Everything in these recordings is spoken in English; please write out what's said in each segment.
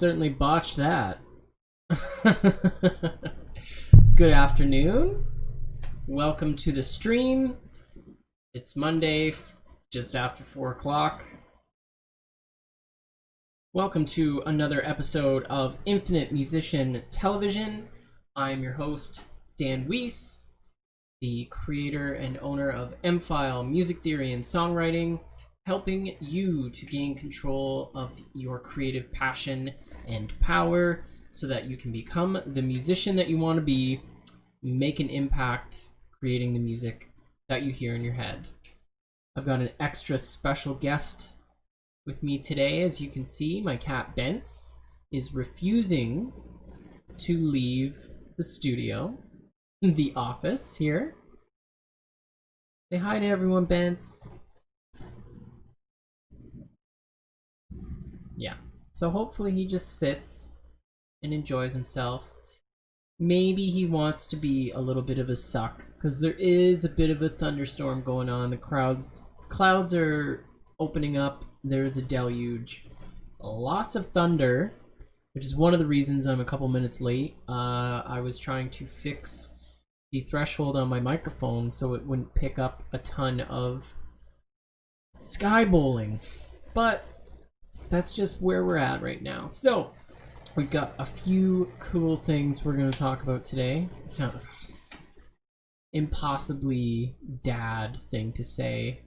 certainly botched that. Good afternoon. Welcome to the stream. It's Monday, just after 4 o'clock. Welcome to another episode of Infinite Musician Television. I am your host, Dan Weiss, the creator and owner of MFile Music Theory and Songwriting, helping you to gain control of your creative passion and power so that you can become the musician that you want to be, make an impact creating the music that you hear in your head. I've got an extra special guest with me today. As you can see, my cat Bence is refusing to leave the studio, the office here. Say hi to everyone, Bence. Yeah, so hopefully he just sits and enjoys himself. Maybe he wants to be a little bit of a suck, because there is a bit of a thunderstorm going on. The clouds are opening up. There's a deluge. Lots of thunder, which is one of the reasons I'm a couple minutes late. I was trying to fix the threshold on my microphone so it wouldn't pick up a ton of sky bowling. But that's just where we're at right now. So we've got a few cool things we're going to talk about today. Sounds impossibly dad thing to say.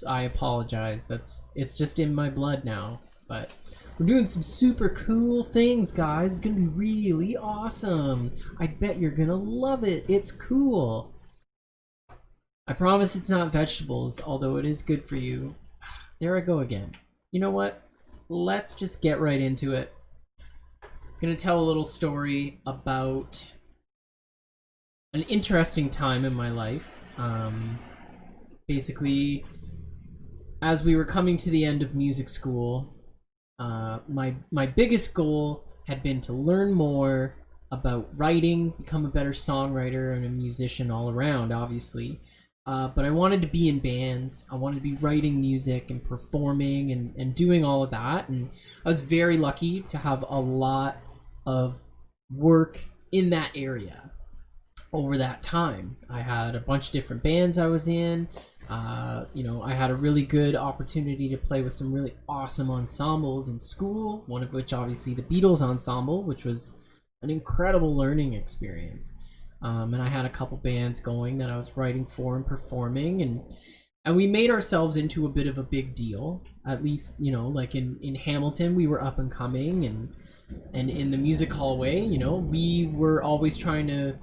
I apologize. It's just in my blood now. But we're doing some super cool things, guys. It's going to be really awesome. I bet you're going to love it. It's cool. I promise it's not vegetables, although it is good for you. There I go again. You know what? Let's just get right into it. I'm going to tell a little story about an interesting time in my life. Basically, as we were coming to the end of music school, my biggest goal had been to learn more about writing, become a better songwriter and a musician all around, obviously. But I wanted to be in bands. I wanted to be writing music and performing and doing all of that. And I was very lucky to have a lot of work in that area over that time. I had a bunch of different bands I was in. I had a really good opportunity to play with some really awesome ensembles in school, one of which obviously the Beatles ensemble, which was an incredible learning experience. And I had a couple bands going that I was writing for and performing, and we made ourselves into a bit of a big deal. At least, like in Hamilton, we were up and coming, and in the music hallway, we were always trying to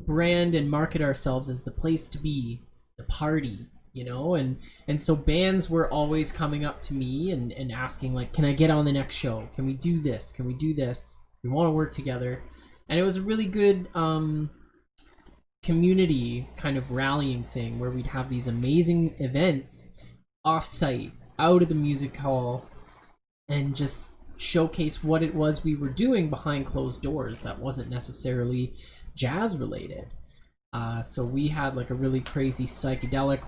brand and market ourselves as the place to be, the party, and so bands were always coming up to me and asking, like, can I get on the next show? Can we do this? Can we do this? We want to work together. And it was a really good community kind of rallying thing where we'd have these amazing events off-site, out of the music hall, and just showcase what it was we were doing behind closed doors that wasn't necessarily jazz related. So we had like a really crazy psychedelic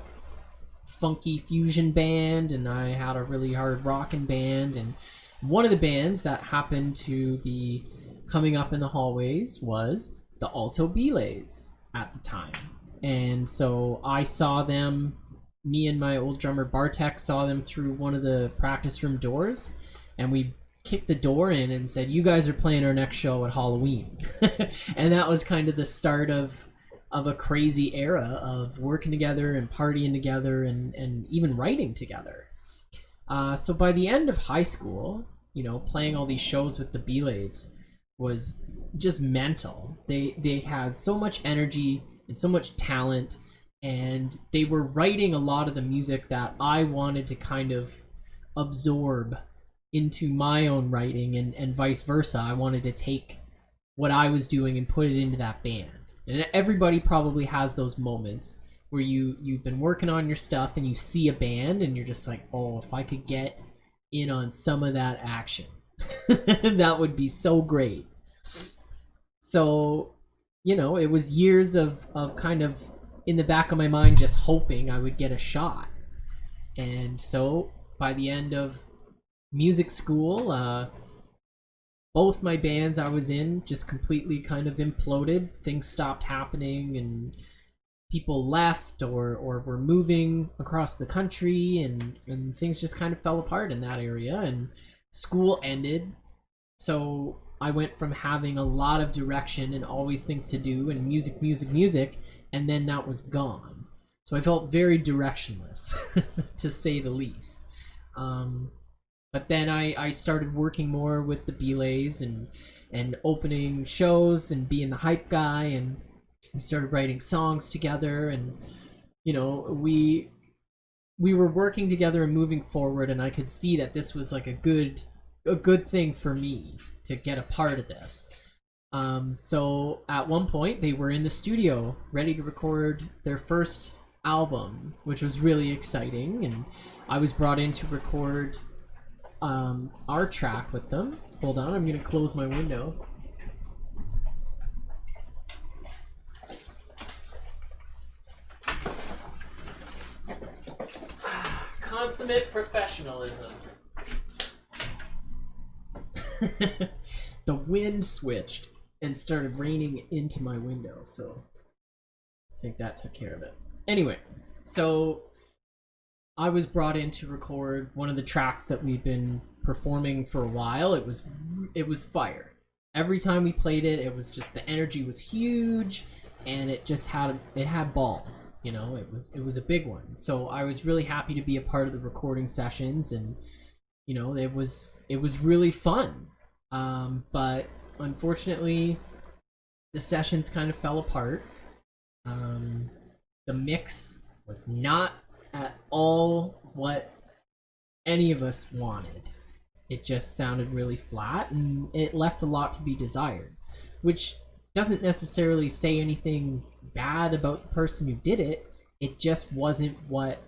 funky fusion band, and I had a really hard rockin' band, and one of the bands that happened to be coming up in the hallways was the Alto Belays at the time. And so I saw them, me and my old drummer Bartek saw them through one of the practice room doors, and we kicked the door in and said, you guys are playing our next show at Halloween. And that was kind of the start of a crazy era of working together and partying together and even writing together. So by the end of high school, playing all these shows with the Belays was just mental. They had so much energy and so much talent, and they were writing a lot of the music that I wanted to kind of absorb into my own writing, and vice versa. I wanted to take what I was doing and put it into that band. And everybody probably has those moments where you've been working on your stuff and you see a band and you're just like, oh, if I could get in on some of that action, that would be so great. So, it was years of kind of in the back of my mind just hoping I would get a shot. And so by the end of music school, both my bands I was in just completely kind of imploded. Things stopped happening, and people left or were moving across the country, and things just kind of fell apart in that area, and school ended. So I went from having a lot of direction and always things to do and music, and then that was gone. So I felt very directionless, to say the least. But then I started working more with the Belays and opening shows and being the hype guy, and we started writing songs together, and we were working together and moving forward, and I could see that this was like a good thing for me to get a part of this. So at one point they were in the studio ready to record their first album, which was really exciting, and I was brought in to record our track with them. Hold on, I'm gonna close my window. Consummate professionalism. The wind switched and started raining into my window, so I think that took care of it. Anyway, so I was brought in to record one of the tracks that we've been performing for a while. It was fire. Every time we played it, it was just, the energy was huge, and it had balls. It was a big one. So I was really happy to be a part of the recording sessions, and it was really fun. But unfortunately, the sessions kind of fell apart. The mix was not at all what any of us wanted. It just sounded really flat, and it left a lot to be desired, which doesn't necessarily say anything bad about the person who did it. It just wasn't what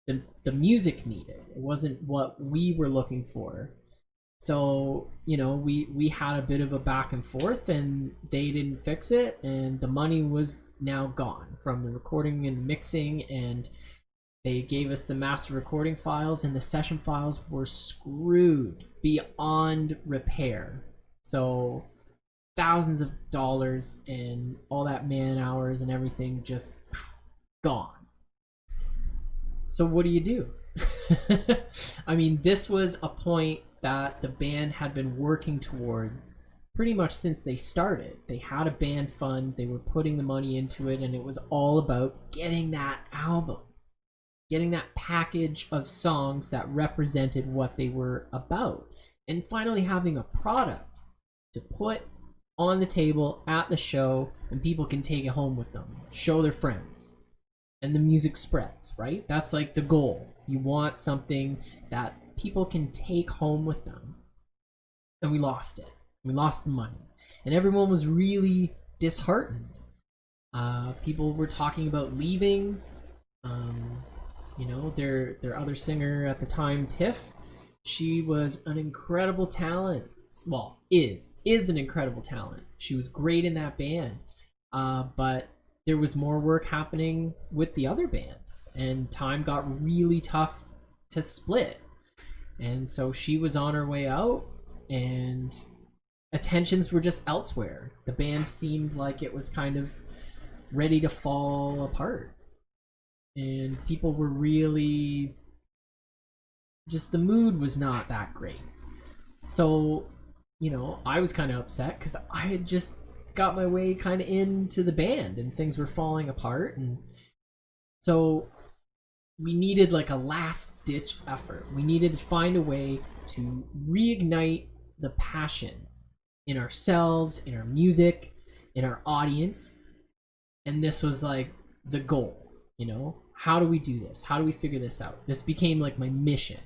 the music needed. It wasn't what we were looking for. So we had a bit of a back and forth, and they didn't fix it, and the money was now gone from the recording and mixing, and they gave us the master recording files, and the session files were screwed beyond repair. So thousands of dollars and all that man hours and everything just gone. So what do you do? I mean, this was a point that the band had been working towards pretty much since they started. They had a band fund, they were putting the money into it, and it was all about getting that album, getting that package of songs that represented what they were about, and finally having a product to put on the table at the show, and people can take it home with them, show their friends, and the music spreads, right? That's like the goal. You want something that people can take home with them. And we lost it. We lost the money, and everyone was really disheartened. People were talking about leaving. Their other singer at the time, Tiff, she was an incredible talent. Well, is an incredible talent. She was great in that band, but there was more work happening with the other band, and time got really tough to split. And so she was on her way out, and attentions were just elsewhere. The band seemed like it was kind of ready to fall apart, and people were really just, the mood was not that great. So I was kind of upset because I had just got my way kind of into the band, and things were falling apart. And so we needed like a last ditch effort. We needed to find a way to reignite the passion in ourselves, in our music, in our audience. And this was like the goal. How do we do this? How do we figure this out? This became like my mission.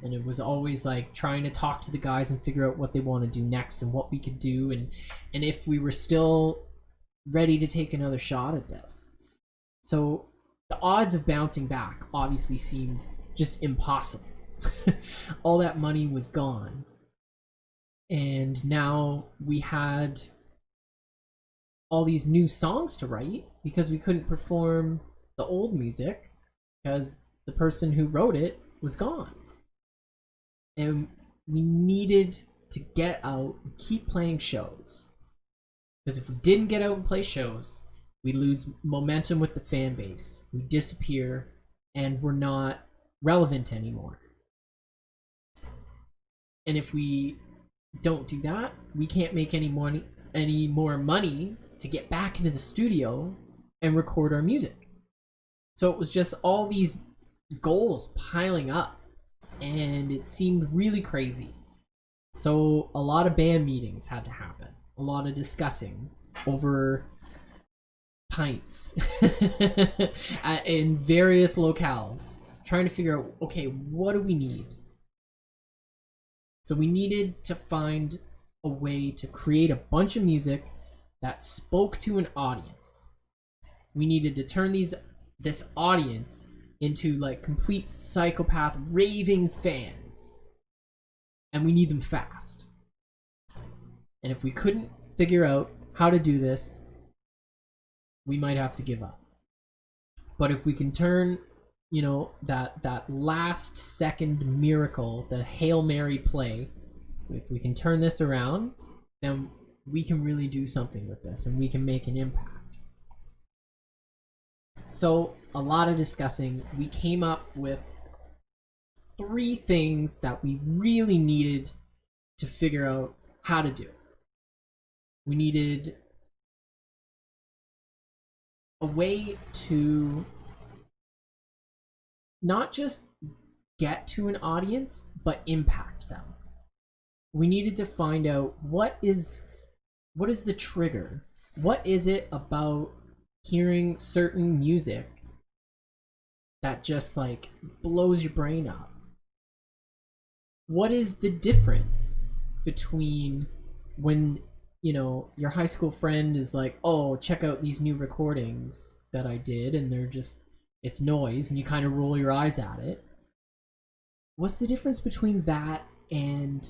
And it was always like trying to talk to the guys and figure out what they want to do next, and what we could do, and if we were still ready to take another shot at this. So the odds of bouncing back obviously seemed just impossible. All that money was gone, and now we had all these new songs to write because we couldn't perform the old music because the person who wrote it was gone. And we needed to get out and keep playing shows. Because if we didn't get out and play shows, we lose momentum with the fan base. We disappear, and we're not relevant anymore. And if we don't do that, we can't make any more money to get back into the studio and record our music. So it was just all these goals piling up, and it seemed really crazy. So a lot of band meetings had to happen, a lot of discussing over pints in various locales, trying to figure out, okay, what do we need? So we needed to find a way to create a bunch of music that spoke to an audience. We needed to turn this audience into like complete psychopath raving fans, and we need them fast. And if we couldn't figure out how to do this, we might have to give up. But if we can turn, you know, that last second miracle, the Hail Mary play, if we can turn this around, then we can really do something with this, and we can make an impact. So a lot of discussing, we came up with 3 things that we really needed to figure out how to do. We needed a way to not just get to an audience, but impact them. We needed to find out what is the trigger? What is it about hearing certain music that just like blows your brain up? What is the difference between when, you know, your high school friend is like, oh, check out these new recordings that I did, and they're just, it's noise, and you kind of roll your eyes at it. What's the difference between that and,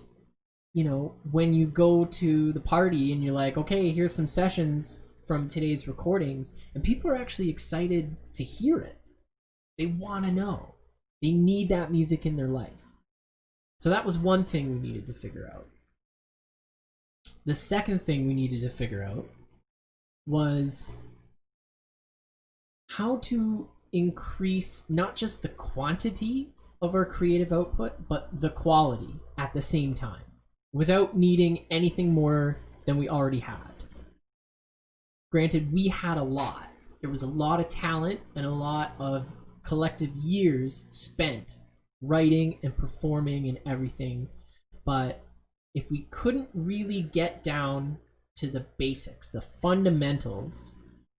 you know, when you go to the party and you're like, okay, here's some sessions from today's recordings, and people are actually excited to hear it. They want to know. They need that music in their life. So that was one thing we needed to figure out. The second thing we needed to figure out was how to increase not just the quantity of our creative output, but the quality at the same time, without needing anything more than we already had. Granted, we had a lot. There was a lot of talent and a lot of collective years spent writing and performing and everything, but if we couldn't really get down to the basics, the fundamentals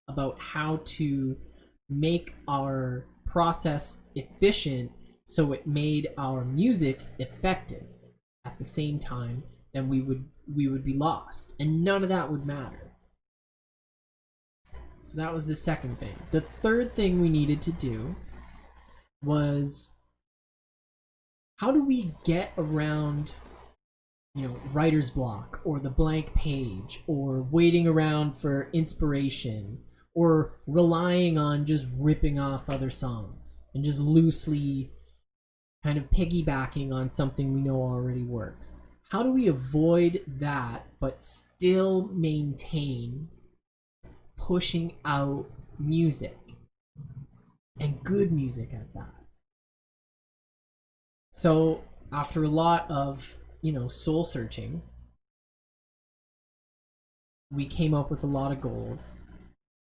about how to make our process efficient so it made our music effective at the same time, then we would be lost, and none of that would matter. So that was the second thing. The third thing we needed to do was, how do we get around, you know, writer's block, or the blank page, or waiting around for inspiration, or relying on just ripping off other songs and just loosely kind of piggybacking on something we know already works? How do we avoid that but still maintain pushing out music, and good music at that? So after a lot of, you know, soul searching, we came up with a lot of goals,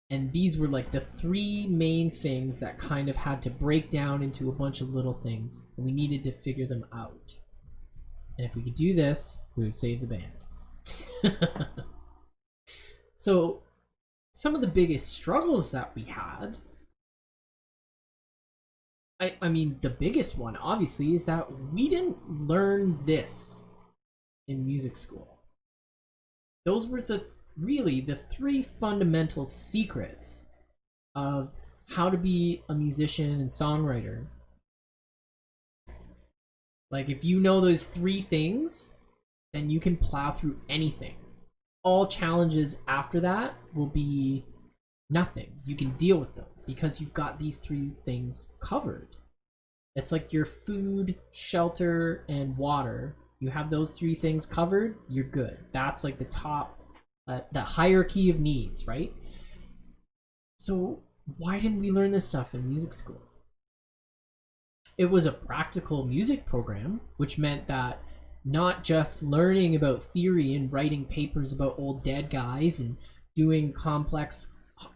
and these were like the 3 main things that kind of had to break down into a bunch of little things, and we needed to figure them out. And if we could do this, we would save the band. So some of the biggest struggles that we had, I mean, the biggest one, obviously, is that we didn't learn this in music school. Those were really the 3 fundamental secrets of how to be a musician and songwriter. Like, if you know those 3 things, then you can plow through anything. All challenges after that will be nothing. You can deal with them because you've got these 3 things covered. It's like your food, shelter, and water You have those three things covered, you're good. That's like the top, the hierarchy of needs, right? So why didn't we learn this stuff in music school? It was a practical music program, which meant that not just learning about theory and writing papers about old dead guys and doing complex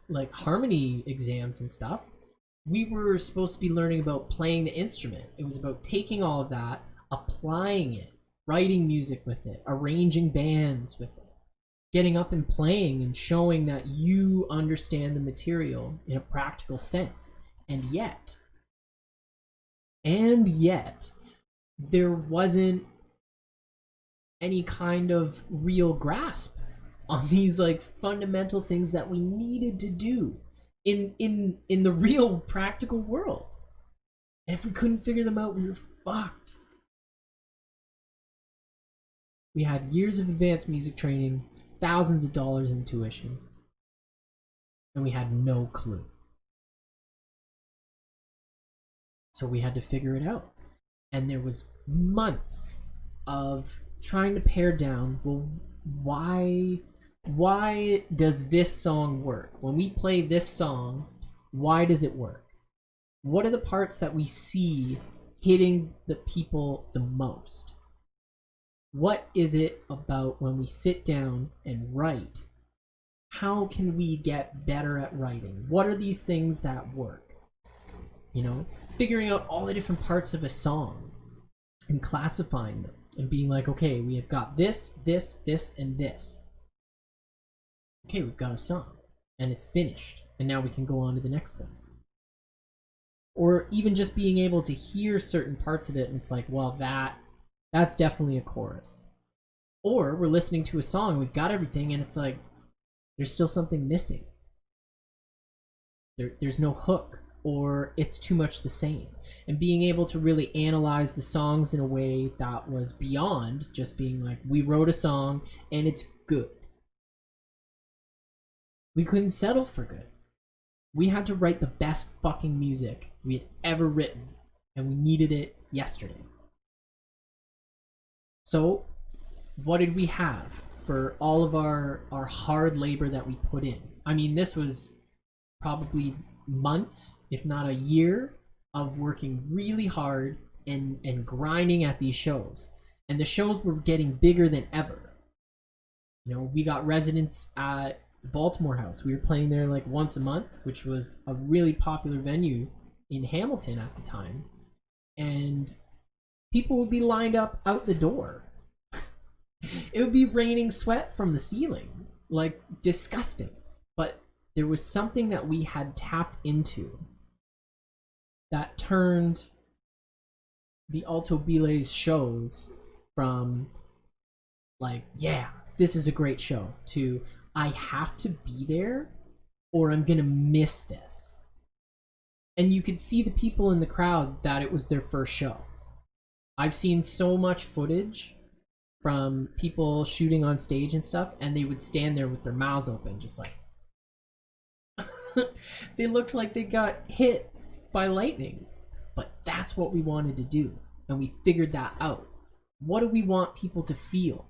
like harmony exams and stuff. We were supposed to be learning about playing the instrument. It was about taking all of that, applying it, writing music with it, arranging bands with it, getting up and playing and showing that you understand the material in a practical sense. And yet, there wasn't any kind of real grasp on these like fundamental things that we needed to do in the real practical world. And if we couldn't figure them out, we were fucked. We had years of advanced music training, thousands of dollars in tuition, and we had no clue. So we had to figure it out. And there was months of trying to pare down, well, why does this song work? When we play this song, why does it work? What are the parts that we see hitting the people the most? What is it about when we sit down and write? How can we get better at writing? What are these things that work? You know, figuring out all the different parts of a song and classifying them and being like, okay, we have got this, and this. Okay, we've got a song and it's finished, and now we can go on to the next thing. Or even just being able to hear certain parts of it and it's like, well, that's definitely a chorus. Or we're listening to a song, we've got everything, and it's like there's still something missing. There's no hook, or it's too much the same. And being able to really analyze the songs in a way that was beyond just being like, we wrote a song and it's good. We couldn't settle for good. We had to write the best fucking music we had ever written, and we needed it yesterday. So what did we have for all of our hard labor that we put in? I mean, this was probably months, if not a year, of working really hard and grinding at these shows. And the shows were getting bigger than ever. You know, we got residents at the Baltimore House. We were playing there like once a month, which was a really popular venue in Hamilton at the time. And people would be lined up out the door. It would be raining sweat from the ceiling. Like, disgusting. But there was something that we had tapped into that turned the Alto Biles shows from like, yeah, this is a great show, to I have to be there or I'm gonna miss this. And you could see the people in the crowd that it was their first show. I've seen so much footage from people shooting on stage and stuff, and they would stand there with their mouths open, just like they looked like they got hit by lightning. But that's what we wanted to do, and we figured that out. What do we want people to feel?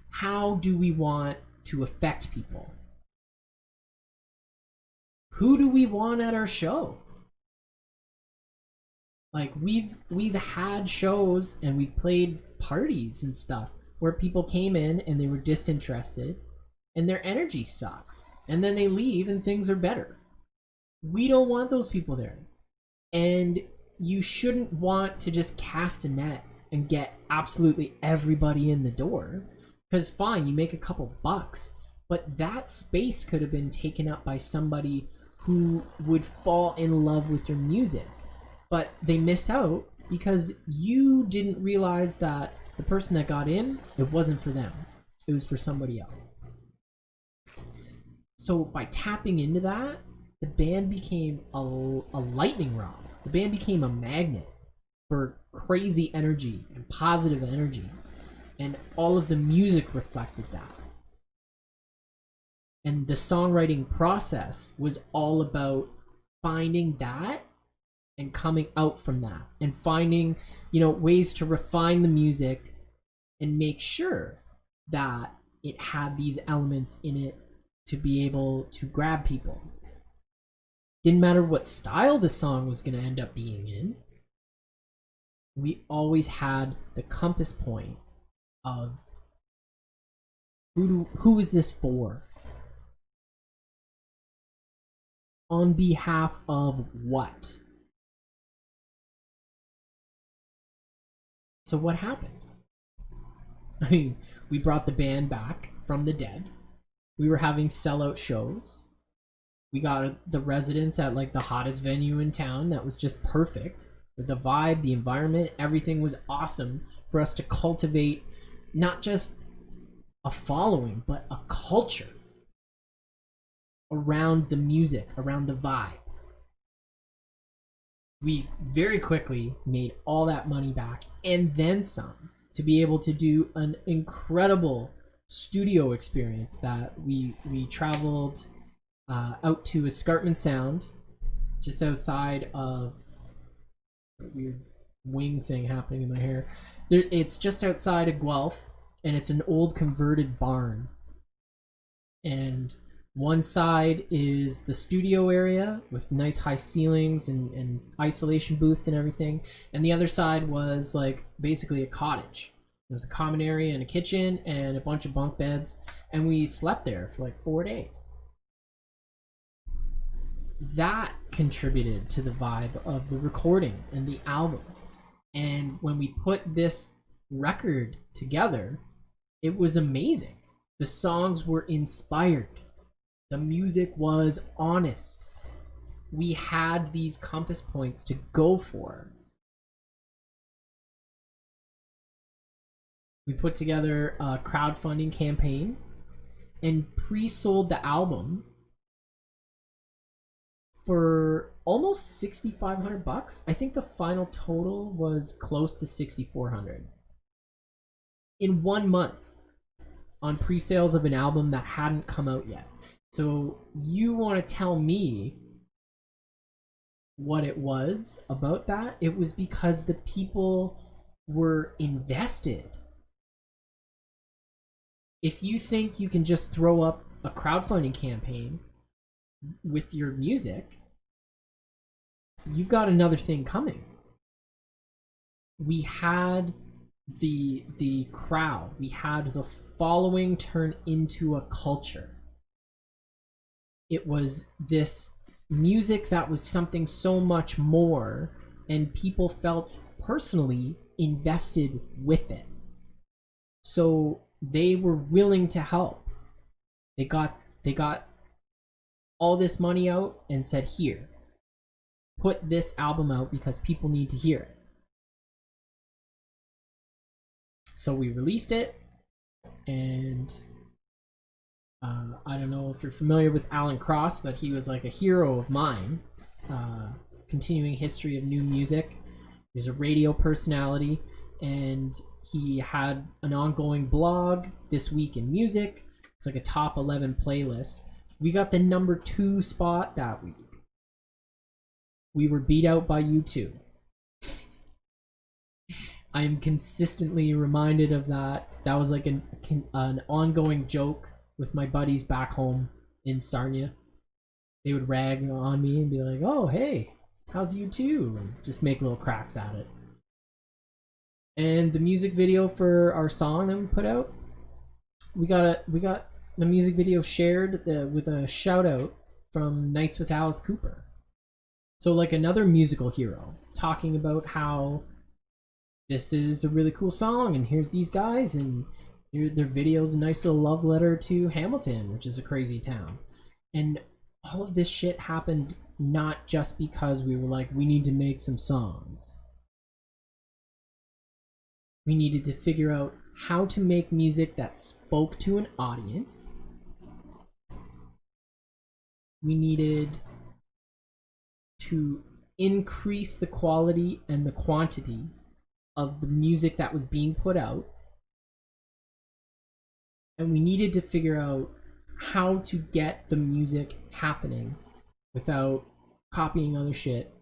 How do we want to affect people? Who do we want at our show? Like, we've had shows and we've played parties and stuff where people came in and they were disinterested and their energy sucks, and then they leave and things are better. We don't want those people there. And you shouldn't want to just cast a net and get absolutely everybody in the door, because fine, you make a couple bucks, but that space could have been taken up by somebody who would fall in love with your music. But they miss out because you didn't realize that the person that got in, it wasn't for them. It was for somebody else. So by tapping into that, the band became a lightning rod. The band became a magnet for crazy energy and positive energy. And all of the music reflected that. And the songwriting process was all about finding that and coming out from that and finding, you know, ways to refine the music and make sure that it had these elements in it to be able to grab people. Didn't matter what style the song was going to end up being in. We always had the compass point of who is this for? On behalf of what? So what happened? I mean, we brought the band back from the dead. We were having sellout shows. We got the residents at like the hottest venue in town that was just perfect. The vibe, the environment, everything was awesome for us to cultivate not just a following, but a culture around the music, around the vibe. We very quickly made all that money back and then some to be able to do an incredible studio experience that we traveled out to Escarpment Sound, just outside of a weird wing thing happening in my hair. It's just outside of Guelph, and it's an old converted barn. And one side is the studio area with nice high ceilings and isolation booths and everything, and the other side was like basically a cottage. There was a common area and a kitchen and a bunch of bunk beds, and we slept there for like 4 days. That contributed to the vibe of the recording and the album. And when we put this record together, it was amazing. The songs were inspired. The music was honest. We had these compass points to go for. We put together a crowdfunding campaign and pre-sold the album for almost $6,500. I think the final total was close to $6,400 in 1 month on pre-sales of an album that hadn't come out yet. So you want to tell me what it was about that? It was because the people were invested. If you think you can just throw up a crowdfunding campaign with your music, you've got another thing coming. We had the crowd, we had the following turn into a culture. It was this music that was something so much more, and people felt personally invested with it. So they were willing to help. They got all this money out and said, here, put this album out because people need to hear it. So we released it, and I don't know if you're familiar with Alan Cross, but he was like a hero of mine. Continuing history of new music. He's a radio personality, and he had an ongoing blog, This Week in Music. It's like a top 11 playlist. We got the number 2 spot that week. We were beat out by U2. I am consistently reminded of that. That was like an ongoing joke with my buddies back home in Sarnia. They would rag on me and be like, oh, hey, how's U2? And just make little cracks at it. And the music video for our song that we put out, we got the music video shared with a shout out from Nights with Alice Cooper. So like another musical hero talking about how this is a really cool song, and here's these guys, and their video's a nice little love letter to Hamilton, which is a crazy town. And all of this shit happened not just because we were like, we need to make some songs. We needed to figure out how to make music that spoke to an audience. We needed to increase the quality and the quantity of the music that was being put out. And we needed to figure out how to get the music happening without copying other shit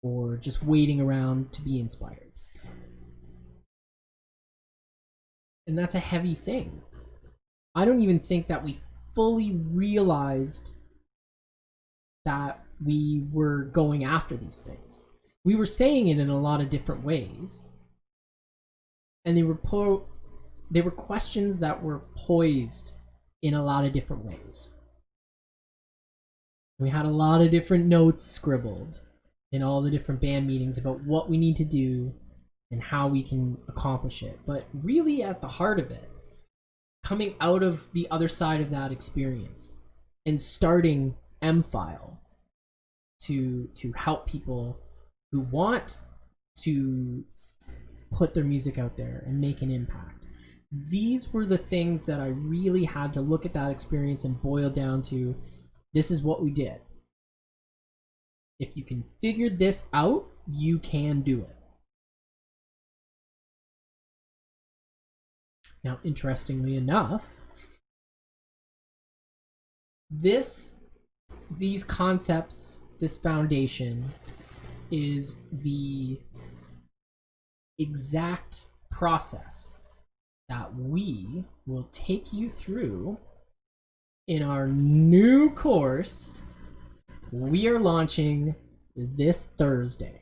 or just waiting around to be inspired. And that's a heavy thing. I don't even think that we fully realized that we were going after these things. We were saying it in a lot of different ways. And they were questions that were poised in a lot of different ways. We had a lot of different notes scribbled in all the different band meetings about what we need to do and how we can accomplish it. But really at the heart of it, coming out of the other side of that experience and starting MFile to help people who want to put their music out there and make an impact. These were the things that I really had to look at that experience and boil down to, this is what we did. If you can figure this out, you can do it. Now, interestingly enough, these concepts, this foundation, is the exact process that we will take you through in our new course we are launching this Thursday.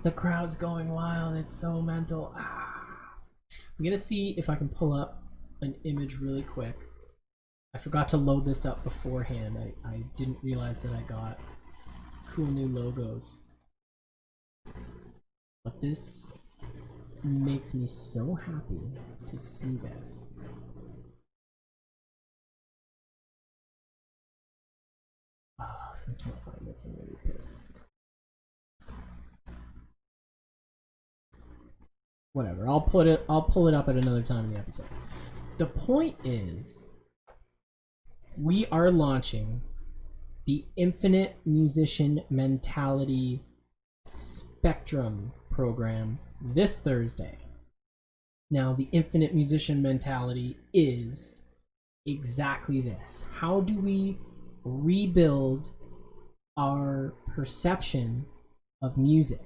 The crowd's going wild. It's so mental. I'm gonna see if I can pull up an image really quick. I forgot to load this up beforehand. I didn't realize that I got cool new logos. But this makes me so happy to see this. Oh, if I can't find this, I'm really pissed. Whatever, I'll pull it up at another time in the episode. The point is, we are launching the Infinite Musician Mentality Spectrum program this Thursday. Now, the Infinite Musician Mentality is exactly this. How do we rebuild our perception of music?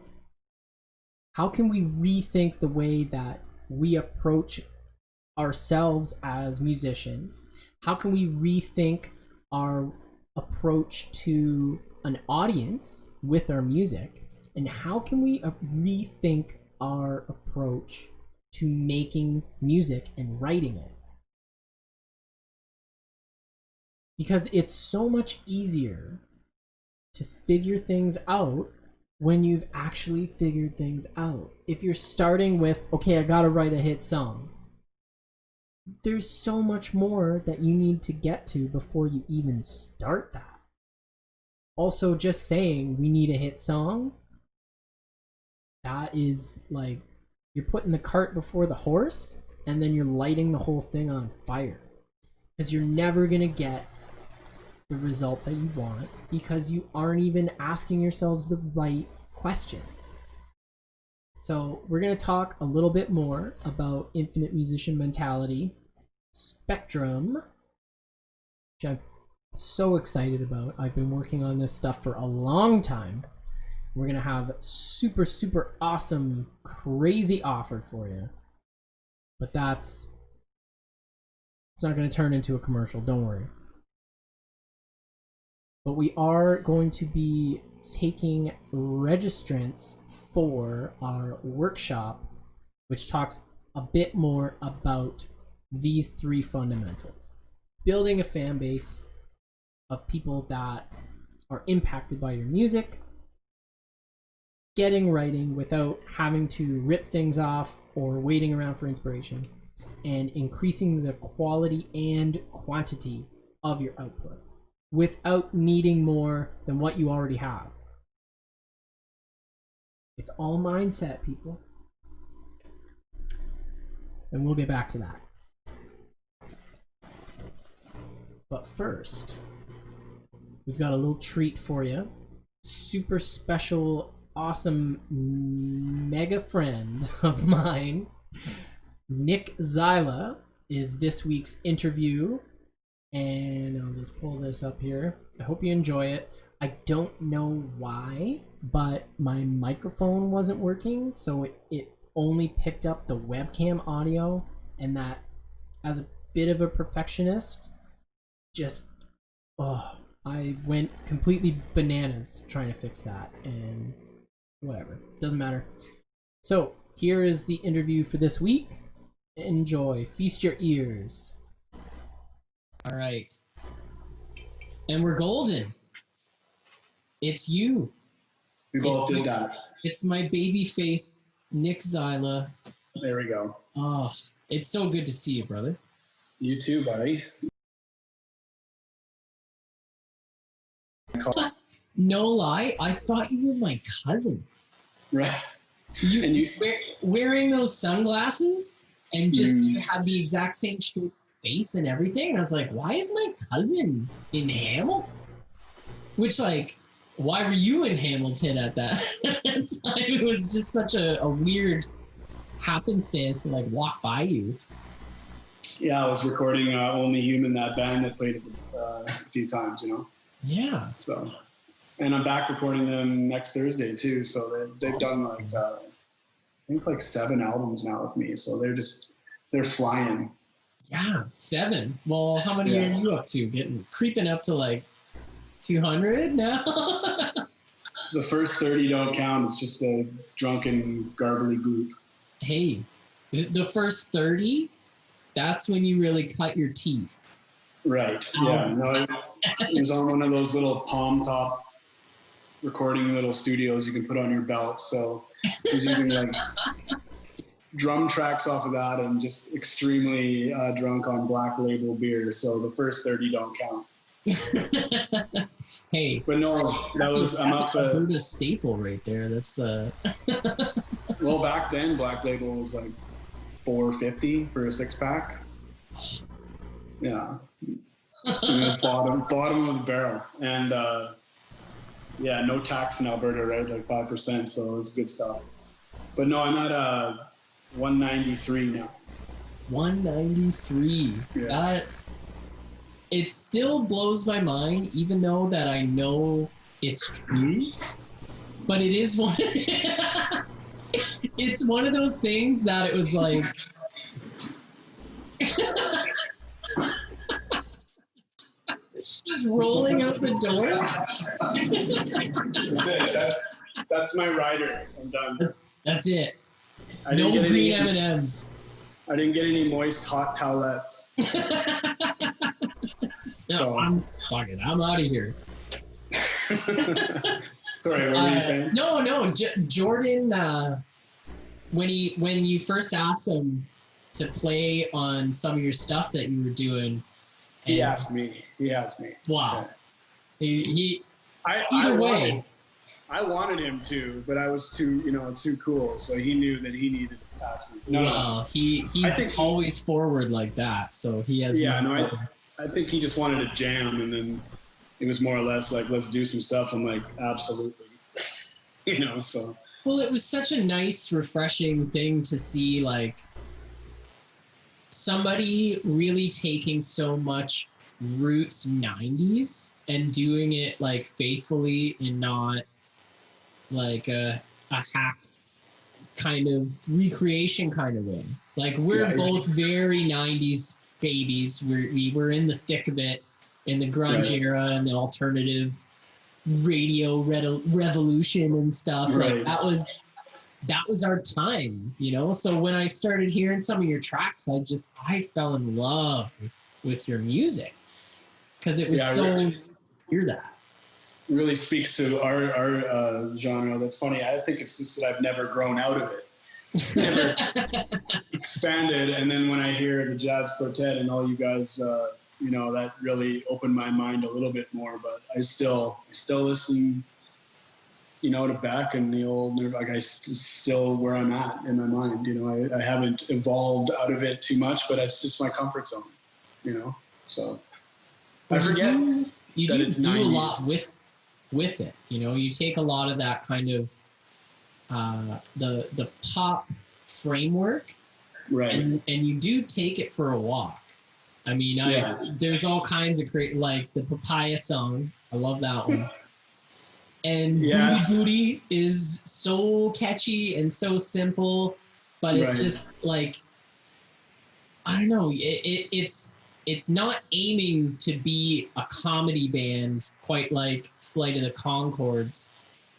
How can we rethink the way that we approach ourselves as musicians? How can we rethink our approach to an audience with our music? And how can we rethink our approach to making music and writing it? Because it's so much easier to figure things out when you've actually figured things out. If you're starting with, okay, I gotta write a hit song, there's so much more that you need to get to before you even start that. Also, just saying we need a hit song, that is like, you're putting the cart before the horse, and then you're lighting the whole thing on fire. Because you're never gonna get the result that you want because you aren't even asking yourselves the right questions. So we're going to talk a little bit more about Infinite Musician Mentality Spectrum, which I'm so excited about. I've been working on this stuff for a long time. We're going to have super, super awesome, crazy offer for you. But it's not going to turn into a commercial, don't worry. But we are going to be taking registrants for our workshop, which talks a bit more about these three fundamentals. Building a fan base of people that are impacted by your music, getting writing without having to rip things off or waiting around for inspiration, and increasing the quality and quantity of your output without needing more than what you already have. It's all mindset, people. And we'll get back to that. But first, we've got a little treat for you. Super special, awesome, mega friend of mine, Nick Zyla, is this week's interview. And I'll just pull this up here. I hope you enjoy it. I don't know why, but my microphone wasn't working, so it only picked up the webcam audio, and that, as a bit of a perfectionist, just, I went completely bananas trying to fix that, and whatever, doesn't matter. So here is the interview for this week. Enjoy, feast your ears. All right, and we're golden. It's you. We both did that. It's my baby face, Nick Zyla. There we go. Oh, it's so good to see you, brother. You too, buddy. No lie, I thought you were my cousin. Right. You wearing those sunglasses and just you had the exact same shape face and everything. And I was like, why is my cousin in Hamilton? Which, like, why were you in Hamilton at that time? It was just such a weird happenstance to, like, walk by you. Yeah, I was recording Only Human, that band that played it a few times, you know? Yeah. So, and I'm back recording them next Thursday too. So they've done like, I think like 7 albums now with me. So they're flying. Yeah, 7. Well, how many are you up to? Creeping up to like 200 now? The first 30 don't count. It's just a drunken, garbly gloop. Hey, the first 30, that's when you really cut your teeth. Right. Yeah. No, it was on one of those little palm top recording little studios you can put on your belt. So I was using like drum tracks off of that and just extremely drunk on Black Label beer. So the first 30 don't count. Hey, but no, I'm up. Alberta staple right there. That's Well, back then Black Label was like $4.50 for a 6-pack. Yeah. bottom of the barrel. And yeah, no tax in Alberta, right? Like 5%, so it's good stuff. But no, I'm at 193 now. 193. Yeah. It still blows my mind, even though that I know it's true. But it is one. It's one of those things that it was like. Just rolling out the door. That's it. That's my rider. I'm done. That's it. No green M&Ms. I didn't get any moist hot towelettes. So I'm out of here. Sorry, what were you saying? No. Jordan, when you first asked him to play on some of your stuff that you were doing, he asked me. Wow. Yeah. I wanted him to, but I was too cool. So he knew that he needed to ask me. No. He's always forward like that. So he has. Yeah, I think he just wanted to jam, and then it was more or less like, let's do some stuff. I'm like, absolutely. So. Well, it was such a nice, refreshing thing to see, like, somebody really taking so much roots 90s and doing it like faithfully and not like a hack kind of recreation kind of way. Like, we're both very 90s babies. We were in the thick of it in the grunge era and the alternative radio revolution and stuff. Right. Like, that was our time, So when I started hearing some of your tracks, I fell in love with your music because it was hear that. Really speaks to our genre. That's funny. I think it's just that I've never grown out of it. Never expanded. And then when I hear the jazz quartet and all you guys, that really opened my mind a little bit more. But I still listen, to Beck and the old, like, I still where I'm at in my mind. I haven't evolved out of it too much, but it's just my comfort zone. So I forget. You that do it's do 90s. A lot with it. You take a lot of that kind of the pop framework, right? And you do take it for a walk. I mean, there's all kinds of like the Papaya song. I love that one. And Booty Booty is so catchy and so simple, but it's just like, I don't know, it's not aiming to be a comedy band quite like Flight of the Conchords,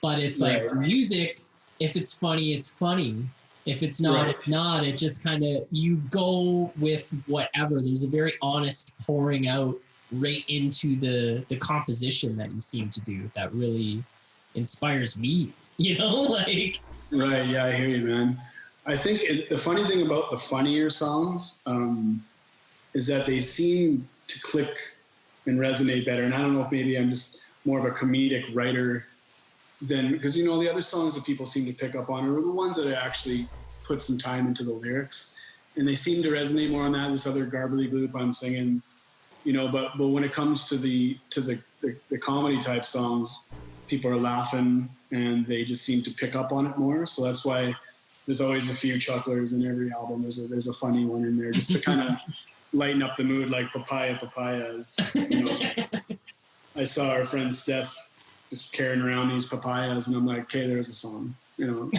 but it's like music, if it's funny, it's funny. If it's not, it's not. It just kind of, you go with whatever. There's a very honest pouring out right into the composition that you seem to do that really inspires me, you know, like. Right, yeah, I hear you, man. I think the funny thing about the funnier songs is that they seem to click and resonate better. And I don't know if maybe I'm just more of a comedic writer than, because, you know, the other songs that people seem to pick up on are the ones that I actually put some time into the lyrics. And they seem to resonate more on that. This other garbly boop I'm singing, you know, but when it comes to the comedy type songs, people are laughing and they just seem to pick up on it more. So that's why there's always a few chucklers in every album. There's a funny one in there just to kind of lighten up the mood, like Papaya. It's, you know, I saw our friend Steph just carrying around these papayas, and I'm like, okay, there's a song, you know.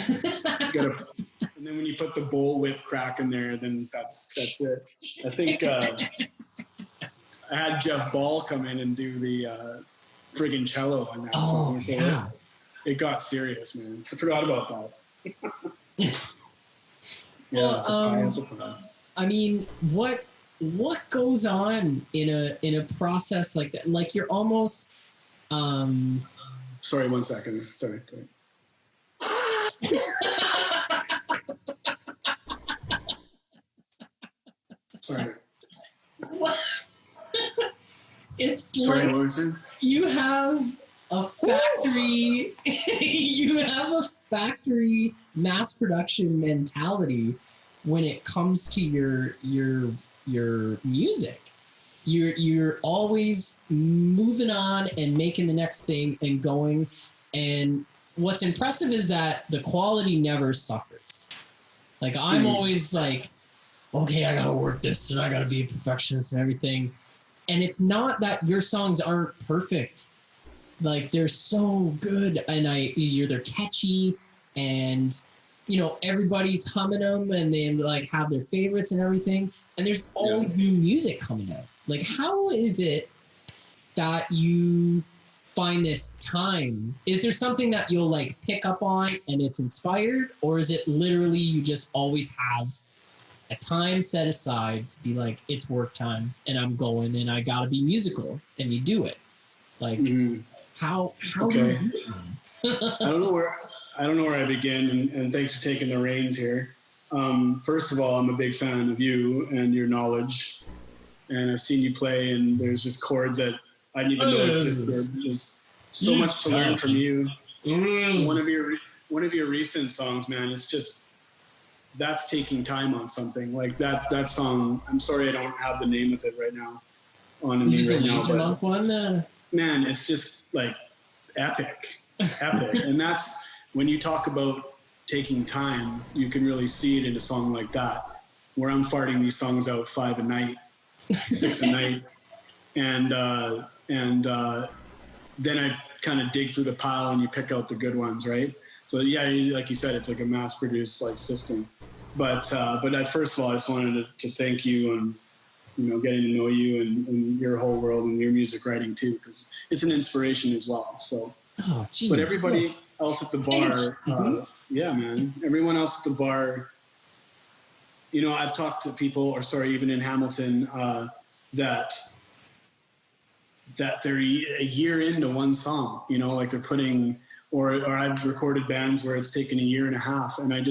And then when you put the Bull Whip crack in there, then that's it. I think I had Jeff Ball come in and do the friggin' cello on that song. So yeah. It got serious, man. I forgot about that. Well, I mean, what goes on in a process like that? Like, you're almost Sorry, 1 second. Sorry. Go ahead. Sorry. What? It's Sorry, like what was it? You have a factory. You have a factory mass production mentality when it comes to your music. You're always moving on and making the next thing and going. And what's impressive is that the quality never suffers. Like, I'm always like, okay, I gotta work this and I gotta be a perfectionist and everything. And it's not that your songs aren't perfect. Like, they're so good, and they're catchy, and, you know, everybody's humming them, and they like have their favorites and everything. And there's always new music coming out. Like, how is it that you find this time? Is there something that you'll like pick up on and it's inspired, or is it literally you just always have a time set aside to be like, it's work time and I'm going and I gotta be musical, and you do it? Like, how okay. do you do that? I don't know where I begin, and thanks for taking the reins here. First of all, I'm a big fan of you and your knowledge, and I've seen you play, and there's just chords that I didn't even know existed. There's so much to learn from you. One of your recent songs, man, it's just, that's taking time on something. Like that song, I'm sorry I don't have the name of it right now on me right now. But one? Man, it's just like epic. It's epic. And that's, when you talk about taking time, you can really see it in a song like that, where I'm farting these songs out 5 a night, 6 a night. And then I kind of dig through the pile and you pick out the good ones, right? So yeah, like you said, it's like a mass-produced like system. But first of all, I just wanted to thank you, and, you know, getting to know you and your whole world and your music writing too, because it's an inspiration as well. So, but everybody else at the bar, yeah, man, everyone else at the bar, you know, I've talked to people, even in Hamilton, that they're a year into one song, you know, like they're putting, or I've recorded bands where it's taken a year and a half, and I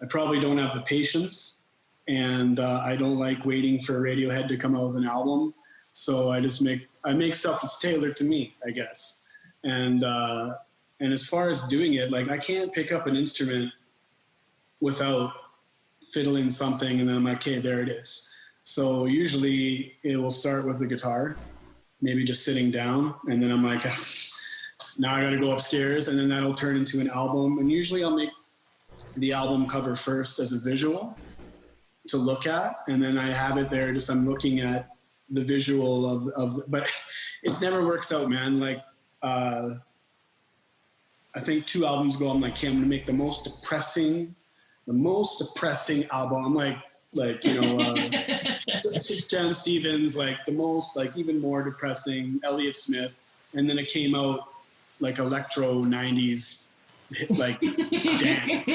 probably don't have the patience, and I don't like waiting for Radiohead to come out with an album. So I make stuff that's tailored to me, I guess. And as far as doing it, like, I can't pick up an instrument without fiddling something and then I'm like, okay, there it is. So usually it will start with the guitar, maybe just sitting down, and then I'm like, now I got to go upstairs, and then that'll turn into an album. And usually I'll make the album cover first as a visual to look at, and then I have it there, just I'm looking at the visual of but it never works out, man. Like I think 2 albums ago, I'm like, okay, I'm gonna make the most depressing album. I'm like Stan Stevens, like the most, like even more depressing, Elliott Smith, and then it came out like electro 90s, like dance,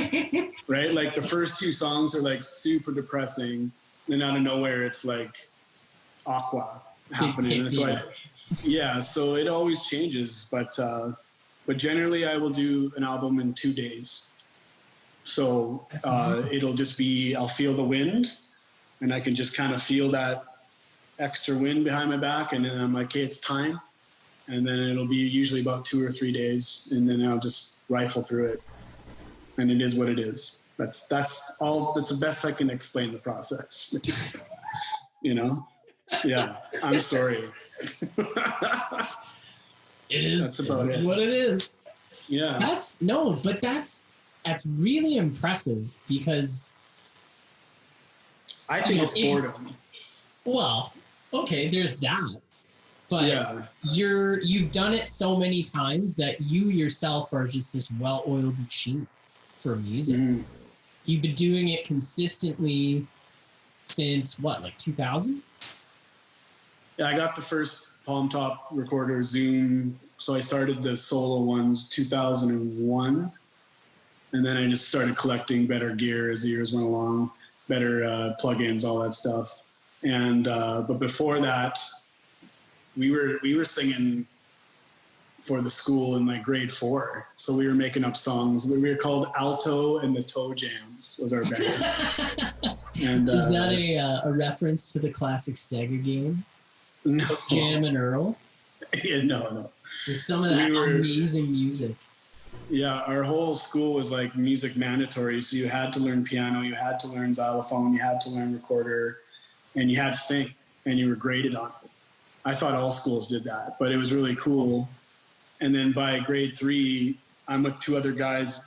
right? Like the first 2 songs are like super depressing, then out of nowhere it's like Aqua happening. And so so it always changes, but generally I will do an album in 2 days. So it'll just be, I'll feel the wind, and I can just kind of feel that extra wind behind my back, and then I'm like, okay, it's time. And then it'll be usually about 2 or 3 days, and then I'll just rifle through it. And it is what it is. That's the best I can explain the process. You know? Yeah. I'm sorry. It is. That's about it. What it is. Yeah. That's really impressive, because I think it's boredom. Well, okay, there's that. But you've done it so many times that you yourself are just this well-oiled machine for music. Mm. You've been doing it consistently since what, like 2000? Yeah, I got the first Palm Top recorder Zoom. So I started the solo ones 2001. And then I just started collecting better gear as the years went along, better plugins, all that stuff. And but before that, we were singing for the school in like grade 4. So we were making up songs. We were called Alto and the Toe Jams was our band. And is that a reference to the classic Sega game? No. Jam and Earl? Yeah, no. There's some of that amazing music. Yeah, our whole school was like music mandatory. So you had to learn piano, you had to learn xylophone, you had to learn recorder, and you had to sing, and you were graded on it. I thought all schools did that, but it was really cool. And then by grade 3, I'm with 2 other guys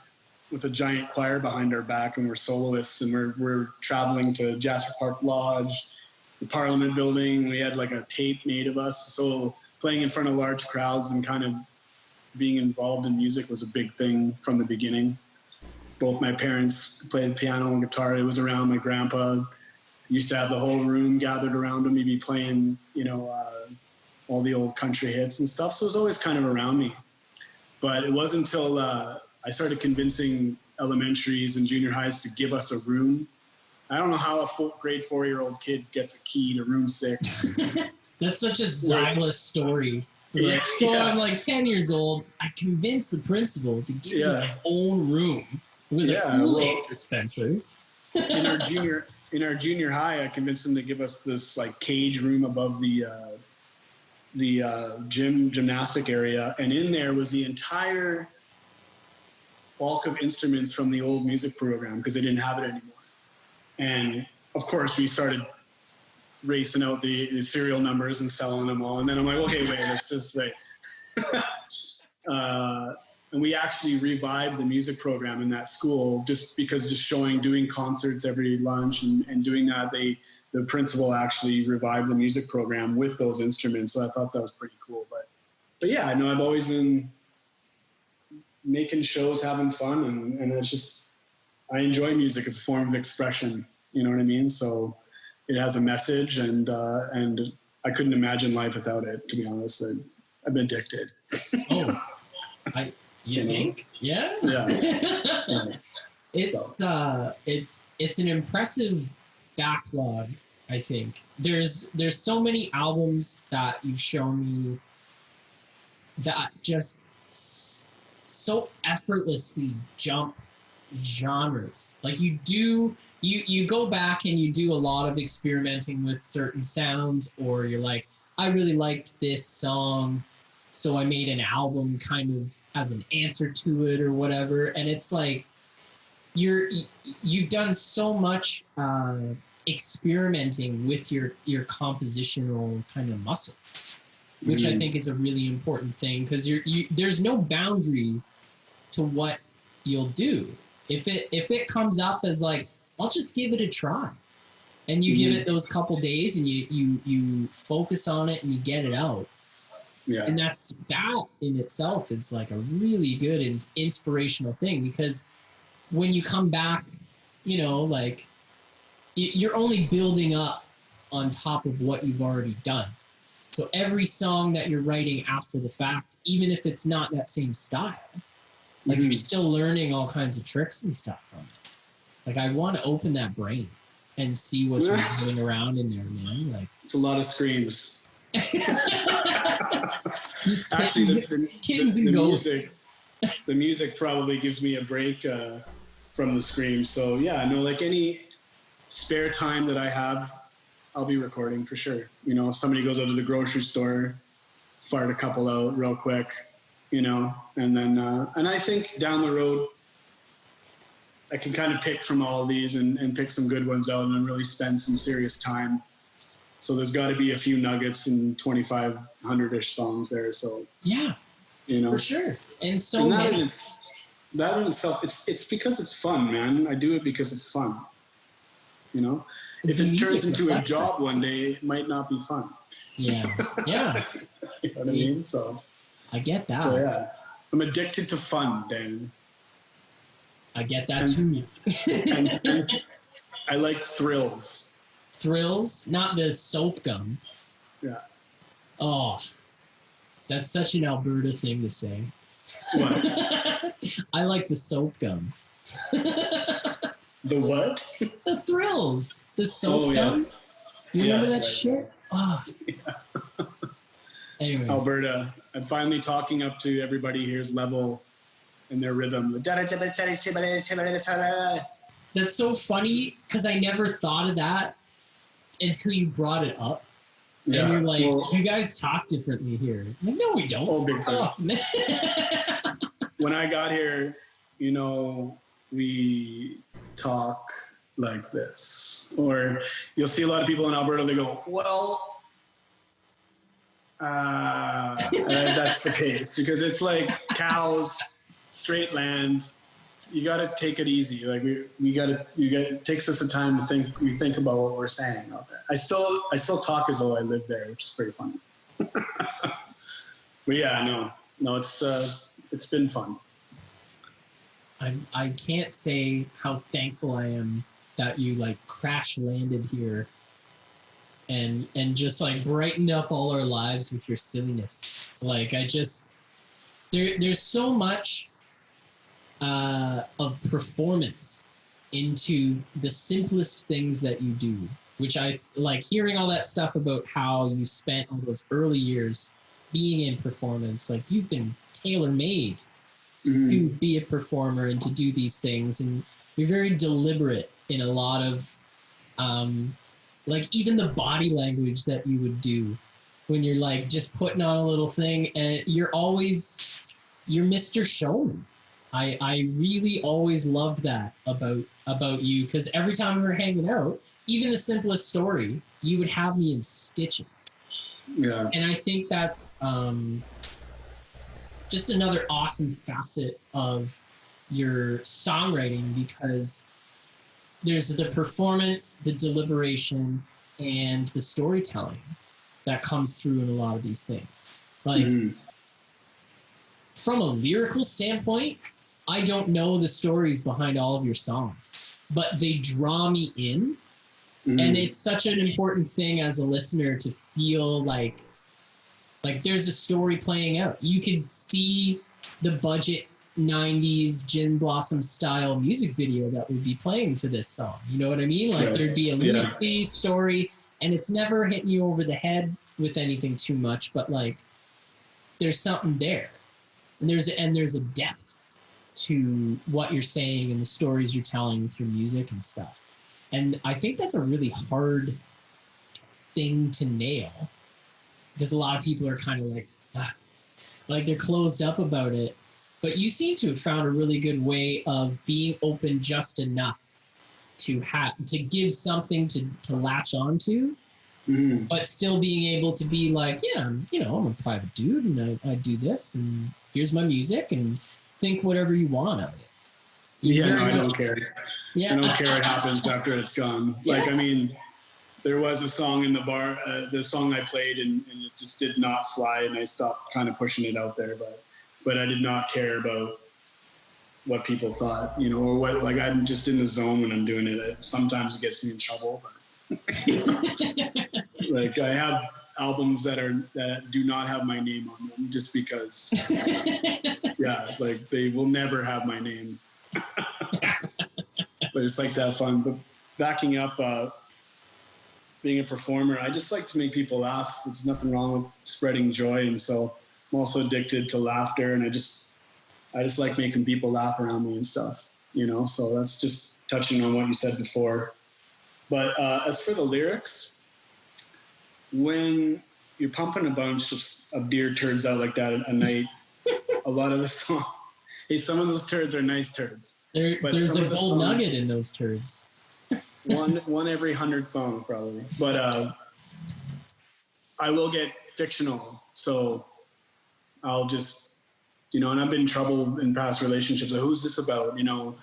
with a giant choir behind our back, and we're soloists, and we're traveling to Jasper Park Lodge, the Parliament Building. We had like a tape made of us. So playing in front of large crowds and kind of being involved in music was a big thing from the beginning. Both my parents played piano and guitar. It was around. My grandpa used to have the whole room gathered around him. He'd be playing, all the old country hits and stuff. So it was always kind of around me. But it wasn't until I started convincing elementaries and junior highs to give us a room. I don't know how a grade 4-year-old kid gets a key to room 6. That's such a Zyla story. I'm like 10 years old. I convinced the principal to give me my own room with a Kool-Aid dispenser. in our junior high, I convinced him to give us this like cage room above the gymnastic area, and in there was the entire bulk of instruments from the old music program because they didn't have it anymore. And of course, we started racing out the serial numbers and selling them all. And then I'm like, okay, wait, let's just wait. And we actually revived the music program in that school just because doing concerts every lunch and doing that, the principal actually revived the music program with those instruments. So I thought that was pretty cool. But yeah, I know I've always been making shows, having fun, and it's just, I enjoy music. It's a form of expression. You know what I mean? So it has a message, and I couldn't imagine life without it, to be honest. I've been addicted. You think? Yeah. Yeah. It's an impressive backlog, I think. There's so many albums that you've shown me that just so effortlessly jump genres. Like you go back and you do a lot of experimenting with certain sounds, or you're like, I really liked this song, so I made an album kind of as an answer to it or whatever. And it's like you've done so much experimenting with your compositional kind of muscles, which I think is a really important thing, because there's no boundary to what you'll do. If it comes up as like, I'll just give it a try, and you give it those couple days and you focus on it and you get it out, Yeah. And that in itself is like a really good and inspirational thing, because when you come back, you know, like you're only building up on top of what you've already done. So every song that you're writing after the fact, even if it's not that same style, like you're still learning all kinds of tricks and stuff from it. Like I want to open that brain and see what's going around in there, man. Like it's a lot of screams. Just Actually, kittens and ghosts. The music probably gives me a break from the screams. So yeah, no, like any spare time that I have, I'll be recording for sure. You know, if somebody goes out to the grocery store, fart a couple out real quick, you know, and then and I think down the road I can kind of pick from all of these and pick some good ones out and really spend some serious time. So there's got to be a few nuggets and 2,500-ish songs there. So yeah, you know, for sure. And so and that in itself, it's because it's fun, man. I do it because it's fun. You know, if it turns into a job one day, it might not be fun. Yeah, yeah. You know what I mean? So I get that. So yeah, I'm addicted to fun, Dan. I get that too. and I like thrills. Thrills, not the soap gum. Yeah. Oh, that's such an Alberta thing to say. What? I like the soap gum. The what? The thrills. The soap gum. Yes. You remember that right. shit? Oh. Yeah. Anyway. Alberta. I'm finally talking up to everybody here's level in their rhythm. That's so funny because I never thought of that until you brought it up. Yeah. And you're like, you guys talk differently here. I'm like, no, we don't. Oh, big time. Oh. When I got here, you know, we talk like this. Or you'll see a lot of people in Alberta, they go, well, that's the case. Because it's like cows, straight land. You got to take it easy. Like it takes us a time to think. We think about what we're saying out there. I still talk as though I live there, which is pretty funny. But yeah, no, it's been fun. I can't say how thankful I am that you like crash landed here and just like brightened up all our lives with your silliness. Like there's so much of performance into the simplest things that you do, which I like hearing all that stuff about how you spent all those early years being in performance. Like you've been tailor-made to be a performer and to do these things, and you're very deliberate in a lot of like even the body language that you would do when you're like just putting on a little thing, and you're Mr. Showman. I really always loved that about you, because every time we were hanging out, even the simplest story, you would have me in stitches. Yeah. And I think that's just another awesome facet of your songwriting, because there's the performance, the deliberation, and the storytelling that comes through in a lot of these things. Like, from a lyrical standpoint, I don't know the stories behind all of your songs, but they draw me in. And it's such an important thing as a listener to feel like there's a story playing out. You could see the budget 90s Gin Blossom style music video that would be playing to this song. You know what I mean? Like there'd be a lengthy story, and it's never hitting you over the head with anything too much, but like there's something there. And there's a depth to what you're saying and the stories you're telling through music and stuff. And I think that's a really hard thing to nail, because a lot of people are kind of like they're closed up about it. But you seem to have found a really good way of being open just enough to give something to latch onto, but still being able to be like, yeah, I'm a private dude and I do this, and here's my music, and think whatever you want of it. I don't care. Yeah. I don't care what happens after it's gone. Like, I mean, there was a song in the bar, the song I played, and it just did not fly, and I stopped kind of pushing it out there. But I did not care about what people thought, you know, or what. Like, I'm just in the zone when I'm doing it. Sometimes it gets me in trouble. But like, I have albums that do not have my name on them, just because. Yeah, like they will never have my name. But it's like to have fun. But backing up. Being a performer, I just like to make people laugh. There's nothing wrong with spreading joy, and so I'm also addicted to laughter, and I just like making people laugh around me and stuff, you know. So that's just touching on what you said before. But as for the lyrics, when you're pumping a bunch of deer turds out like that a night, a lot of the song, hey, some of those turds are nice turds. There's a gold nugget in those turds. One every 100 songs probably, but I will get fictional, so I'll just, you know, and I've been in trouble in past relationships. Like, who's this about? You know,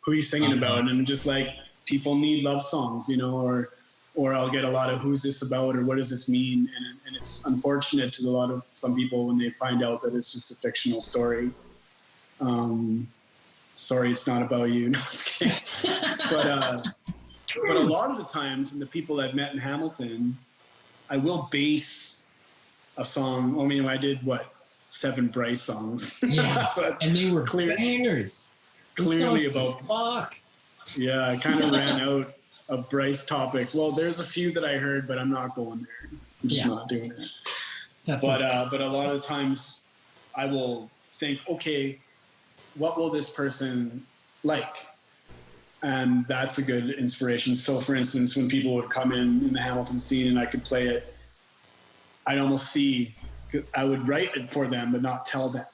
who are you singing about? And I'm just like, people need love songs, you know, or I'll get a lot of who's this about, or what does this mean? And it's unfortunate to some people when they find out that it's just a fictional story. Sorry, it's not about you. No, I'm just kidding. But a lot of the times, and the people I've met in Hamilton, I will base a song. I mean, I did 7 Bryce songs. Yeah, so and they were bangers. Clearly about fuck. Yeah, I kind of ran out of Bryce topics. Well, there's a few that I heard, but I'm not going there. I'm just not doing it. But a lot of times, I will think, okay, what will this person like? And that's a good inspiration. So, for instance, when people would come in the Hamilton scene and I could play it, I'd almost I would write it for them, but not tell them,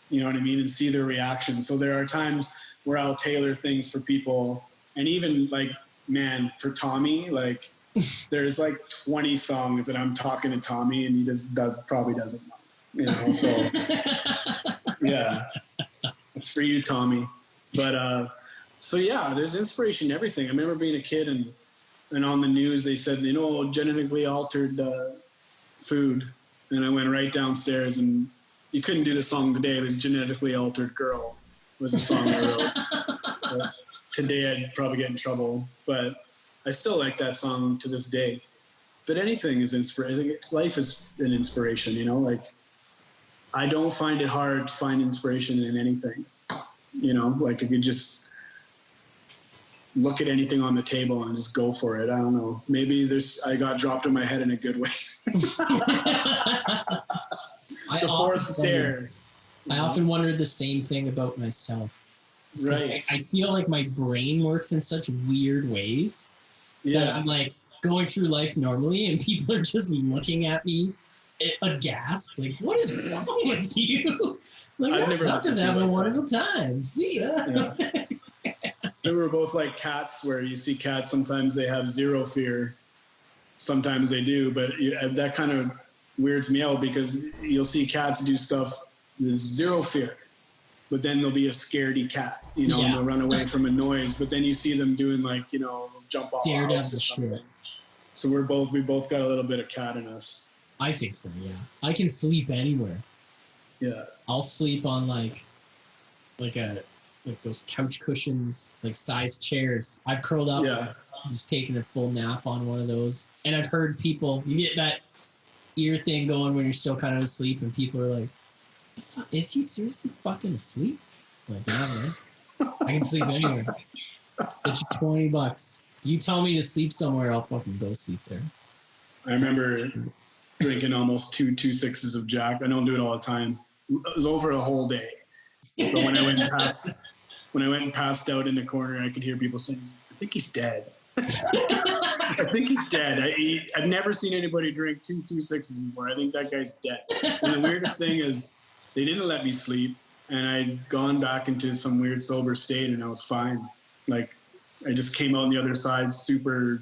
you know what I mean? And see their reaction. So there are times where I'll tailor things for people. And even like, man, for Tommy, like there's like 20 songs that I'm talking to Tommy and he probably doesn't know, you know? So yeah, it's for you, Tommy. But, so yeah, there's inspiration in everything. I remember being a kid and on the news they said, you know, genetically altered food. And I went right downstairs and you couldn't do the song today. It was Genetically Altered Girl was the song I wrote. Today I'd probably get in trouble, but I still like that song to this day. But anything is inspiration. Life is an inspiration, you know, like I don't find it hard to find inspiration in anything, you know, like if you just look at anything on the table and just go for it. I don't know. Maybe I got dropped in my head in a good way. The fourth stare. I often wondered the same thing about myself. Right. I feel like my brain works in such weird ways that I'm like going through life normally and people are just looking at me aghast. Like, what is wrong with you? Like, I'm just having a wonderful time. See ya. Yeah. We were both like cats, where you see cats, sometimes they have zero fear, sometimes they do, but that kind of weirds me out because you'll see cats do stuff, there's zero fear, but then there'll be a scaredy cat, you know, and they'll run away from a noise, but then you see them doing like, you know, jump off the house or something. So we both got a little bit of cat in us. I think so, yeah. I can sleep anywhere. Yeah. I'll sleep on like those couch cushions, like size chairs. I've curled up, just taking a full nap on one of those. And I've heard people, you get that ear thing going when you're still kind of asleep, and people are like, "Is he seriously fucking asleep?" I'm like, yeah, man. I can sleep anywhere. Get you $20. You tell me to sleep somewhere, I'll fucking go sleep there. I remember drinking almost 2 6s of Jack. I don't do it all the time. It was over a whole day. But when I went and passed out in the corner, I could hear people saying, "I think he's dead." I think he's dead. I've never seen anybody drink 2 6s before. I think that guy's dead. And the weirdest thing is, they didn't let me sleep, and I'd gone back into some weird sober state, and I was fine. Like, I just came out on the other side super,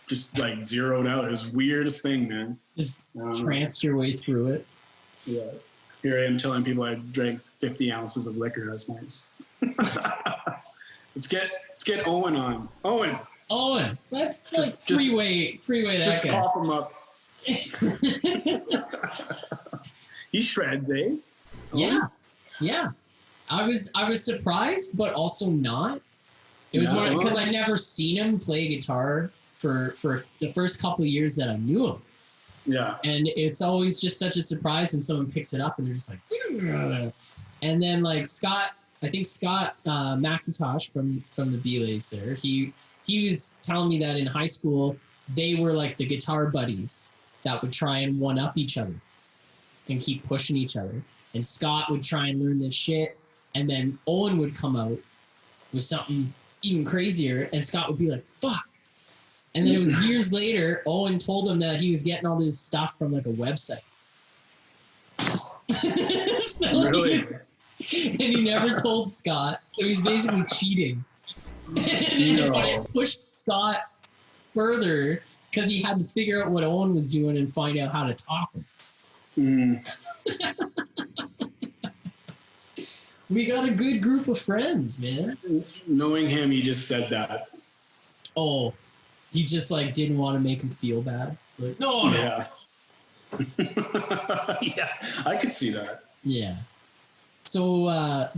just like zeroed out. It was the weirdest thing, man. Just tranced your way through it. Yeah. Here I am telling people I drank 50 ounces of liquor. That's nice. Let's get Owen on. Owen, Owen, that's like freeway Just that guy. pop him up. He shreds, eh? Yeah. I was surprised, but also not. It was because I'd never seen him play guitar for the first couple of years that I knew him. Yeah. And it's always just such a surprise when someone picks it up and they're just like, and then like Scott McIntosh from the Belays there, he was telling me that in high school they were like the guitar buddies that would try and one up each other and keep pushing each other. And Scott would try and learn this shit, and then Owen would come out with something even crazier, and Scott would be like, fuck. And then it was years later, Owen told him that he was getting all this stuff from like a website. So really? And he never told Scott, so he's basically cheating. And I pushed Scott further because he had to figure out what Owen was doing and find out how to talk him. We got a good group of friends, man. Knowing him, he just said that. Oh, he just like didn't want to make him feel bad. Like, no. Yeah. Yeah, I could see that. Yeah. So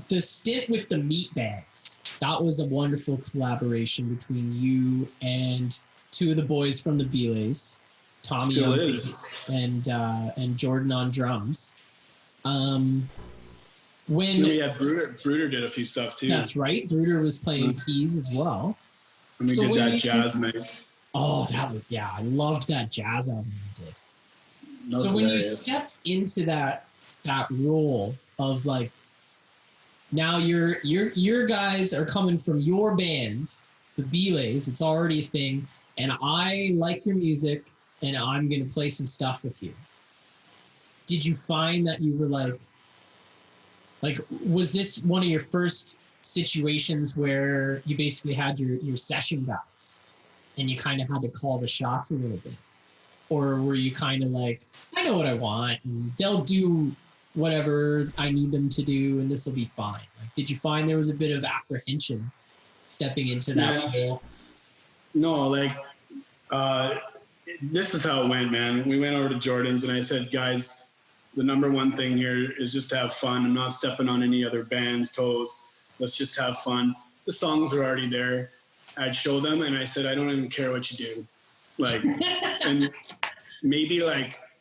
the stint with the meat bags, that was a wonderful collaboration between you and two of the boys from the Belays, Tommy on bass and Jordan on drums. When we had Bruder did a few stuff too. That's right. Bruder was playing keys as well. And we did that jazz night. Oh, I loved that jazz album you did. That's so hilarious. When you stepped into that role of like, now your guys are coming from your band, the Belays, it's already a thing, and I like your music and I'm gonna play some stuff with you. Did you find that you were like, was this one of your first situations where you basically had your session guys and you kind of had to call the shots a little bit? Or were you kind of like, I know what I want and they'll do whatever I need them to do and this will be fine? Like, did you find there was a bit of apprehension stepping into that role? No, this is how it went, man. We went over to Jordan's and I said, guys, the number one thing here is just to have fun. I'm not stepping on any other band's toes. Let's just have fun. The songs are already there. I'd show them and I said, I don't even care what you do. And maybe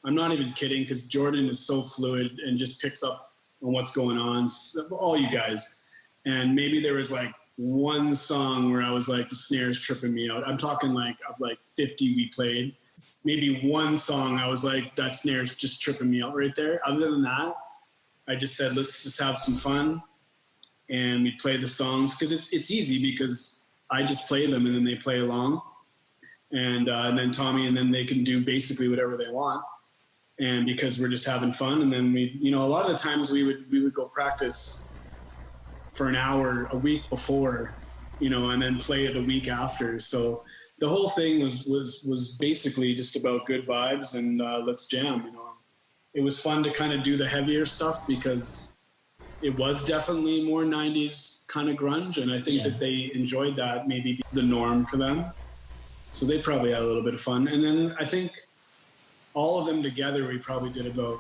I'm not even kidding because Jordan is so fluid and just picks up on what's going on. So, all you guys. And maybe there was one song where I was like, the snare's tripping me out. I'm talking of 50 we played. Maybe one song I was like, that snare's just tripping me out right there. Other than that, I just said, let's just have some fun. And we play the songs because it's easy because I just play them and then they play along. And then Tommy, and then they can do basically whatever they want. And because we're just having fun. And then we, a lot of the times we would go practice for an hour a week before, and then play it the week after. So the whole thing was basically just about good vibes and let's jam. It was fun to kind of do the heavier stuff because it was definitely more 90s kind of grunge, and I think that they enjoyed that, maybe the norm for them. So they probably had a little bit of fun. And then I think all of them together, we probably did about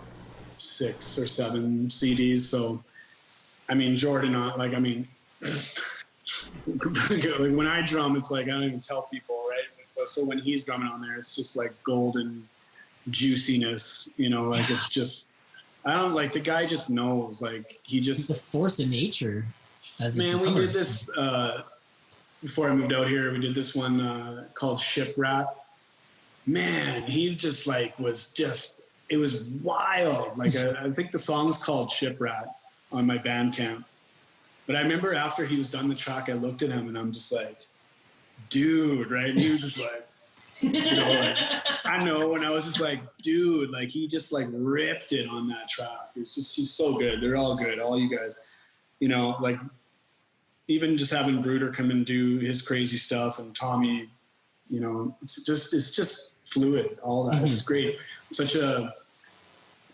6 or 7 CDs. So, Jordan, when I drum, it's I don't even tell people, right? So when he's drumming on there, it's just golden juiciness, it's just, I don't the guy just knows, he's a force of nature as a drummer. We did this, before I moved out here, we did this one called Ship Rat. Man, he just it was wild. I think the song's called Ship Rat on my Bandcamp. But I remember after he was done the track, I looked at him and I'm just dude, right? And he was just I know. And I was just dude, he just ripped it on that track. He's so good. They're all good. All you guys, even just having Bruder come and do his crazy stuff and Tommy, it's just fluid, all that. Mm-hmm. It's great. Such a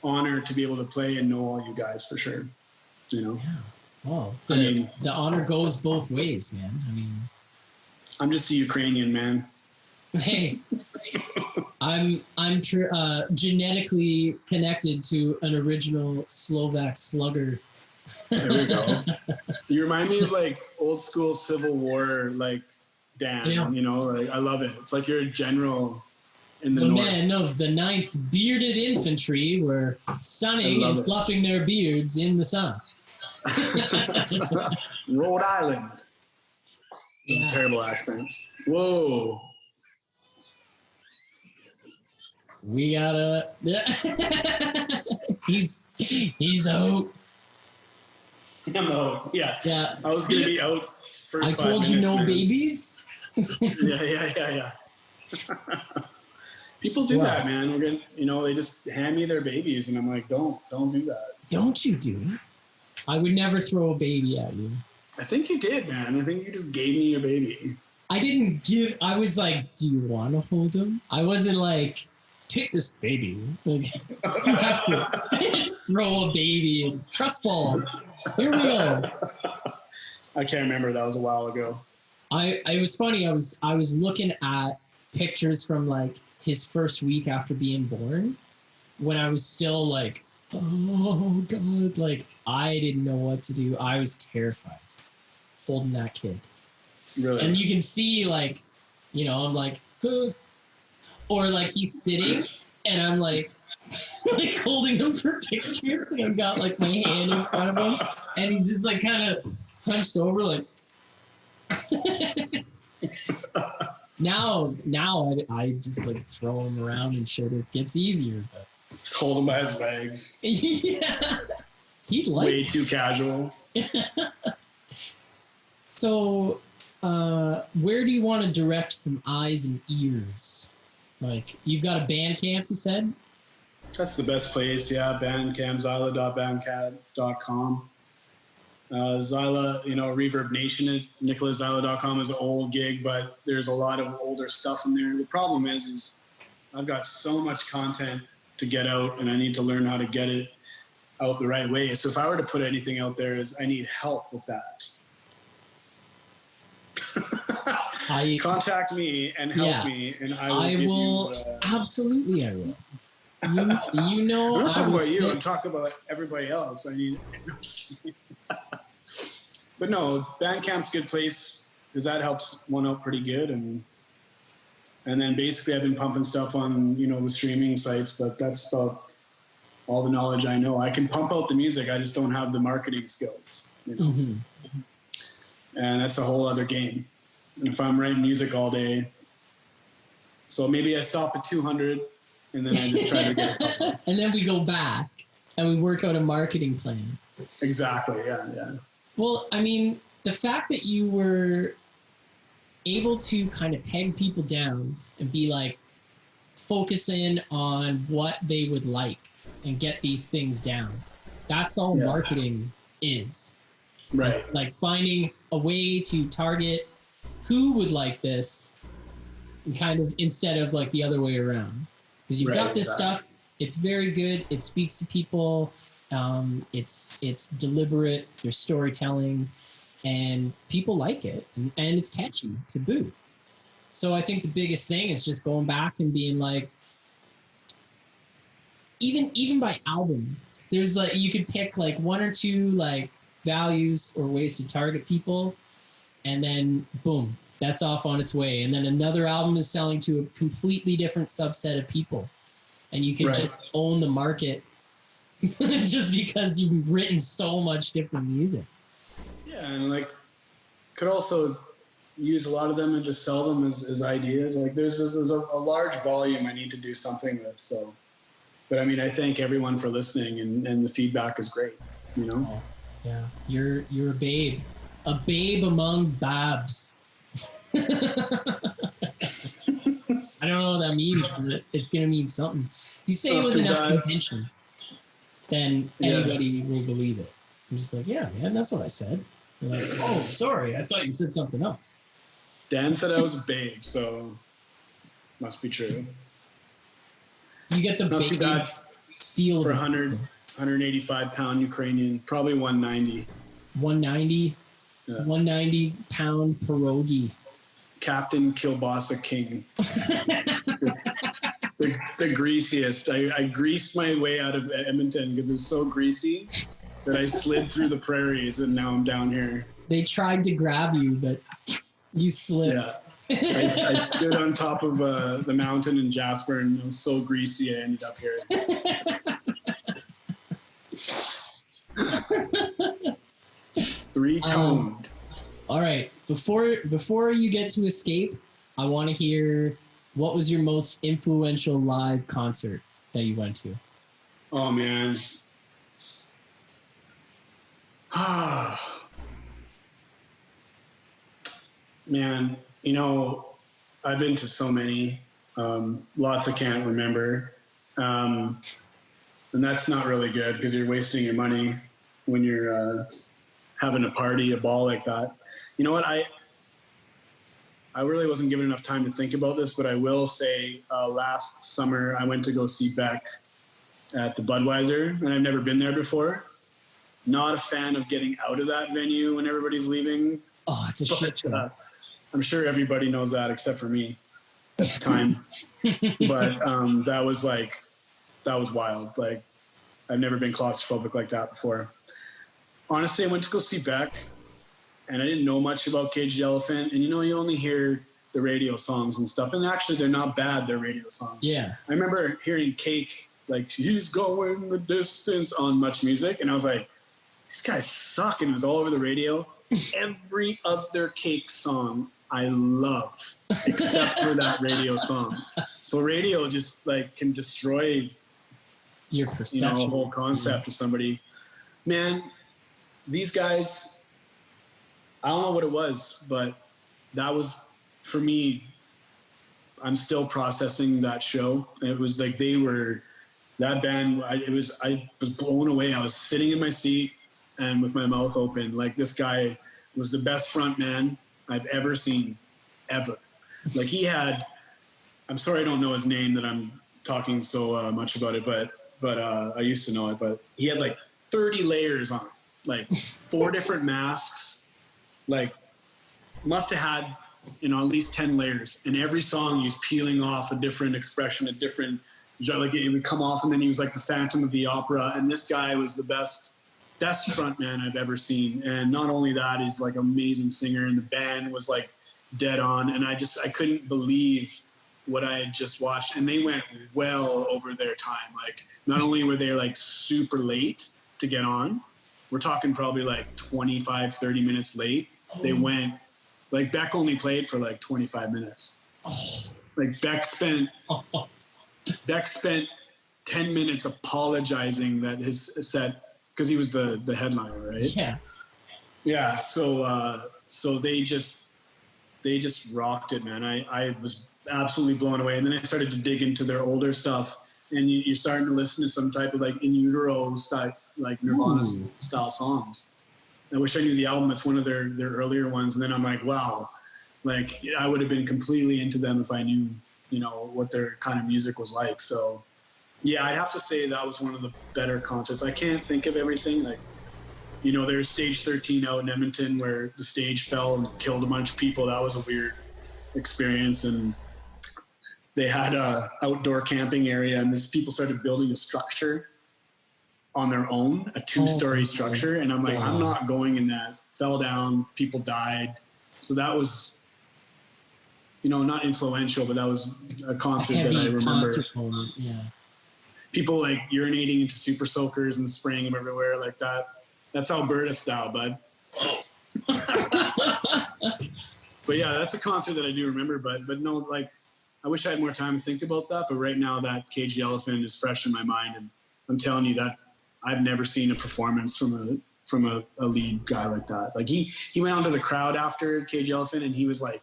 honor to be able to play and know all you guys for sure. Yeah. Well, the honor goes both ways, man. I'm just a Ukrainian man. Hey, I'm genetically connected to an original Slovak slugger. There we go. You remind me of like old school Civil War, like Dan. Yeah. You know, like I love it. It's like you're a general in the north. Men of the 9th Bearded Infantry were sunning and fluffing their beards in the sun. Rhode Island. It's a terrible accent. Whoa. We gotta. He's out. I'm out. Yeah. Yeah. I was gonna be out first. I told you no man. babies. Yeah. People do that, man. We're gonna, they just hand me their babies, and I'm like, don't do that. Don't you do it? I would never throw a baby at you. I think you did, man. I think you just gave me your baby. I didn't give. I was like, do you want to hold him? I wasn't like, take this baby. Like, you have to just throw a baby and trust fall. Here we go. I can't remember. That was a while ago. It was funny. I was looking at pictures from like his first week after being born, when I was still like, oh God, like I didn't know what to do. I was terrified holding that kid. Really? And you can see like, I'm like, huh. Or like he's sitting and I'm like holding him for pictures. Like I've got like my hand in front of him and he's just like kind of hunched over like. Now I just like throw him around and shit. It gets easier. But. Just hold him by his legs. Yeah. He'd like way too casual. So, where do you want to direct some eyes and ears? Like, you've got a Bandcamp, you said? That's the best place, yeah. Bandcamp, Zyla.bandcamp.com. Zyla, Reverb Nation at NicolaZyla.com is an old gig, but there's a lot of older stuff in there. The problem is I've got so much content to get out, and I need to learn how to get it out the right way. So if I were to put anything out there, I need help with that. Contact me and help me, and I will. Absolutely, I will. I'm not talking about you. I'm talking about everybody else. But no, Bandcamp's a good place because that helps one out pretty good, and then basically I've been pumping stuff on the streaming sites. That's all the knowledge I know. I can pump out the music. I just don't have the marketing skills. Mm-hmm. And that's a whole other game. And if I'm writing music all day, so maybe I stop at 200 and then I just try to get a couple. And then we go back and we work out a marketing plan. Exactly. Yeah. Well, I mean, the fact that you were able to kind of peg people down and be like, focus in on what they would like and get these things down. That's all marketing is. Right. Like finding a way to target who would like this and kind of instead of like the other way around. Because you've got this stuff, it's very good, it speaks to people, it's deliberate, there's storytelling, and people like it, and it's catchy to boot. So I think the biggest thing is just going back and being like, even by album, there's like, you could pick like one or two like values or ways to target people, and then boom, that's off on its way. And then another album is selling to a completely different subset of people, and you can just own the market just because you've written so much different music. Yeah, and like could also use a lot of them and just sell them as ideas. Like there's a large volume I need to do something with. So, but I mean, I thank everyone for listening, and the feedback is great. Oh, yeah, you're a babe among babs. I don't know what that means, but it's gonna mean something. If you say it with enough convention, then anybody will believe it. I'm just like, yeah, man, that's what I said. They're like, oh, sorry, I thought you said something else. Dan said I was a babe, so must be true. You get the not too bad steel for 185 pound Ukrainian, probably 190. 190, 190 pound pierogi. Captain Kielbasa King. It's the greasiest. I greased my way out of Edmonton because it was so greasy that I slid through the prairies, and now I'm down here. They tried to grab you, but you slipped. Yeah. I stood on top of the mountain in Jasper, and it was so greasy I ended up here. Three-toned. All right. Before you get to escape, I want to hear, what was your most influential live concert that you went to? Oh, man. Man, you know, I've been to so many. Lots I can't remember. And that's not really good because you're wasting your money when you're having a party, a ball like that. You know what? I really wasn't given enough time to think about this, but I will say last summer I went to go see Beck at the Budweiser, and I've never been there before. Not a fan of getting out of that venue when everybody's leaving. Oh, it's a shit show. I'm sure everybody knows that except for me at the time. But that was wild. Like, I've never been claustrophobic like that before. Honestly, I went to go see Beck, and I didn't know much about Cage the Elephant. And, you know, you only hear the radio songs and stuff. And actually, they're not bad, they're radio songs. Yeah. I remember hearing Cake, like, he's going the distance on Much Music. And I was like, these guys suck. And it was all over the radio. Every other Cake song I love, except for that radio song. So radio just, like, can destroy your perception, the whole concept of somebody. Man, these guys, I don't know what it was, but that was, for me, I'm still processing that show. It was like that band, I was blown away. I was sitting in my seat and with my mouth open. Like, this guy was the best front man I've ever seen, ever. Like, he had, I'm sorry I don't know his name that I'm talking so much about it, but I used to know it, but he had like 30 layers on it. Like 4 different masks, like must have had, at least 10 layers. And every song he was peeling off a different expression, a different, like it would come off, and then he was like the Phantom of the Opera. And this guy was the best front man I've ever seen. And not only that, he's like an amazing singer, and the band was like dead on. And I couldn't believe what I had just watched. And they went well over their time. Like, not only were they like super late to get on, we're talking probably like 25, 30 minutes late. They went, like, Beck only played for like 25 minutes. Like, Beck spent 10 minutes apologizing that his set, because he was the headliner, right? Yeah. Yeah. So they just rocked it, man. I was absolutely blown away. And then I started to dig into their older stuff, and you're starting to listen to some type of like In Utero style, like Nirvana style songs. I wish I knew the album. It's one of their earlier ones. And then I'm like, wow, like I would have been completely into them if I knew, what their kind of music was like. So yeah, I'd have to say that was one of the better concerts. I can't think of everything. Like, there's Stage 13 out in Edmonton where the stage fell and killed a bunch of people. That was a weird experience. And they had a outdoor camping area, and people started building a structure on their own, a 2-story structure. And I'm like, wow. I'm not going in that. Fell down, people died. So that was, not influential, but that was a concert that I remember. Yeah. People like urinating into super soakers and spraying them everywhere like that. That's Alberta style, bud. But yeah, that's a concert that I do remember, but no, like, I wish I had more time to think about that. But right now that Cage the Elephant is fresh in my mind. And I'm telling you that I've never seen a performance from a lead guy like that. Like, he went onto the crowd after Cage the Elephant, and he was like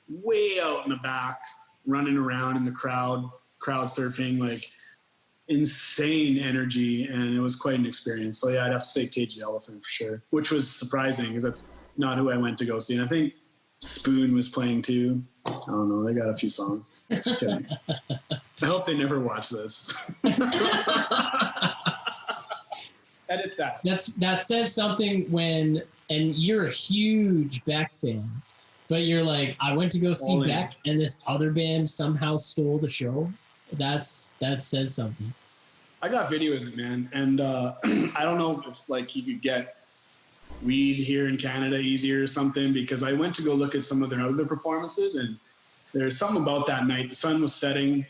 way out in the back, running around in the crowd surfing, like insane energy. And it was quite an experience. So yeah, I'd have to say Cage the Elephant for sure, which was surprising because that's not who I went to go see. And I think Spoon was playing too. I don't know. They got a few songs. Just kidding. I hope they never watch this. Edit that. That says something and you're a huge Beck fan. But you're like, I went to go see All in. Beck, and this other band somehow stole the show. That says something. I got videos of it, man. And I don't know if like you could get weed here in Canada easier or something, because I went to go look at some of their other performances, and there's something about that night. The sun was setting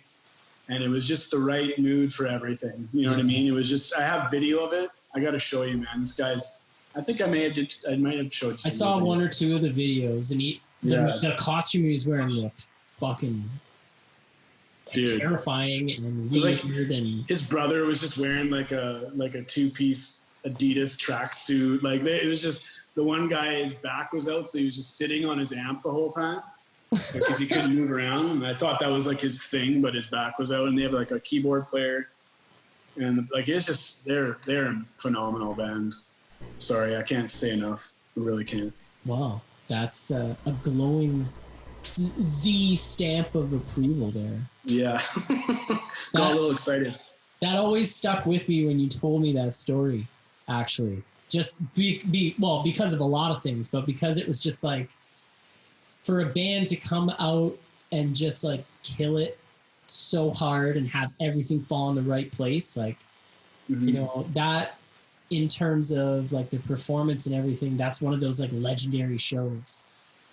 and it was just the right mood for everything. You know what I mean? It was just, I have video of it. I got to show you, man. This guy's, I think I might have showed you. I saw one or two of the videos, and the costume he was wearing looked fucking terrifying and weird. Like, and his brother was just wearing like a 2-piece Adidas tracksuit. Like it was just, the one guy, his back was out, so he was just sitting on his amp the whole time because he couldn't move around. And I thought that was like his thing, but his back was out. And they have like a keyboard player, and like it's just they're a phenomenal band. Sorry, I can't say enough. I really can't. Wow, that's a glowing Z stamp of approval there. Yeah, got a little excited. That always stuck with me when you told me that story. Actually, just because of a lot of things, but because it was just like, for a band to come out and just like kill it so hard and have everything fall in the right place, like, you know, that in terms of like the performance and everything, that's one of those like legendary shows.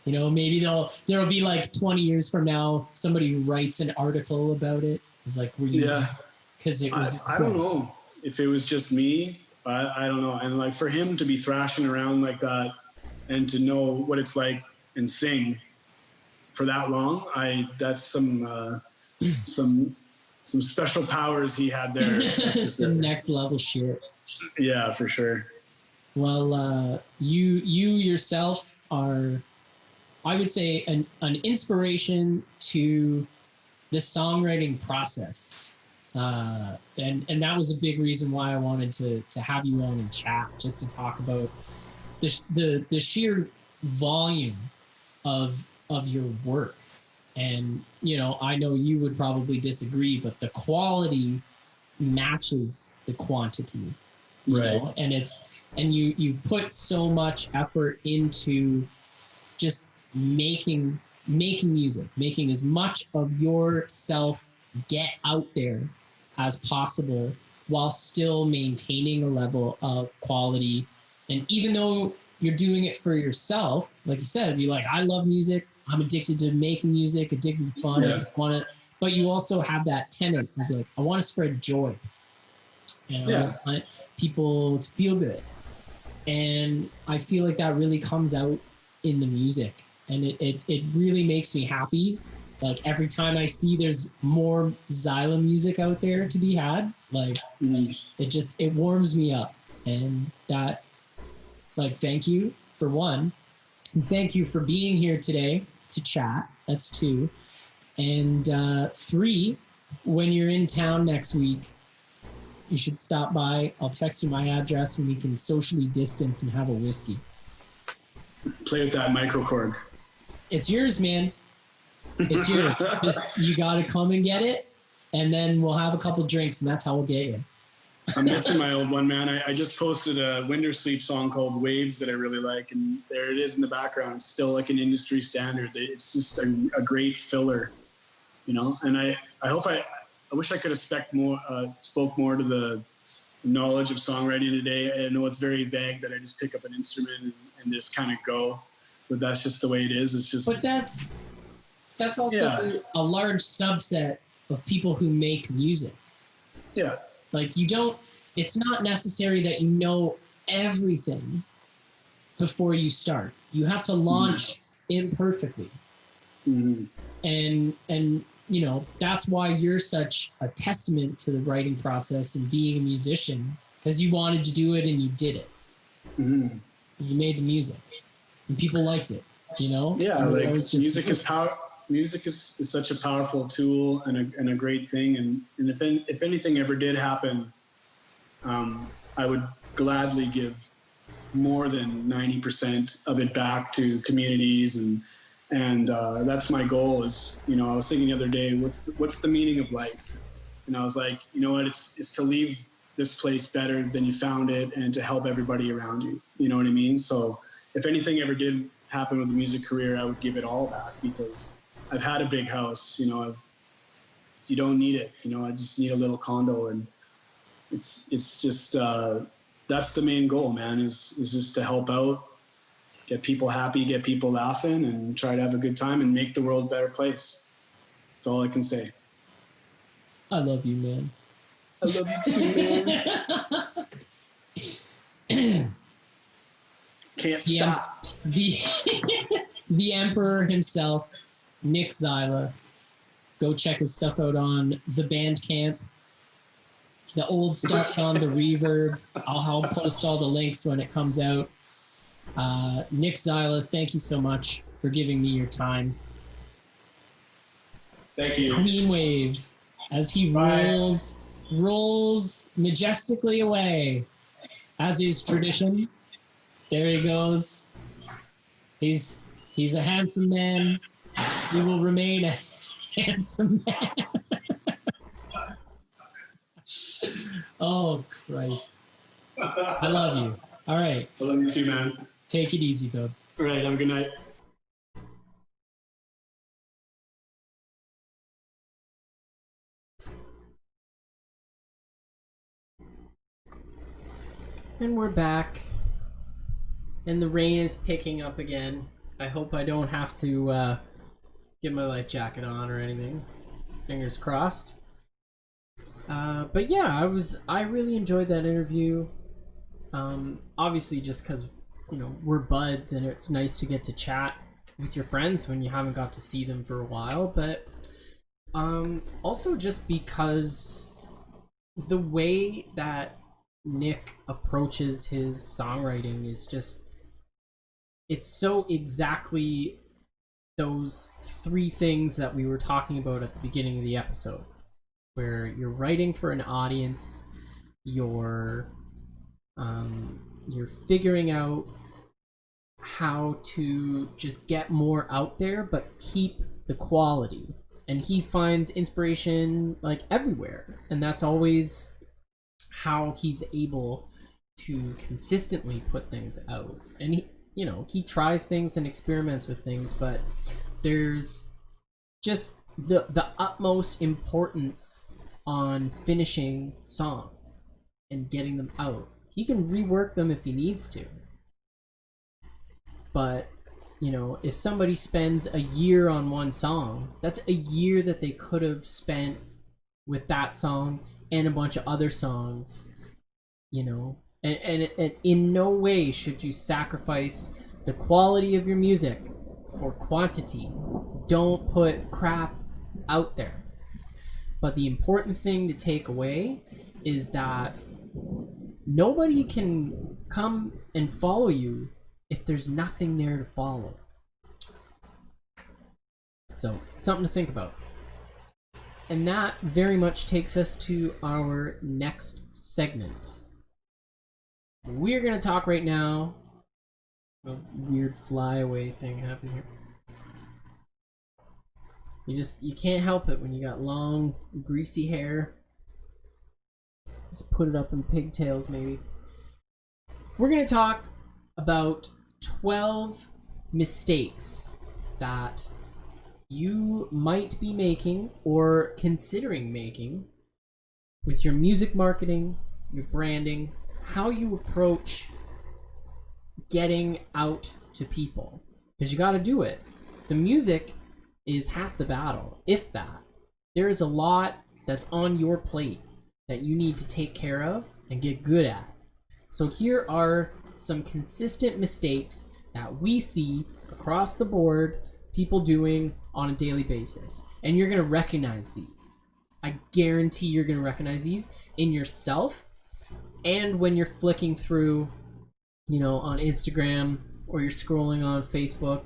You know, maybe there'll be like 20 years from now, somebody writes an article about it. It's like, because it was. I don't know if it was just me. I don't know. And like for him to be thrashing around like that and to know what it's like and sing for that long, that's some special powers he had there. Some next level shit. Yeah, for sure. Well, you yourself are, I would say, an inspiration to the songwriting process. And that was a big reason why I wanted to have you on and chat, just to talk about the sheer volume of your work. And, you know, I know you would probably disagree, but the quality matches the quantity. You know? And you put so much effort into just making music, making as much of yourself get out there as possible while still maintaining a level of quality. And even though you're doing it for yourself, like you said, you're like, I love music, I'm addicted to making music, addicted to fun, but you also have that tenet of like, I want to spread joy, and I want people to feel good. And I feel like that really comes out in the music, and it really makes me happy. Like every time I see there's more Zyla music out there to be had, like it warms me up. And that, like, thank you for one, and thank you for being here today to chat. That's 2. And 3, when you're in town next week, you should stop by. I'll text you my address and we can socially distance and have a whiskey. Play with that microcorg. It's yours, man. It's yours. You got to come and get it, and then we'll have a couple drinks, and that's how we'll get you. I'm missing my old one, man. I just posted a Winter Sleep song called Waves that I really like, and there it is in the background. It's still like an industry standard. It's just a great filler, you know? And I wish I could have spoke more to the knowledge of songwriting today. I know it's very vague that I just pick up an instrument and just kind of go, but that's just the way it is. It's just. But that's also a large subset of people who make music. Yeah. Like it's not necessary that you know everything before you start. You have to launch imperfectly. And you know, that's why you're such a testament to the writing process and being a musician, because you wanted to do it and you did it. You made the music and people liked it, you know? Yeah, like music is power. Music is such a powerful tool and a great thing. And if anything ever did happen, I would gladly give more than 90% of it back to communities. And that's my goal is, you know, I was thinking the other day, what's the meaning of life? And I was like, you know what, it's to leave this place better than you found it and to help everybody around you. You know what I mean? So if anything ever did happened with the music career, I would give it all back, because I've had a big house, you know, you don't need it. You know, I just need a little condo, and it's just, that's the main goal, man, is just to help out, get people happy, get people laughing, and try to have a good time and make the world a better place. That's all I can say. I love you, man. I love you too, man. Can't stop. The Emperor himself, Nick Zyla. Go check his stuff out on the Bandcamp. The old stuff's on the Reverb. I'll post all the links when it comes out. Nick Zyla, thank you so much for giving me your time. Thank you. Queen Wave, as he rolls majestically away, as is tradition. There he goes. He's a handsome man. He will remain a handsome man. Oh, Christ. I love you. All right. I love you too, man. Take it easy, though. All right. Have a good night. And we're back. And the rain is picking up again. I hope I don't have to get my life jacket on or anything. Fingers crossed. But yeah, I really enjoyed that interview. Obviously just because, you know, we're buds and it's nice to get to chat with your friends when you haven't got to see them for a while. But also just because the way that Nick approaches his songwriting is just, it's so exactly those three things that we were talking about at the beginning of the episode, where you're writing for an audience, you're figuring out how to just get more out there but keep the quality. And he finds inspiration like everywhere, and that's always how he's able to consistently put things out. And he tries things and experiments with things, but there's just the utmost importance on finishing songs and getting them out. He can rework them if he needs to, but you know, if somebody spends a year on one song, that's a year that they could have spent with that song and a bunch of other songs, you know. And in no way should you sacrifice the quality of your music for quantity. Don't put crap out there. But the important thing to take away is that nobody can come and follow you if there's nothing there to follow. So, something to think about. And that very much takes us to our next segment. We're going to talk right now. A weird flyaway thing happening here. You can't help it when you got long, greasy hair. Just put it up in pigtails, maybe. We're going to talk about 12 mistakes that you might be making or considering making with your music marketing, your branding, how you approach getting out to people. Because you got to do it. The music is half the battle, if that. There is a lot that's on your plate that you need to take care of and get good at. So here are some consistent mistakes that we see across the board people doing on a daily basis. And you're going to recognize these. I guarantee you're going to recognize these in yourself and when you're flicking through, you know, on Instagram, or you're scrolling on Facebook,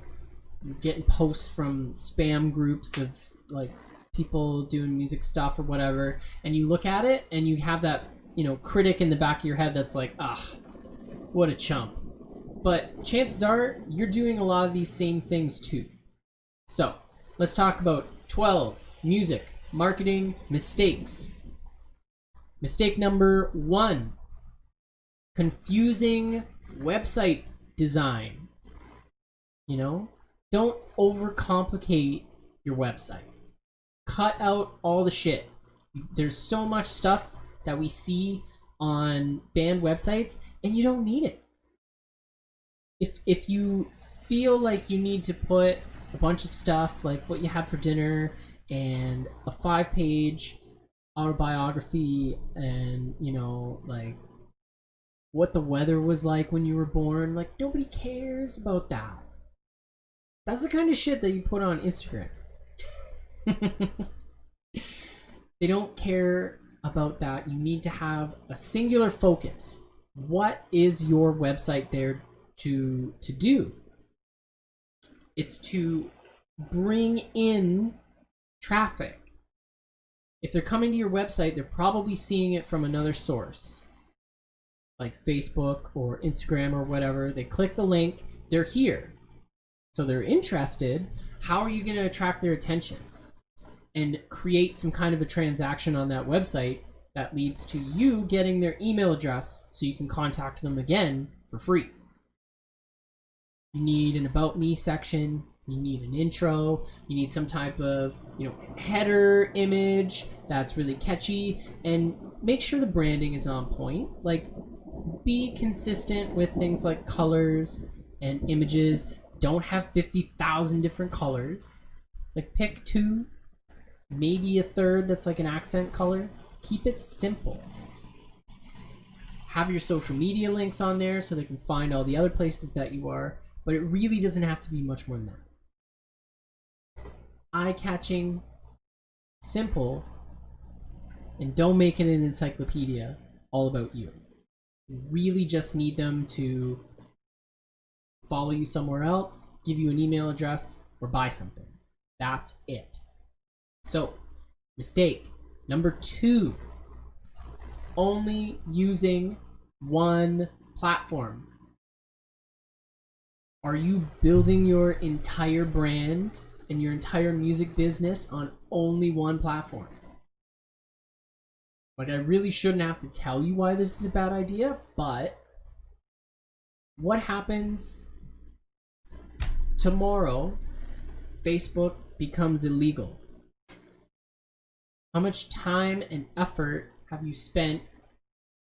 getting posts from spam groups of like people doing music stuff or whatever, and you look at it and you have that, you know, critic in the back of your head that's like, what a chump. But chances are you're doing a lot of these same things too. So let's talk about 12 music marketing mistakes. Mistake number 1, confusing website design. You know, don't overcomplicate your website. Cut out all the shit. There's so much stuff that we see on band websites, and you don't need it. If you feel like you need to put a bunch of stuff like what you had for dinner and a 5-page autobiography and, you know, like what the weather was like when you were born, like nobody cares about that. That's the kind of shit that you put on Instagram. They don't care about that. You need to have a singular focus. What is your website there to do? It's to bring in traffic. If they're coming to your website, they're probably seeing it from another source, like Facebook or Instagram or whatever. They click the link, they're here. So they're interested. How are you going to attract their attention and create some kind of a transaction on that website that leads to you getting their email address so you can contact them again for free? You need an About Me section. You need an intro. You need some type of, you know, header image that's really catchy, and make sure the branding is on point. Like, be consistent with things like colors and images. Don't have 50,000 different colors. Like, pick 2, maybe a third that's like an accent color. Keep it simple. Have your social media links on there so they can find all the other places that you are, but it really doesn't have to be much more than that. Eye-catching, simple, and don't make it an encyclopedia all about you. You really just need them to follow you somewhere else, give you an email address, or buy something. That's it. So, mistake number 2, only using one platform. Are you building your entire brand and your entire music business on only one platform? Like, I really shouldn't have to tell you why this is a bad idea, but what happens tomorrow Facebook becomes illegal? How much time and effort have you spent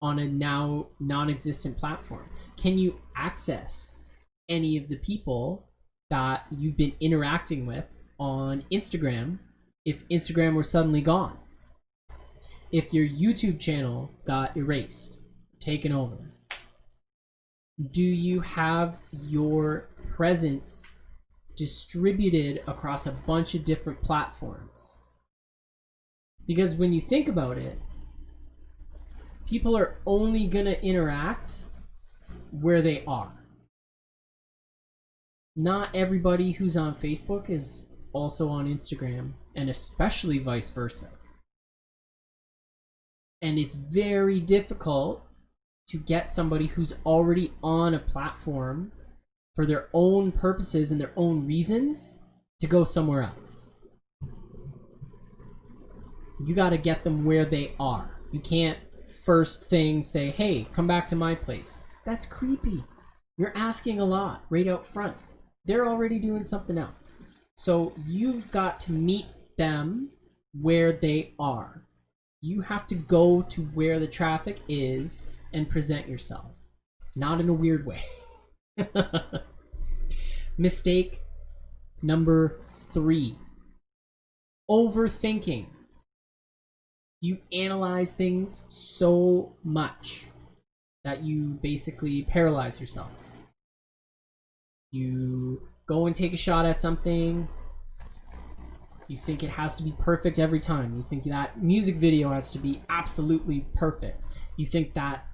on a now non-existent platform? Can you access any of the people that you've been interacting with on Instagram if Instagram were suddenly gone? If your YouTube channel got erased, taken over, do you have your presence distributed across a bunch of different platforms? Because when you think about it, people are only going to interact where they are. Not everybody who's on Facebook is also on Instagram, and especially vice versa. And it's very difficult to get somebody who's already on a platform for their own purposes and their own reasons to go somewhere else. You got to get them where they are. You can't first thing say, hey, come back to my place. That's creepy. You're asking a lot right out front. They're already doing something else. So you've got to meet them where they are. You have to go to where the traffic is and present yourself. Not in a weird way. Mistake number 3. Overthinking. You analyze things so much that you basically paralyze yourself. You go and take a shot at something. You think it has to be perfect every time. You think that music video has to be absolutely perfect. You think that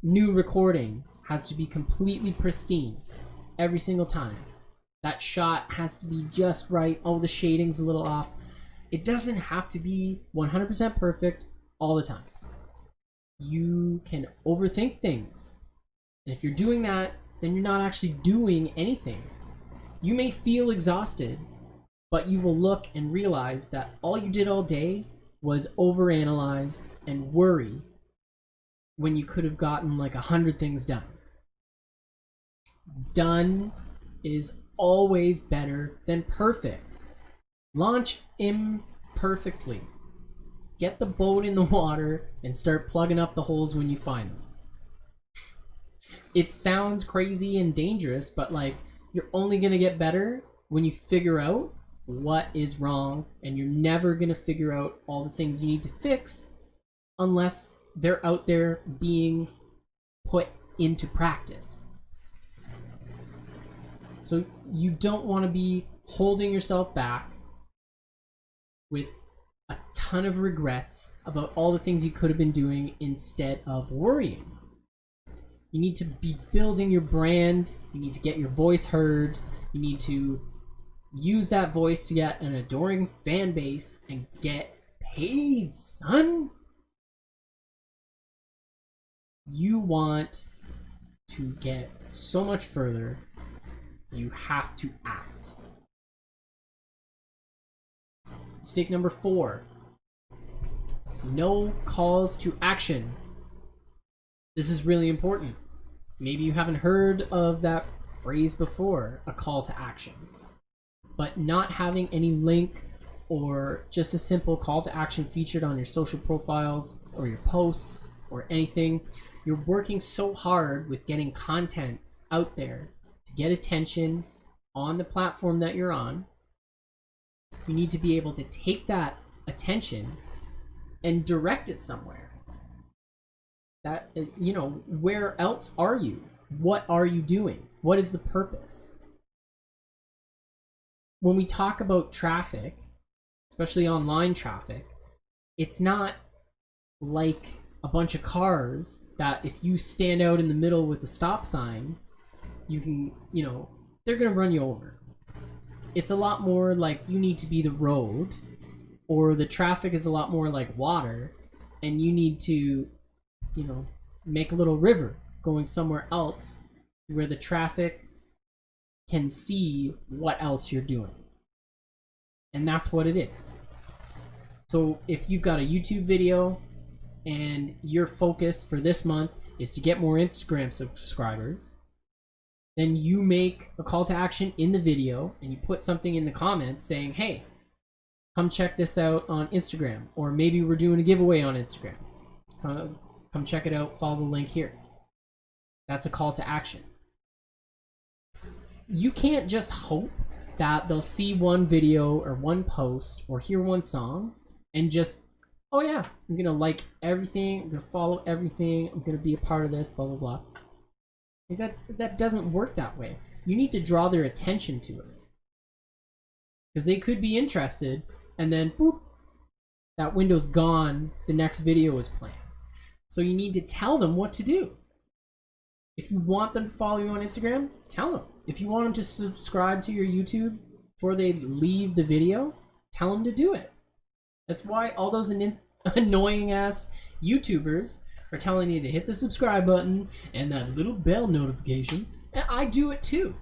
new recording has to be completely pristine every single time. That shot has to be just right. Oh, the shading's a little off. It doesn't have to be 100% perfect all the time. You can overthink things. And if you're doing that, then you're not actually doing anything. You may feel exhausted, but you will look and realize that all you did all day was overanalyze and worry when you could have gotten like 100 things done. Done is always better than perfect. Launch imperfectly. Get the boat in the water and start plugging up the holes when you find them. It sounds crazy and dangerous, but like, you're only going to get better when you figure out what is wrong, and you're never going to figure out all the things you need to fix unless they're out there being put into practice. So you don't want to be holding yourself back with a ton of regrets about all the things you could have been doing instead of worrying. You need to be building your brand. You need to get your voice heard. You need to use that voice to get an adoring fan base and get paid, son. You want to get so much further. You have to act. Mistake number 4. No calls to action. This is really important. Maybe you haven't heard of that phrase before, a call to action. But not having any link or just a simple call to action featured on your social profiles or your posts or anything, you're working so hard with getting content out there to get attention on the platform that you're on. You need to be able to take that attention and direct it somewhere. That, you know, where else are you? What are you doing? What is the purpose? When we talk about traffic, especially online traffic, it's not like a bunch of cars that if you stand out in the middle with the stop sign, you can, you know, they're going to run you over. It's a lot more like you need to be the road, or the traffic is a lot more like water, and you need to, you know, make a little river going somewhere else where the traffic can see what else you're doing. And that's what it is. So if you've got a YouTube video and your focus for this month is to get more Instagram subscribers, then you make a call to action in the video and you put something in the comments saying, hey, come check this out on Instagram, or maybe we're doing a giveaway on Instagram. Come check it out, follow the link here. That's a call to action. You can't just hope that they'll see one video or one post or hear one song and just, oh yeah, I'm gonna like everything, I'm gonna follow everything, I'm gonna be a part of this, blah blah blah. That doesn't work that way. You need to draw their attention to it, because they could be interested and then boop, that window's gone, the next video is playing. So you need to tell them what to do. If you want them to follow you on Instagram, tell them. If you want them to subscribe to your YouTube before they leave the video, tell them to do it. That's why all those annoying ass YouTubers are telling you to hit the subscribe button and that little bell notification. And I do it too.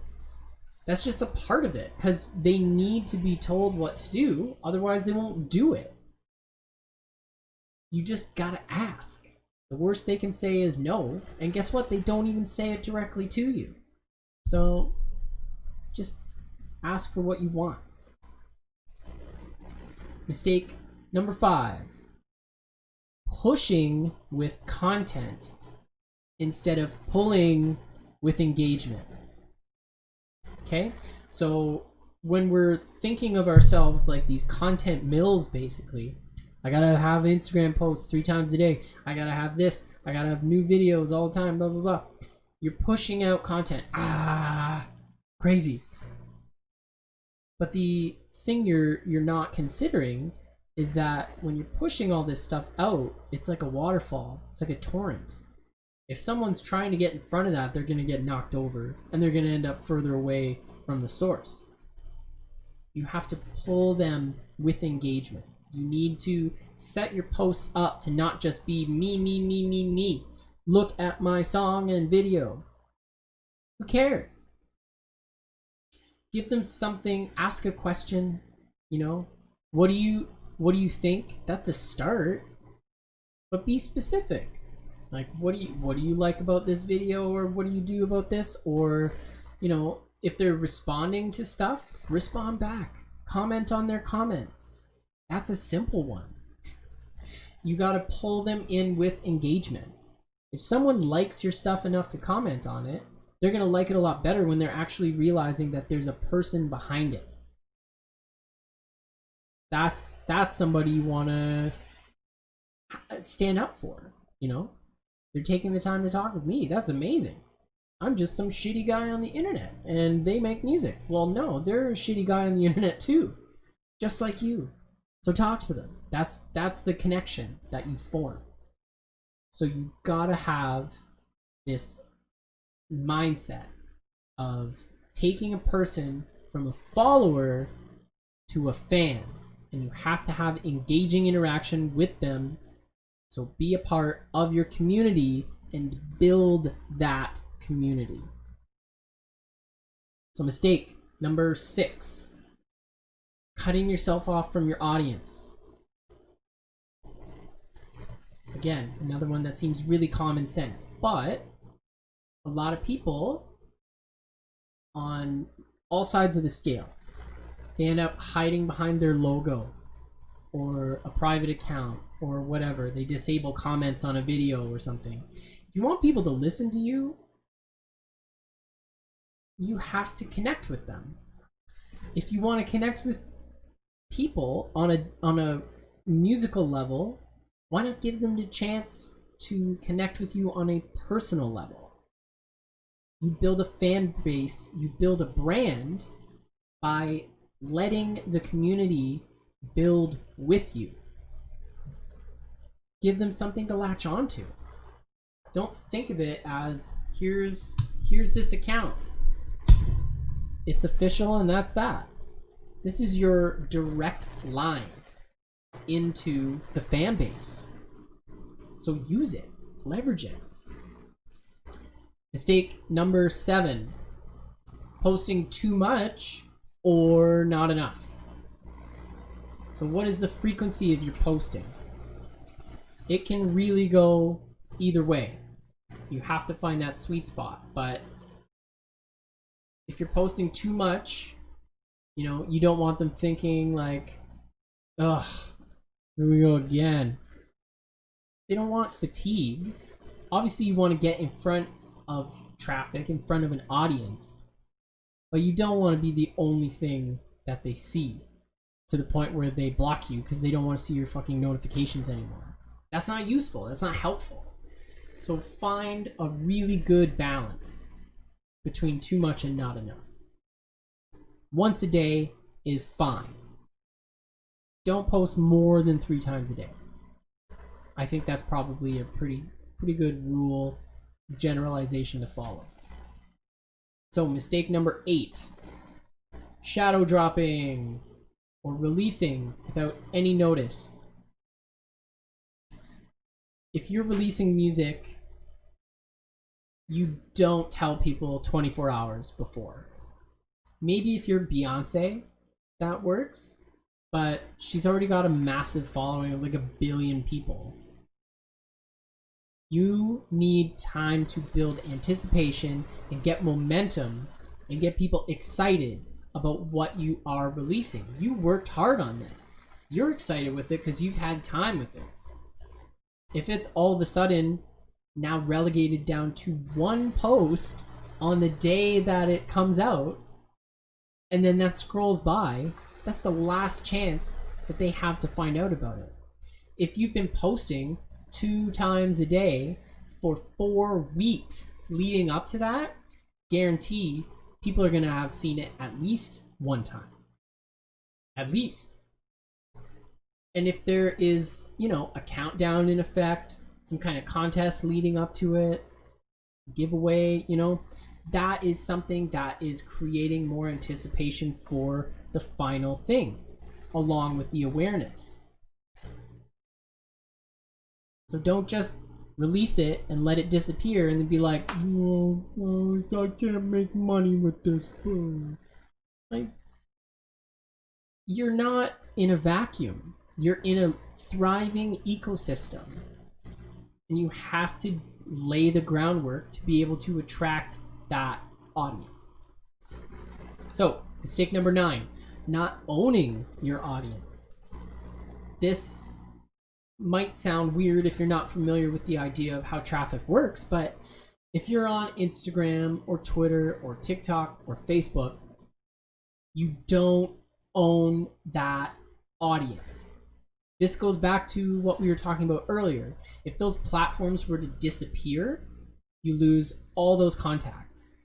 That's just a part of it, because they need to be told what to do, otherwise they won't do it. You just gotta ask. The worst they can say is no, and guess what? They don't even say it directly to you. So just ask for what you want. Mistake number 5. Pushing with content instead of pulling with engagement. Okay? So when we're thinking of ourselves like these content mills, basically, I gotta have Instagram posts 3 times a day. I gotta have this. I gotta have new videos all the time, blah, blah, blah. You're pushing out content. Crazy. But the thing you're not considering is that when you're pushing all this stuff out, it's like a waterfall. It's like a torrent. If someone's trying to get in front of that, they're gonna get knocked over, and they're gonna end up further away from the source. You have to pull them with engagement. You need to set your posts up to not just be me, me, me, me, me. Look at my song and video. Who cares? Give them something, ask a question, you know. What do you think? That's a start. But be specific. Like, what do you like about this video, or what do you do about this? Or, you know, if they're responding to stuff, respond back. Comment on their comments. That's a simple one. You got to pull them in with engagement. If someone likes your stuff enough to comment on it, they're going to like it a lot better when they're actually realizing that there's a person behind it. That's somebody you want to stand up for, you know? They're taking the time to talk with me. That's amazing. I'm just some shitty guy on the internet and they make music. Well, no, they're a shitty guy on the internet too, just like you. So talk to them. That's the connection that you form. So you gotta have this mindset of taking a person from a follower to a fan, and you have to have engaging interaction with them. So be a part of your community and build that community. So mistake number 6, cutting yourself off from your audience. Again, another one that seems really common sense, but a lot of people on all sides of the scale, they end up hiding behind their logo or a private account or whatever. They disable comments on a video or something. If you want people to listen to you, you have to connect with them. If you want to connect with people on a musical level, why not give them the chance to connect with you on a personal level? You build a fan base, you build a brand by letting the community build with you. Give them something to latch onto. Don't think of it as here's this account. It's official and that's that. This is your direct line into the fan base. So use it, leverage it. Mistake number 7, posting too much or not enough. So what is the frequency of your posting? It can really go either way. You have to find that sweet spot, but if you're posting too much, you know, you don't want them thinking like, ugh, here we go again. They don't want fatigue. Obviously you want to get in front of traffic, in front of an audience, but you don't want to be the only thing that they see to the point where they block you because they don't want to see your fucking notifications anymore. That's not useful. That's not helpful. So find a really good balance between too much and not enough. Once a day is fine. Don't post more than 3 times a day. I think that's probably a pretty good rule, generalization to follow. So mistake number 8, shadow dropping or releasing without any notice. If you're releasing music, you don't tell people 24 hours before. Maybe if you're Beyonce, that works, but she's already got a massive following of like 1 billion people. You need time to build anticipation and get momentum and get people excited about what you are releasing. You worked hard on this. You're excited with it because you've had time with it. If it's all of a sudden now relegated down to 1 post on the day that it comes out, and then that scrolls by, that's the last chance that they have to find out about it. If you've been posting 2 times a day for 4 weeks leading up to that, guarantee people are going to have seen it at least 1 time. At least. And if there is, you know, a countdown in effect, some kind of contest leading up to it, giveaway, you know, that is something that is creating more anticipation for the final thing, along with the awareness. So don't just release it and let it disappear and then be like, oh, I can't make money with this. Like, you're not in a vacuum. You're in a thriving ecosystem. And you have to lay the groundwork to be able to attract that audience. So, mistake number 9, not owning your audience. This might sound weird if you're not familiar with the idea of how traffic works, but if you're on Instagram or Twitter or TikTok or Facebook, you don't own that audience. This goes back to what we were talking about earlier. If those platforms were to disappear, you lose all those contacts.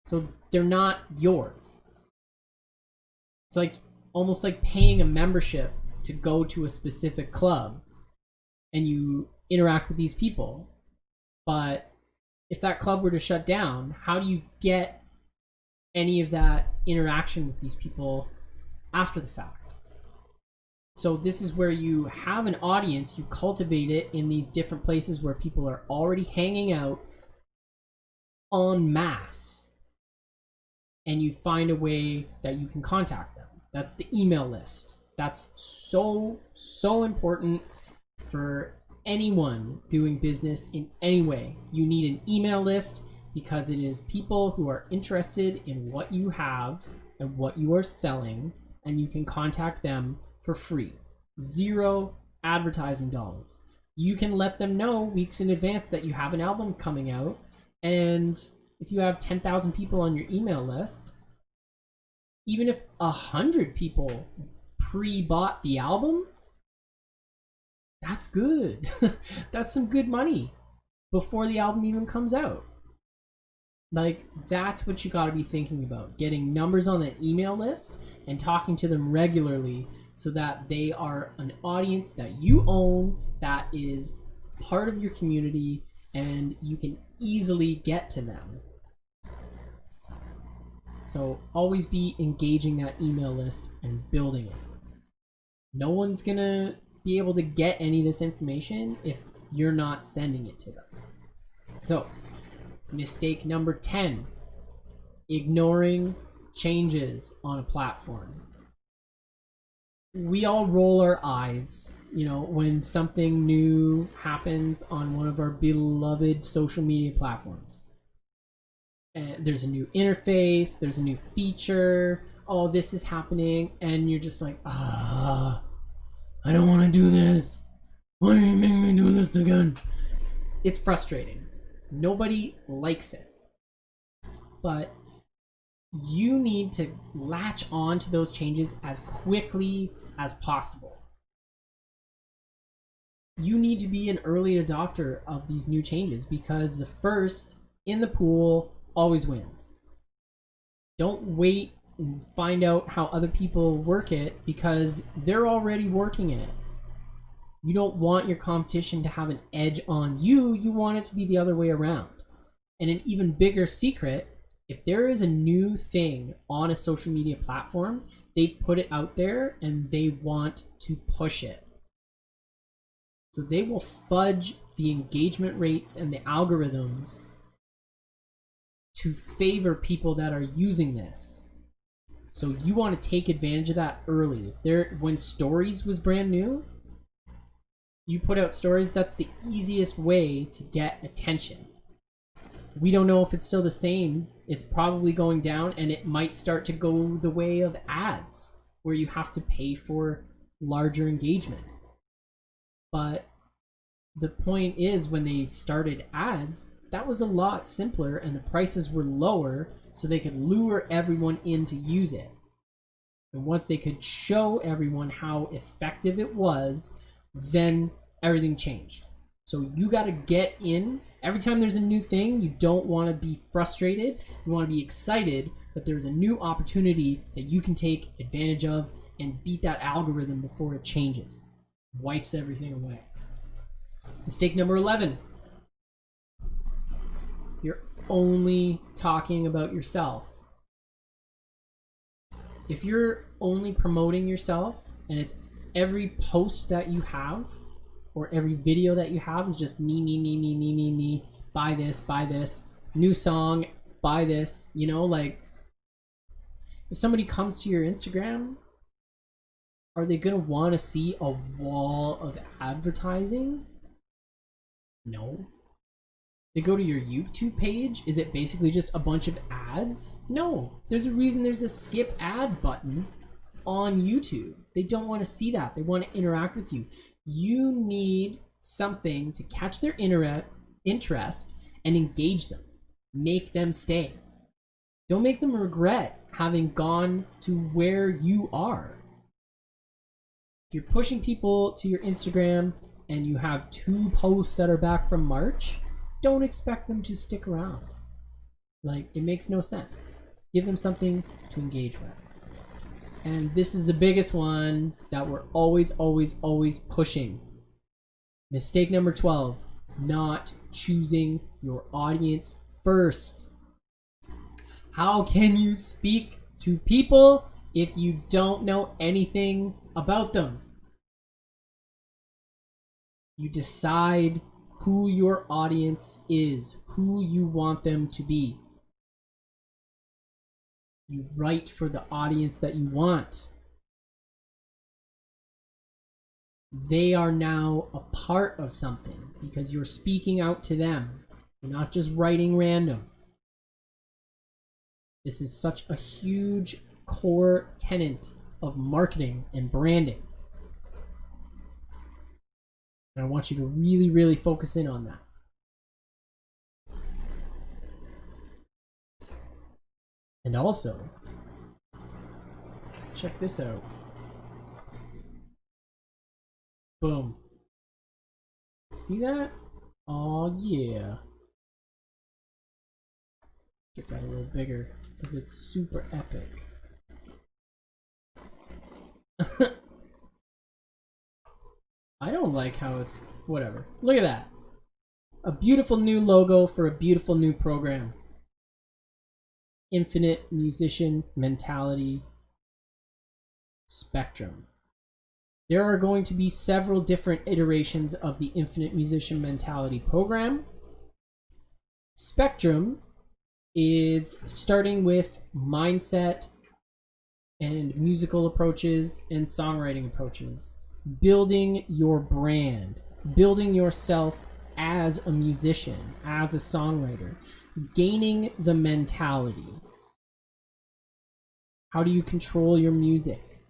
So they're not yours. It's like almost like paying a membership to go to a specific club and you interact with these people. But if that club were to shut down, how do you get any of that interaction with these people after the fact? So this is where you have an audience, you cultivate it in these different places where people are already hanging out en masse, and you find a way that you can contact them. That's the email list. That's so important for anyone doing business in any way. You need an email list because it is people who are interested in what you have and what you are selling, and you can contact them for free. 0 advertising dollars. You can let them know weeks in advance that you have an album coming out, and if you have 10,000 people on your email list, even if 100 people pre-bought the album, that's good. That's some good money before the album even comes out. Like, that's what you got to be thinking about, getting numbers on that email list and talking to them regularly so that they are an audience that you own, that is part of your community, and you can easily get to them. So always be engaging that email list and building it. No one's gonna be able to get any of this information if you're not sending it to them. So, mistake number 10, ignoring changes on a platform. We all roll our eyes, when something new happens on one of our beloved social media platforms. And there's a new interface, there's a new feature, oh, this is happening, and you're just like, I don't want to do this. Why are you making me do this again? It's frustrating. Nobody likes it. But you need to latch on to those changes as quickly as possible. You need to be an early adopter of these new changes because the first in the pool always wins. Don't wait and find out how other people work it because they're already working it. You don't want your competition to have an edge on you. You want it to be the other way around. And an even bigger secret, if there is a new thing on a social media platform, they put it out there and they want to push it. So they will fudge the engagement rates and the algorithms to favor people that are using this. So you want to take advantage of that early. When Stories was brand new, you put out stories, that's the easiest way to get attention. We don't know if it's still the same. It's probably going down, and it might start to go the way of ads, where you have to pay for larger engagement. But the point is, when they started ads, that was a lot simpler, and the prices were lower, so they could lure everyone in to use it. And once they could show everyone how effective it was, then everything changed. So you got to get in. Every time there's a new thing, you don't want to be frustrated. You want to be excited that there's a new opportunity that you can take advantage of and beat that algorithm before it changes. Wipes everything away. Mistake number 11. You're only talking about yourself. If you're only promoting yourself and it's every post that you have or every video that you have is just me, buy this, new song, buy this, like if somebody comes to your Instagram, are they going to want to see a wall of advertising? No. They go to your YouTube page. Is it basically just a bunch of ads? No. There's a reason there's a skip ad button on YouTube. They don't want to see that. They want to interact with you. You need something to catch their interest and engage them. Make them stay. Don't make them regret having gone to where you are. If you're pushing people to your Instagram and you have 2 posts that are back from March, don't expect them to stick around. Like, it makes no sense. Give them something to engage with. And this is the biggest one that we're always pushing. Mistake number 12, not choosing your audience first. How can you speak to people if you don't know anything about them? You decide who your audience is, who you want them to be. You write for the audience that you want. They are now a part of something because you're speaking out to them. You're not just writing random. This is such a huge core tenet of marketing and branding. And I want you to really focus in on that. And also, check this out. Boom. See that? Oh yeah. Get that a little bigger because it's super epic. I don't like how it's whatever. Look at that. A beautiful new logo for a beautiful new program. Infinite Musician Mentality Spectrum. There are going to be several different iterations of the Infinite Musician Mentality program. Spectrum is starting with mindset and musical approaches and songwriting approaches. Building your brand, building yourself as a musician, as a songwriter, gaining the mentality. How do you control your music?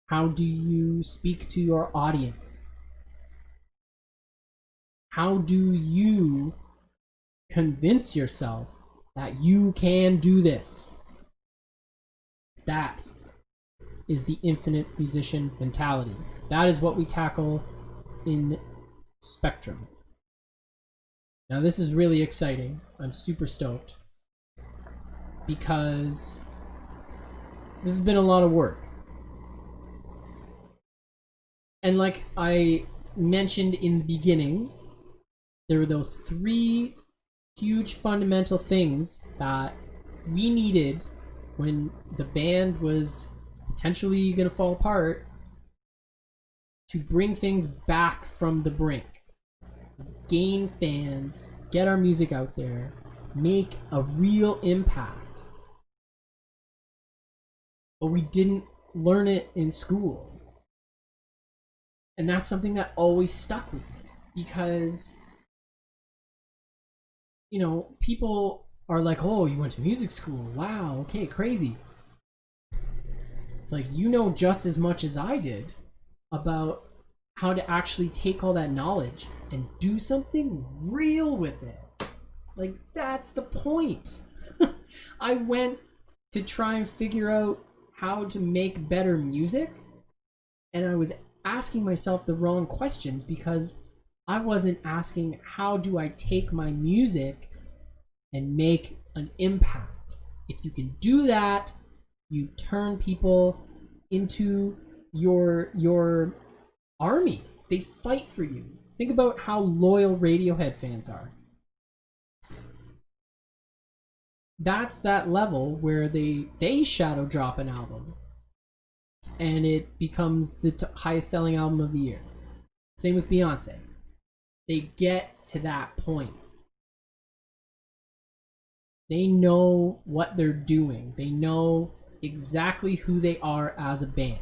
How do you speak to your audience? How do you convince yourself that you can do this? That is the Infinite Musician Mentality. That is what we tackle in Spectrum. Now this is really exciting. I'm super stoked because this has been a lot of work. And like I mentioned in the beginning, there were those 3 huge fundamental things that we needed when the band was potentially going to fall apart to bring things back from the brink. Gain fans, get our music out there, make a real impact. But we didn't learn it in school. And that's something that always stuck with me because, you know, people are like, oh, you went to music school. Wow, okay, crazy. It's like, you know just as much as I did about how to actually take all that knowledge and do something real with it. Like, that's the point. I went to try and figure out how to make better music, and I was asking myself the wrong questions because I wasn't asking how do I take my music and make an impact. If you can do that, you turn people into your army. They fight for you. Think about how loyal Radiohead fans are. That's that level where they shadow drop an album and it becomes the highest selling album of the year. Same with Beyonce. They get to that point. They know what they're doing. They know exactly who they are as a band,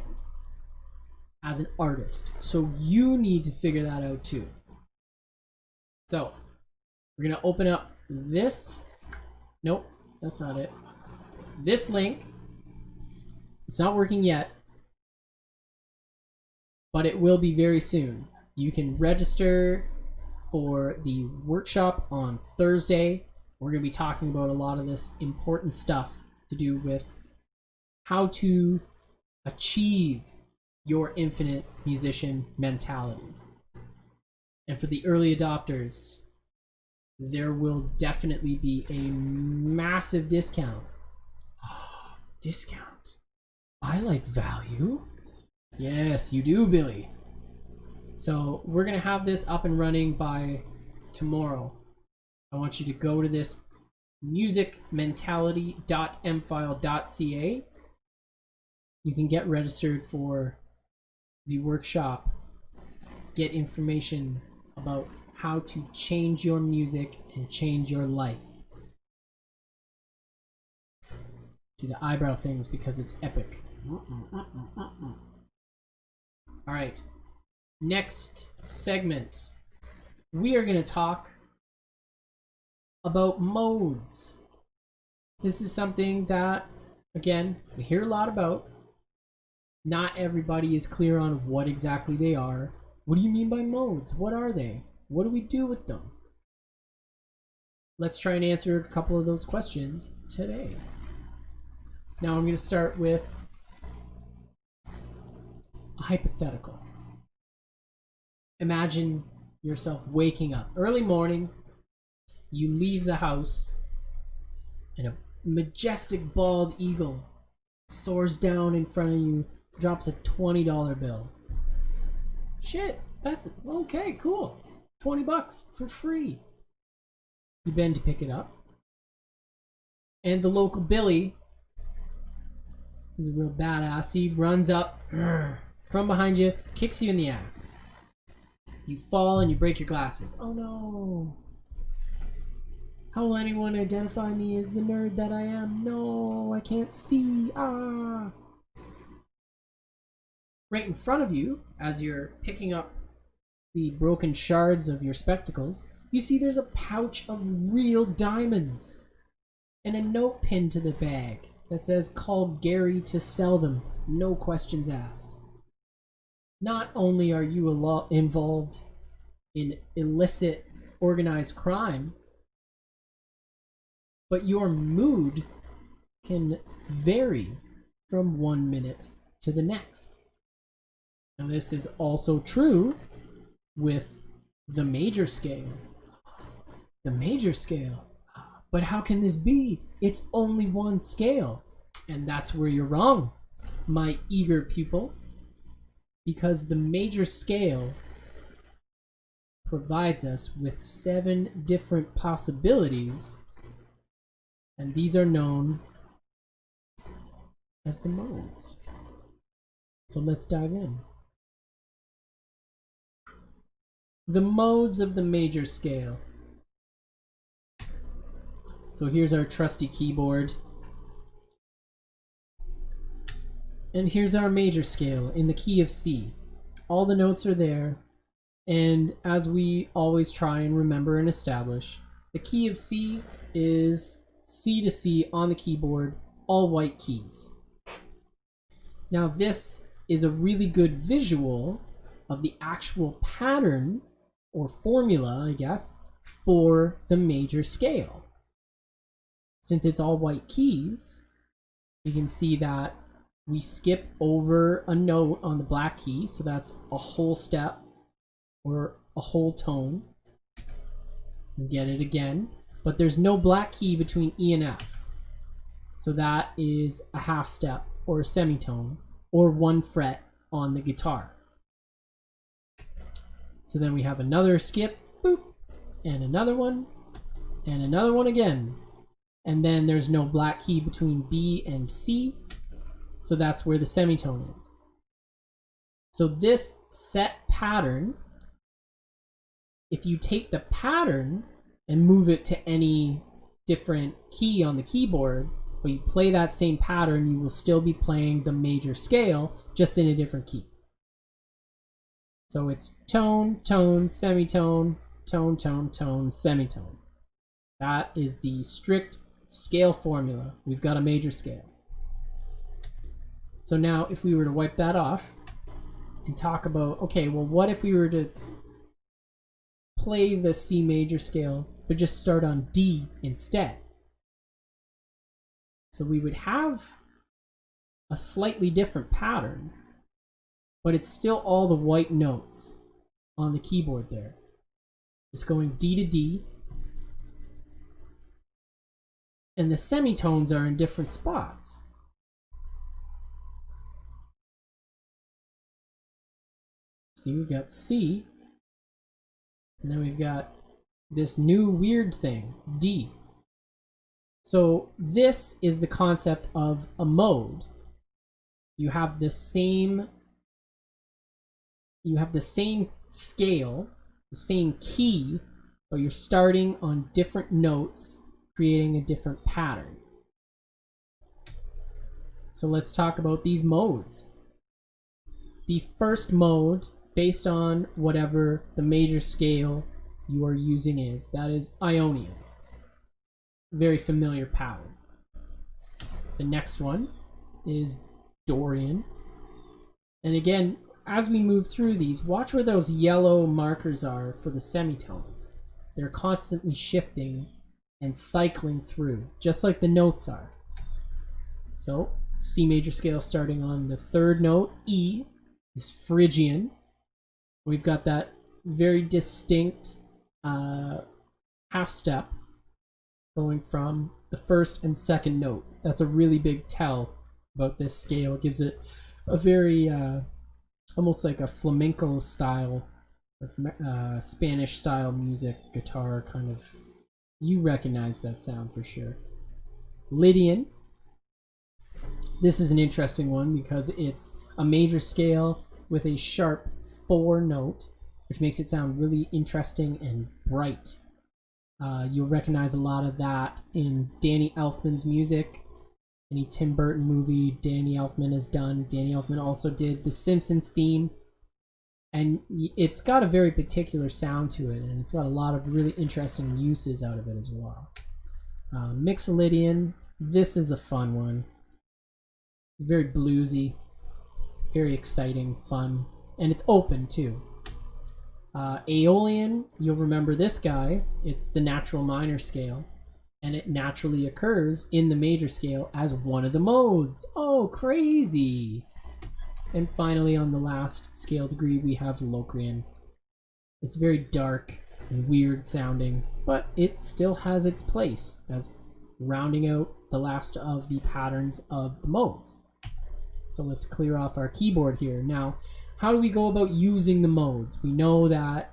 as an artist. So you need to figure that out too. So We're going to open up this. Nope, that's not it. This link. It's not working yet, but it will be very soon. You can register for the workshop on Thursday. We're going to be talking about a lot of this important stuff to do with how to achieve your infinite musician mentality. And for the early adopters, there will definitely be a massive discount. Discount? I like value. Yes, you do, Billy. So we're going to have this up and running by tomorrow. I want you to go to this musicmentality.mfile.ca. You can get registered for the workshop. Get information about how to change your music and change your life. Do the eyebrow things because it's epic. Alright. Next segment. We are going to talk about modes. This is something that, again, we hear a lot about. Not everybody is clear on what exactly they are. What do you mean by modes? What are they? What do we do with them? Let's try and answer a couple of those questions today. Now I'm going to start with a hypothetical. Imagine yourself waking up early morning. You leave the house and a majestic bald eagle soars down in front of you, drops a $20 bill. Shit, that's okay, cool. $20 for free. You bend to pick it up, and the local Billy, who's a real badass, he runs up from behind you, kicks you in the ass. You fall and you break your glasses. Oh no. How will anyone identify me as the nerd that I am? No, I can't see. Ah. Right in front of you, as you're picking up the broken shards of your spectacles, you see there's a pouch of real diamonds and a note pinned to the bag that says, "Call Gary to sell them, no questions asked." Not only are you involved in illicit organized crime, but your mood can vary from 1 minute to the next. Now this is also true with the major scale. The major scale. But how can this be? It's only one scale. And that's where you're wrong, my eager pupil. Because the major scale provides us with 7 different possibilities, and these are known as the modes. So let's dive in. The modes of the major scale. So here's our trusty keyboard. And here's our major scale in the key of C. All the notes are there. And as we always try and remember and establish, the key of C is C to C on the keyboard, all white keys. Now this is a really good visual of the actual pattern or formula, I guess, for the major scale. Since it's all white keys, you can see that we skip over a note on the black key, so that's a whole step or a whole tone. And get it again, but there's no black key between E and F, so that is a half step or a semitone or 1 fret on the guitar. So then we have another skip, boop, and another one again. And then there's no black key between B and C, so that's where the semitone is. So this set pattern, if you take the pattern and move it to any different key on the keyboard, but you play that same pattern, you will still be playing the major scale, just in a different key. So it's tone, tone, semitone, tone, tone, tone, semitone. That is the strict scale formula. We've got a major scale. So now if we were to wipe that off and talk about, okay, well, what if we were to play the C major scale but just start on D instead? So we would have a slightly different pattern, but it's still all the white notes on the keyboard there. Just going D to D. And the semitones are in different spots. See, we've got C, and then we've got this new weird thing, D. So this is the concept of a mode. You have the same scale, the same key, but you're starting on different notes, creating a different pattern. So let's talk about these modes. The first mode, based on whatever the major scale you are using is, that is Ionian. Very familiar pattern. The next one is Dorian. And again, as we move through these, watch where those yellow markers are for the semitones. They're constantly shifting and cycling through, just like the notes are. So, C major scale starting on the third note, E, is Phrygian. We've got that very distinct half step going from the first and second note. That's a really big tell about this scale. It gives it a very almost like a flamenco style, Spanish style music, guitar kind of. You recognize that sound for sure. Lydian. This is an interesting one because it's a major scale with a sharp 4 note, which makes it sound really interesting and bright. You'll recognize a lot of that in Danny Elfman's music. Any Tim Burton movie Danny Elfman has done. Danny Elfman also did the Simpsons theme. And it's got a very particular sound to it, and it's got a lot of really interesting uses out of it as well. Mixolydian, this is a fun one. It's very bluesy, very exciting, fun, and it's open too. Aeolian, you'll remember this guy. It's the natural minor scale, and it naturally occurs in the major scale as one of the modes. Oh, crazy! And finally, on the last scale degree, we have Locrian. It's very dark and weird sounding, but it still has its place as rounding out the last of the patterns of the modes. So let's clear off our keyboard here. Now, how do we go about using the modes? We know that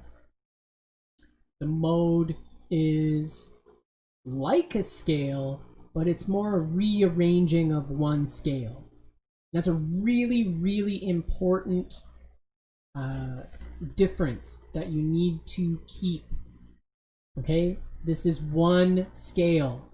the mode is like a scale, but it's more a rearranging of one scale. That's a really, really important difference that you need to keep. Okay? This is one scale.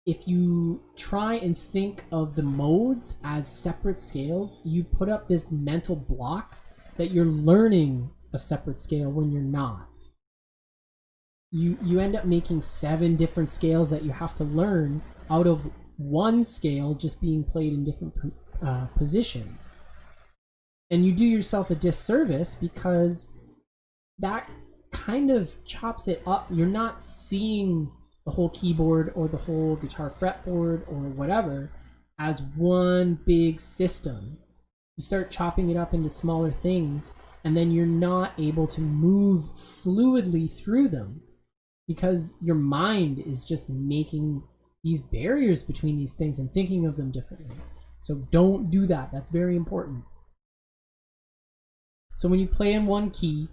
If you try and think of the modes as separate scales, you put up this mental block that you're learning a separate scale when you're not. You end up making 7 different scales that you have to learn out of one scale just being played in different positions. And you do yourself a disservice because that kind of chops it up. You're not seeing the whole keyboard or the whole guitar fretboard or whatever as one big system. You start chopping it up into smaller things, and then you're not able to move fluidly through them because your mind is just making these barriers between these things and thinking of them differently. So don't do that. That's very important. So when you play in one key,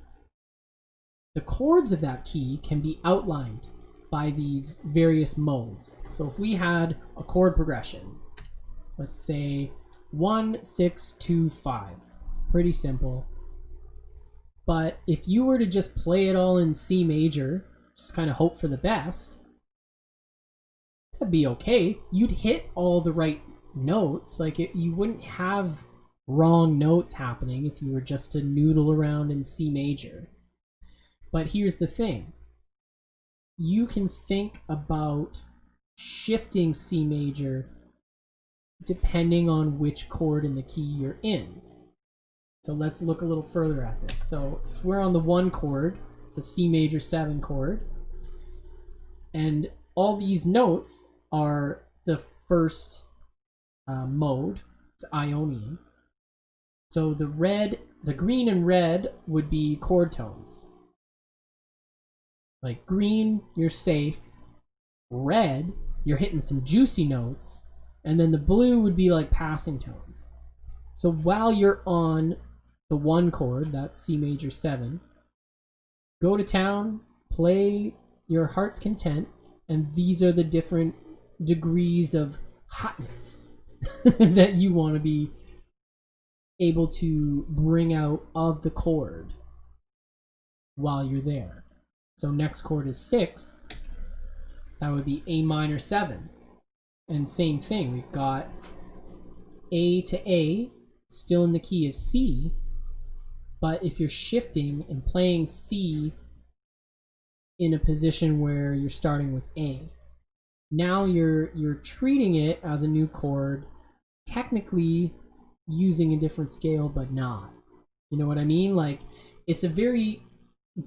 the chords of that key can be outlined by these various modes. So if we had a chord progression, let's say 1, 6, 2, 5. Pretty simple. But if you were to just play it all in C major, just kind of hope for the best, that'd be okay. You'd hit all the right notes. Like you wouldn't have wrong notes happening if you were just to noodle around in C major. But here's the thing. you can think about shifting C major depending on which chord in the key you're in. So let's look a little further at this. So if we're on the 1 chord, it's a C major 7 chord, and all these notes are the first mode, it's Ionian. So the green and red would be chord tones. Like green, you're safe. Red, you're hitting some juicy notes. And then the blue would be like passing tones. So while you're on the 1 chord, that's C major 7, go to town, play your heart's content, and these are the different degrees of hotness that you want to be able to bring out of the chord while you're there. So next chord is 6. That would be A minor 7. And same thing, we've got A to A, still in the key of C, but if you're shifting and playing C in a position where you're starting with A, now you're treating it as a new chord, technically using a different scale, but not. You know what I mean? Like, it's a very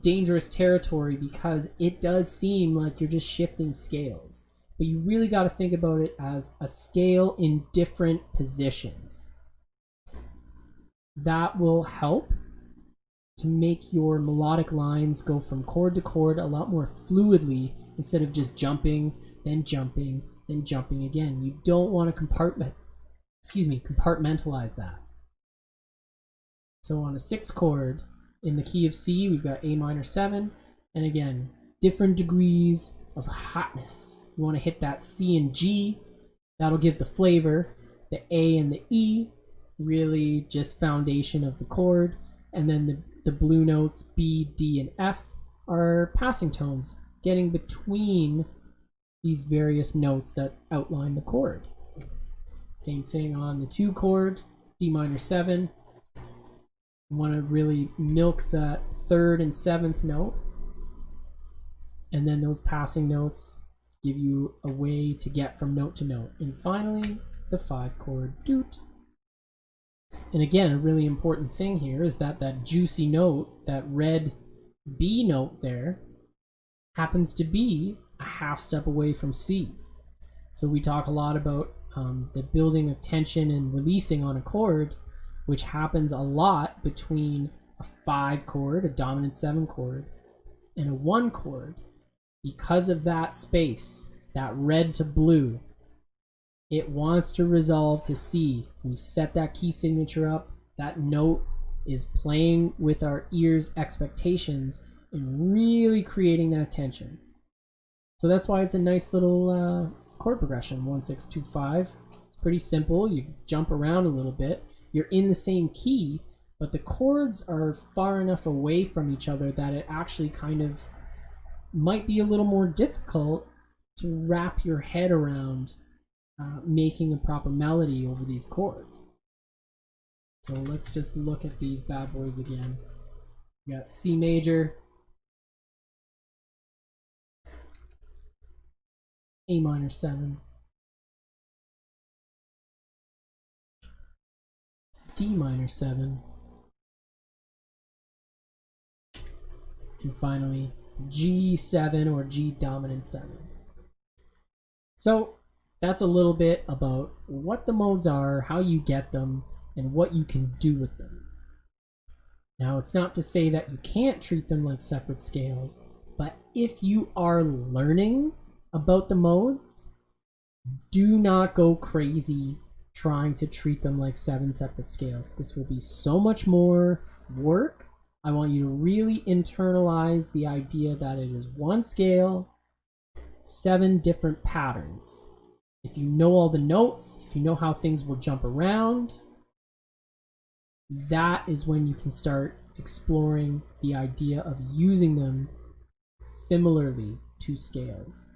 dangerous territory because it does seem like you're just shifting scales, but you really got to think about it as a scale in different positions. That will help to make your melodic lines go from chord to chord a lot more fluidly instead of just jumping, then jumping, then jumping again. You don't want to compartmentalize that. So on a 6 chord in the key of C, we've got A minor 7, and again, different degrees of hotness. You want to hit that C and G, that'll give the flavor. The A and the E, really just foundation of the chord, and then the blue notes B, D, and F are passing tones, getting between these various notes that outline the chord. Same thing on the 2 chord, D minor 7. You want to really milk that 3rd and 7th note, and then those passing notes give you a way to get from note to note. And finally, the 5 chord, doot. And again, a really important thing here is that that juicy note, that red B note there, happens to be a half step away from C. So we talk a lot about the building of tension and releasing on a chord, which happens a lot between a 5 chord, a dominant 7 chord, and a 1 chord. Because of that space, that red to blue, it wants to resolve to C. We set that key signature up. That note is playing with our ears' expectations and really creating that tension. So that's why it's a nice little chord progression, 1, 6, 2, 5. It's pretty simple. You jump around a little bit. You're in the same key, but the chords are far enough away from each other that it actually kind of might be a little more difficult to wrap your head around making a proper melody over these chords. So let's just look at these bad boys again. We got C major, A minor 7, D minor 7, and finally G7 or G dominant 7. So that's a little bit about what the modes are, how you get them, and what you can do with them. Now, it's not to say that you can't treat them like separate scales, but if you are learning about the modes, do not go crazy trying to treat them like 7 separate scales. This will be so much more work. I want you to really internalize the idea that it is 1 scale, 7 different patterns. If you know all the notes, if you know how things will jump around, that is when you can start exploring the idea of using them similarly to scales.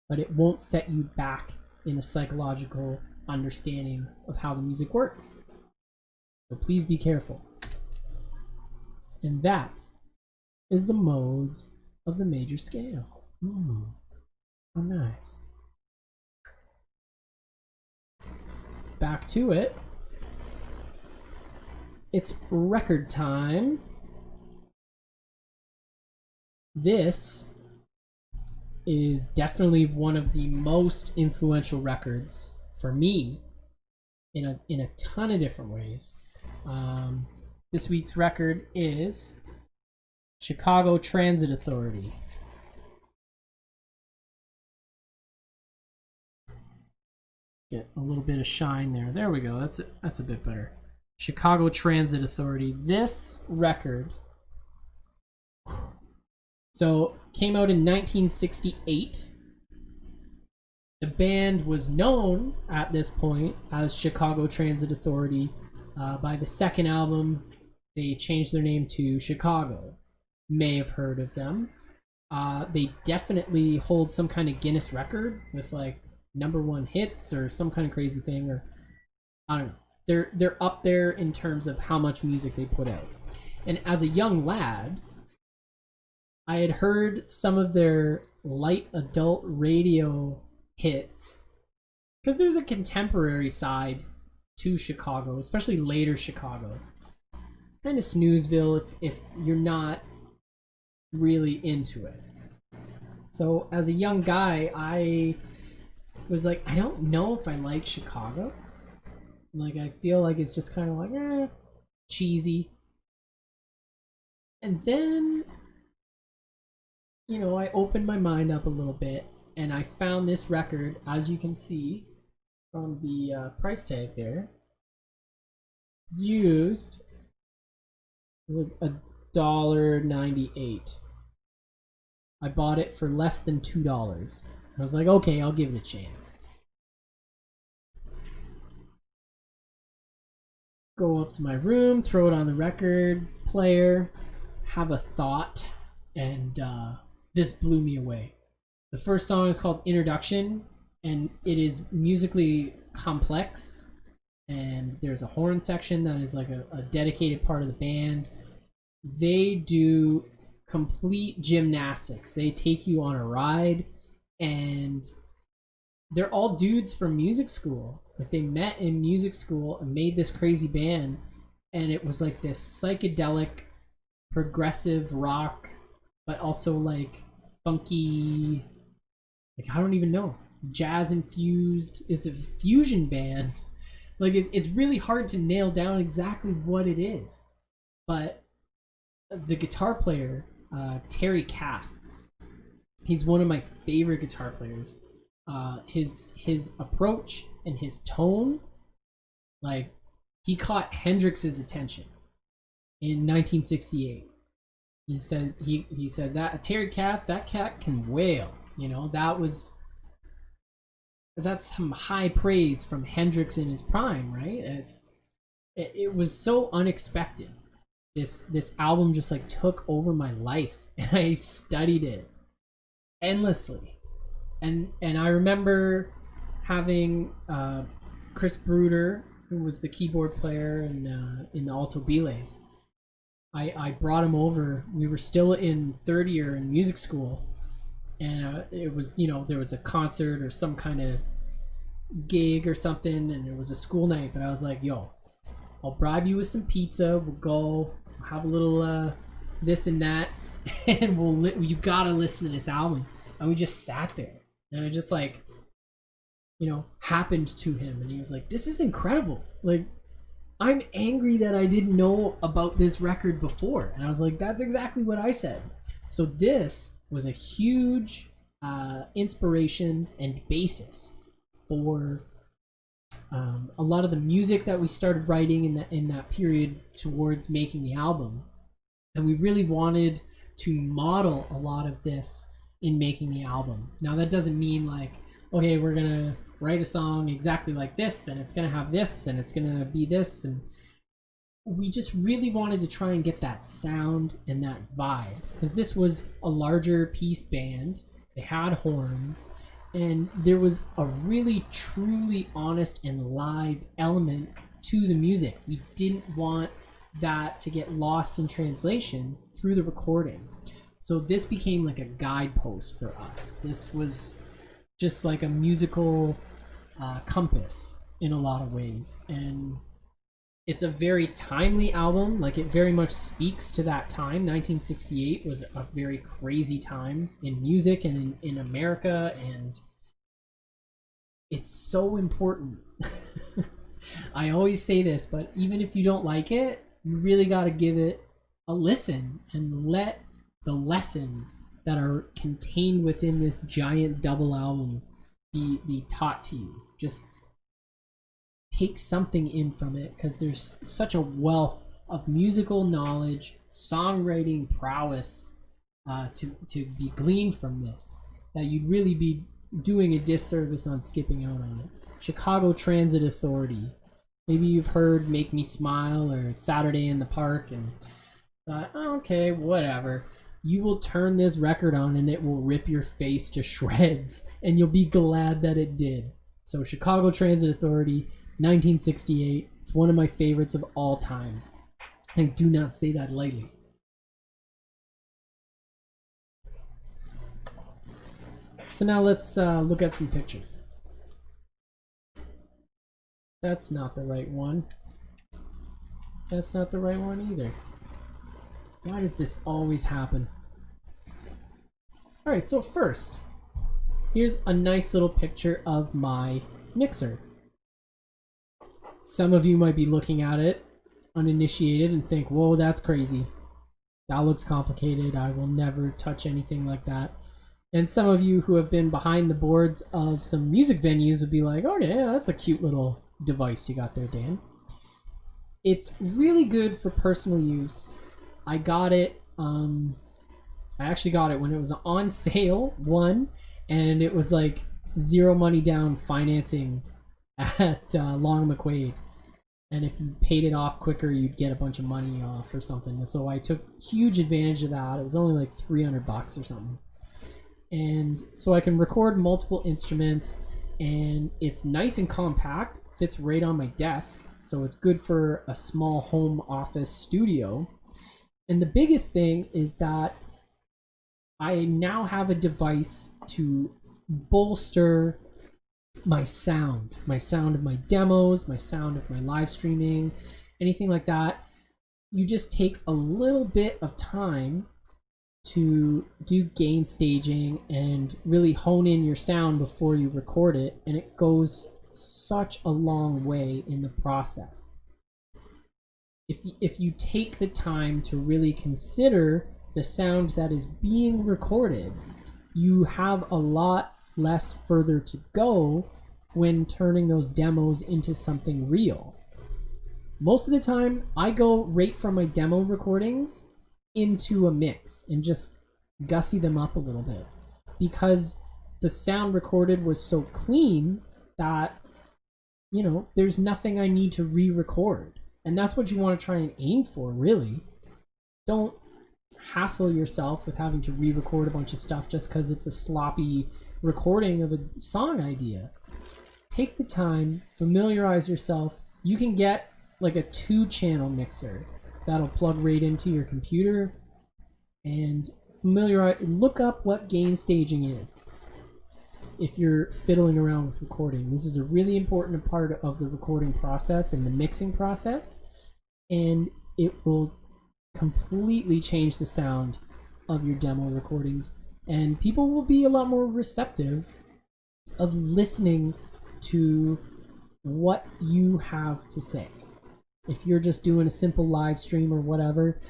But it won't set you back in a psychological understanding of how the music works. So please be careful. And that is the modes of the major scale. Oh, nice. Back to it. It's record time. This is definitely one of the most influential records for me in a ton of different ways. This week's record is Chicago Transit Authority. Get a little bit of shine there. There we go. That's a bit better. Chicago Transit Authority. This record, so, came out in 1968. The band was known at this point as Chicago Transit Authority. By the second album, they changed their name to Chicago. May have heard of them. They definitely hold some kind of Guinness record with like #1 hits or some kind of crazy thing, or I don't know. They're up there in terms of how much music they put out. And as a young lad, I had heard some of their light adult radio hits, because there's a contemporary side to Chicago, especially later Chicago. It's kind of snoozeville if you're not really into it. So as a young guy, I was like, I don't know if I like Chicago. Like, I feel like it's just kind of like, cheesy. And then, you know, I opened my mind up a little bit, and I found this record, as you can see from the price tag there, used like $1.98. I bought it for less than $2. I was like, okay, I'll give it a chance. Go up to my room, throw it on the record player, have a thought, and this blew me away. The first song is called Introduction, and it is musically complex, and there's a horn section that is like a dedicated part of the band. They do complete gymnastics. They take you on a ride, and they're all dudes from music school. Like, they met in music school and made this crazy band, and it was like this psychedelic progressive rock, but also like funky, like, I don't even know, jazz infused. It's a fusion band. Like, it's really hard to nail down exactly what it is. But the guitar player, Terry Caff, he's one of my favorite guitar players. His approach and his tone, like, he caught Hendrix's attention in 1968. He said that Terry Caff, that cat can wail. You know, that's some high praise from Hendrix in his prime, right? It was so unexpected. This album just like took over my life, and I studied it endlessly. And I remember having Chris Bruder, who was the keyboard player in the Alto Biles. I brought him over. We were still in third year in music school, and it was, you know, there was a concert or some kind of gig or something, and it was a school night. But I was like, yo, I'll bribe you with some pizza. We'll go have a little this and that, and you gotta listen to this album. And we just sat there, and I just, like, you know, happened to him, and he was like, this is incredible. Like, I'm angry that I didn't know about this record before. And I was like, that's exactly what I said. So this was a huge inspiration and basis for a lot of the music that we started writing in that period towards making the album. And we really wanted to model a lot of this in making the album. Now, that doesn't mean like, okay, we're gonna write a song exactly like this, and it's gonna have this, and it's gonna be this. And we just really wanted to try and get that sound and that vibe, because this was a larger piece band. They had horns, and there was a really truly honest and live element to the music. We didn't want that to get lost in translation through the recording. So this became like a guidepost for us. This was just like a musical compass in a lot of ways. And it's a very timely album. Like, it very much speaks to that time. 1968 was a very crazy time in music and in America, and it's so important. I always say this, but even if you don't like it, you really got to give it a listen and let the lessons that are contained within this giant double album be taught to you. Just take something in from it, because there's such a wealth of musical knowledge, songwriting prowess to be gleaned from this, that you'd really be doing a disservice on skipping out on it. Chicago Transit Authority. Maybe you've heard Make Me Smile or Saturday in the Park and thought, oh, okay, whatever. You will turn this record on and it will rip your face to shreds, and you'll be glad that it did. So Chicago Transit Authority, 1968. It's one of my favorites of all time. I do not say that lightly. So now let's look at some pictures. That's not the right one. That's not the right one either. Why does this always happen? Alright, so first, here's a nice little picture of my mixer. Some of you might be looking at it uninitiated and think, whoa, that's crazy. That looks complicated. I will never touch anything like that. And some of you who have been behind the boards of some music venues would be like, oh yeah, that's a cute little device you got there, Dan. It's really good for personal use. I got it, I actually got it when it was on sale, and it was like zero money down financing at Long McQuaid. And if you paid it off quicker, you'd get a bunch of money off or something. So I took huge advantage of that. It was only like $300 or something. And so I can record multiple instruments, and it's nice and compact, fits right on my desk. So it's good for a small home office studio. And the biggest thing is that I now have a device to bolster my sound of my demos, my sound of my live streaming, anything like that. You just take a little bit of time to do gain staging and really hone in your sound before you record it, and it goes such a long way in the process. If you take the time to really consider the sound that is being recorded, you have a lot less further to go when turning those demos into something real. Most of the time, I go right from my demo recordings into a mix and just gussy them up a little bit, because the sound recorded was so clean that, you know, there's nothing I need to re-record. And that's what you want to try and aim for, really. Don't hassle yourself with having to re-record a bunch of stuff just because it's a sloppy recording of a song idea. Take the time, familiarize yourself. You can get like a 2-channel mixer that'll plug right into your computer, and look up what gain staging is if you're fiddling around with recording. This is a really important part of the recording process and the mixing process, and it will completely change the sound of your demo recordings, and people will be a lot more receptive of listening to what you have to say. If you're just doing a simple live stream or whatever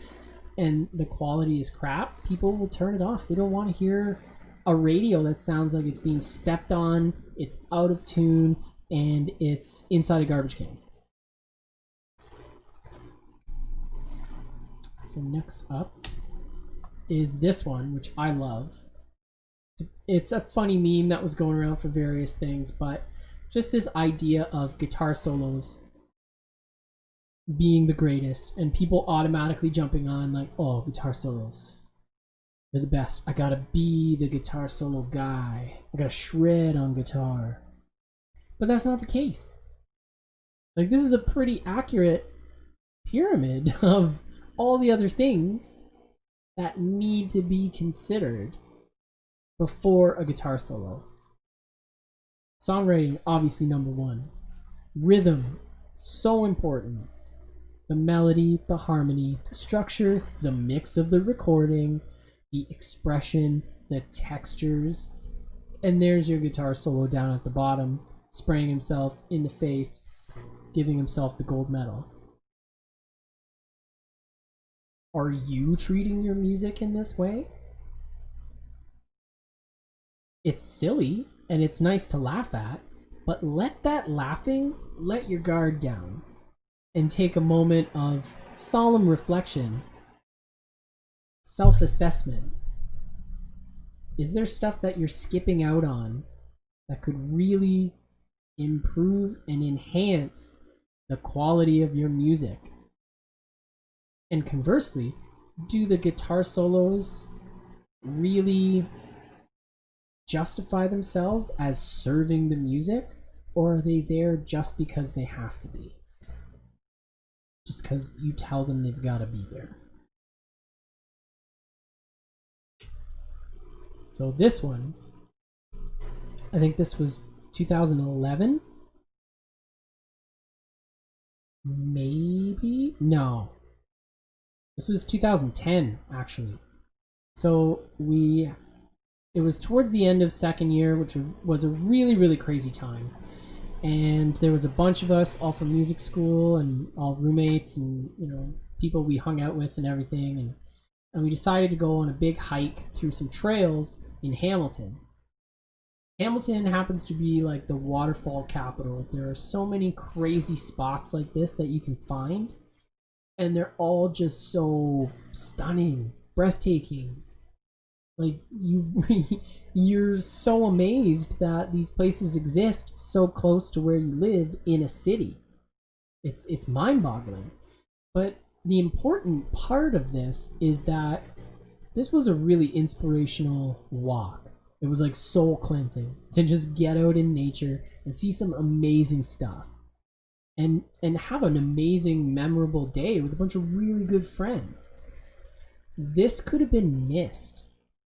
and the quality is crap, people will turn it off. They don't want to hear a radio that sounds like it's being stepped on, it's out of tune, and it's inside a garbage can. So next up is this one, which I love. It's a funny meme that was going around for various things, but just this idea of guitar solos being the greatest, and people automatically jumping on like, oh, guitar solos, they're the best. I gotta be the guitar solo guy. I gotta shred on guitar. But that's not the case. Like, this is a pretty accurate pyramid of all the other things that need to be considered before a guitar solo. Songwriting, obviously number one. Rhythm, so important. The melody, the harmony, the structure, the mix of the recording, the expression, the textures. And there's your guitar solo down at the bottom, spraying himself in the face, giving himself the gold medal. Are you treating your music in this way? It's silly and it's nice to laugh at, but let your guard down and take a moment of solemn reflection, self-assessment. Is there stuff that you're skipping out on that could really improve and enhance the quality of your music? And conversely, do the guitar solos really justify themselves as serving the music, or are they there just because they have to be? Just because you tell them they've got to be there. So this one, I think this was 2011. Maybe? No. This was 2010, actually. So it was towards the end of second year, which was a really, really crazy time. And there was a bunch of us all from music school and all roommates and, you know, people we hung out with and everything. And we decided to go on a big hike through some trails in Hamilton. Hamilton happens to be like the waterfall capital. There are so many crazy spots like this that you can find. And they're all just so stunning, breathtaking. Like you're so amazed that these places exist so close to where you live in a city. It's mind-boggling. But the important part of this is that this was a really inspirational walk. It was like soul cleansing to just get out in nature and see some amazing stuff. And have an amazing, memorable day with a bunch of really good friends. This could have been missed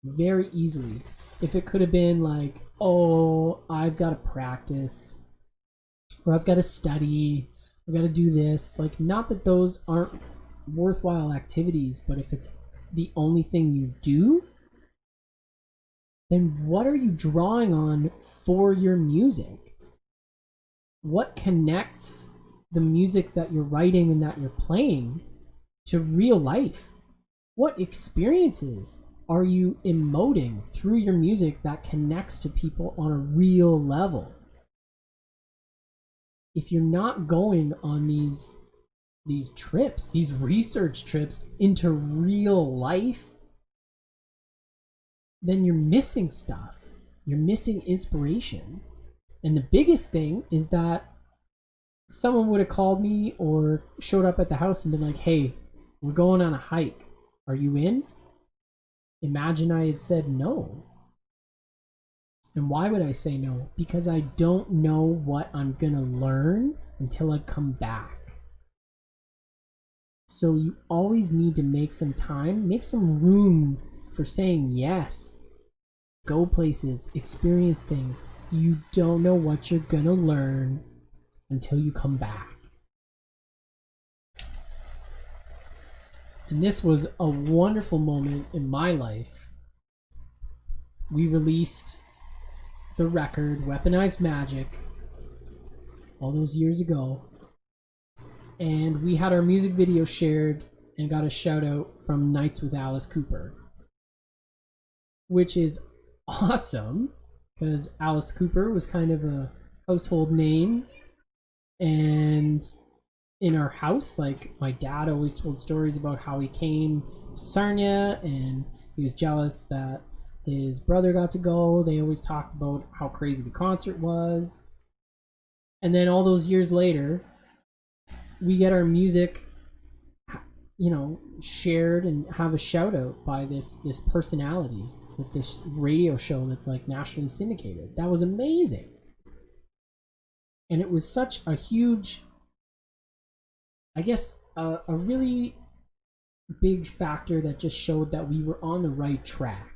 very easily if it could have been like, oh, I've got to practice, or I've got to study, I've got to do this. Like, not that those aren't worthwhile activities, but if it's the only thing you do, then what are you drawing on for your music? What connects the music that you're writing and that you're playing to real life? What experiences are you emoting through your music that connects to people on a real level? If you're not going on these trips, these research trips into real life, then you're missing stuff. You're missing inspiration. And the biggest thing is that someone would have called me or showed up at the house and been like, hey, we're going on a hike. Are you in? Imagine I had said no. And why would I say no? Because I don't know what I'm gonna learn until I've come back. So you always need to make some time, make some room for saying yes. Go places, experience things. You don't know what you're gonna learn until you come back. And this was a wonderful moment in my life. We released the record Weaponized Magic all those years ago, and we had our music video shared and got a shout out from Nights with Alice Cooper, which is awesome because Alice Cooper was kind of a household name. And in our house, like, my dad always told stories about how he came to Sarnia and he was jealous that his brother got to go. They always talked about how crazy the concert was. And then all those years later, we get our music, you know, shared and have a shout out by this personality with this radio show that's like nationally syndicated. That was amazing. And it was such a huge, I guess, a really big factor that just showed that we were on the right track.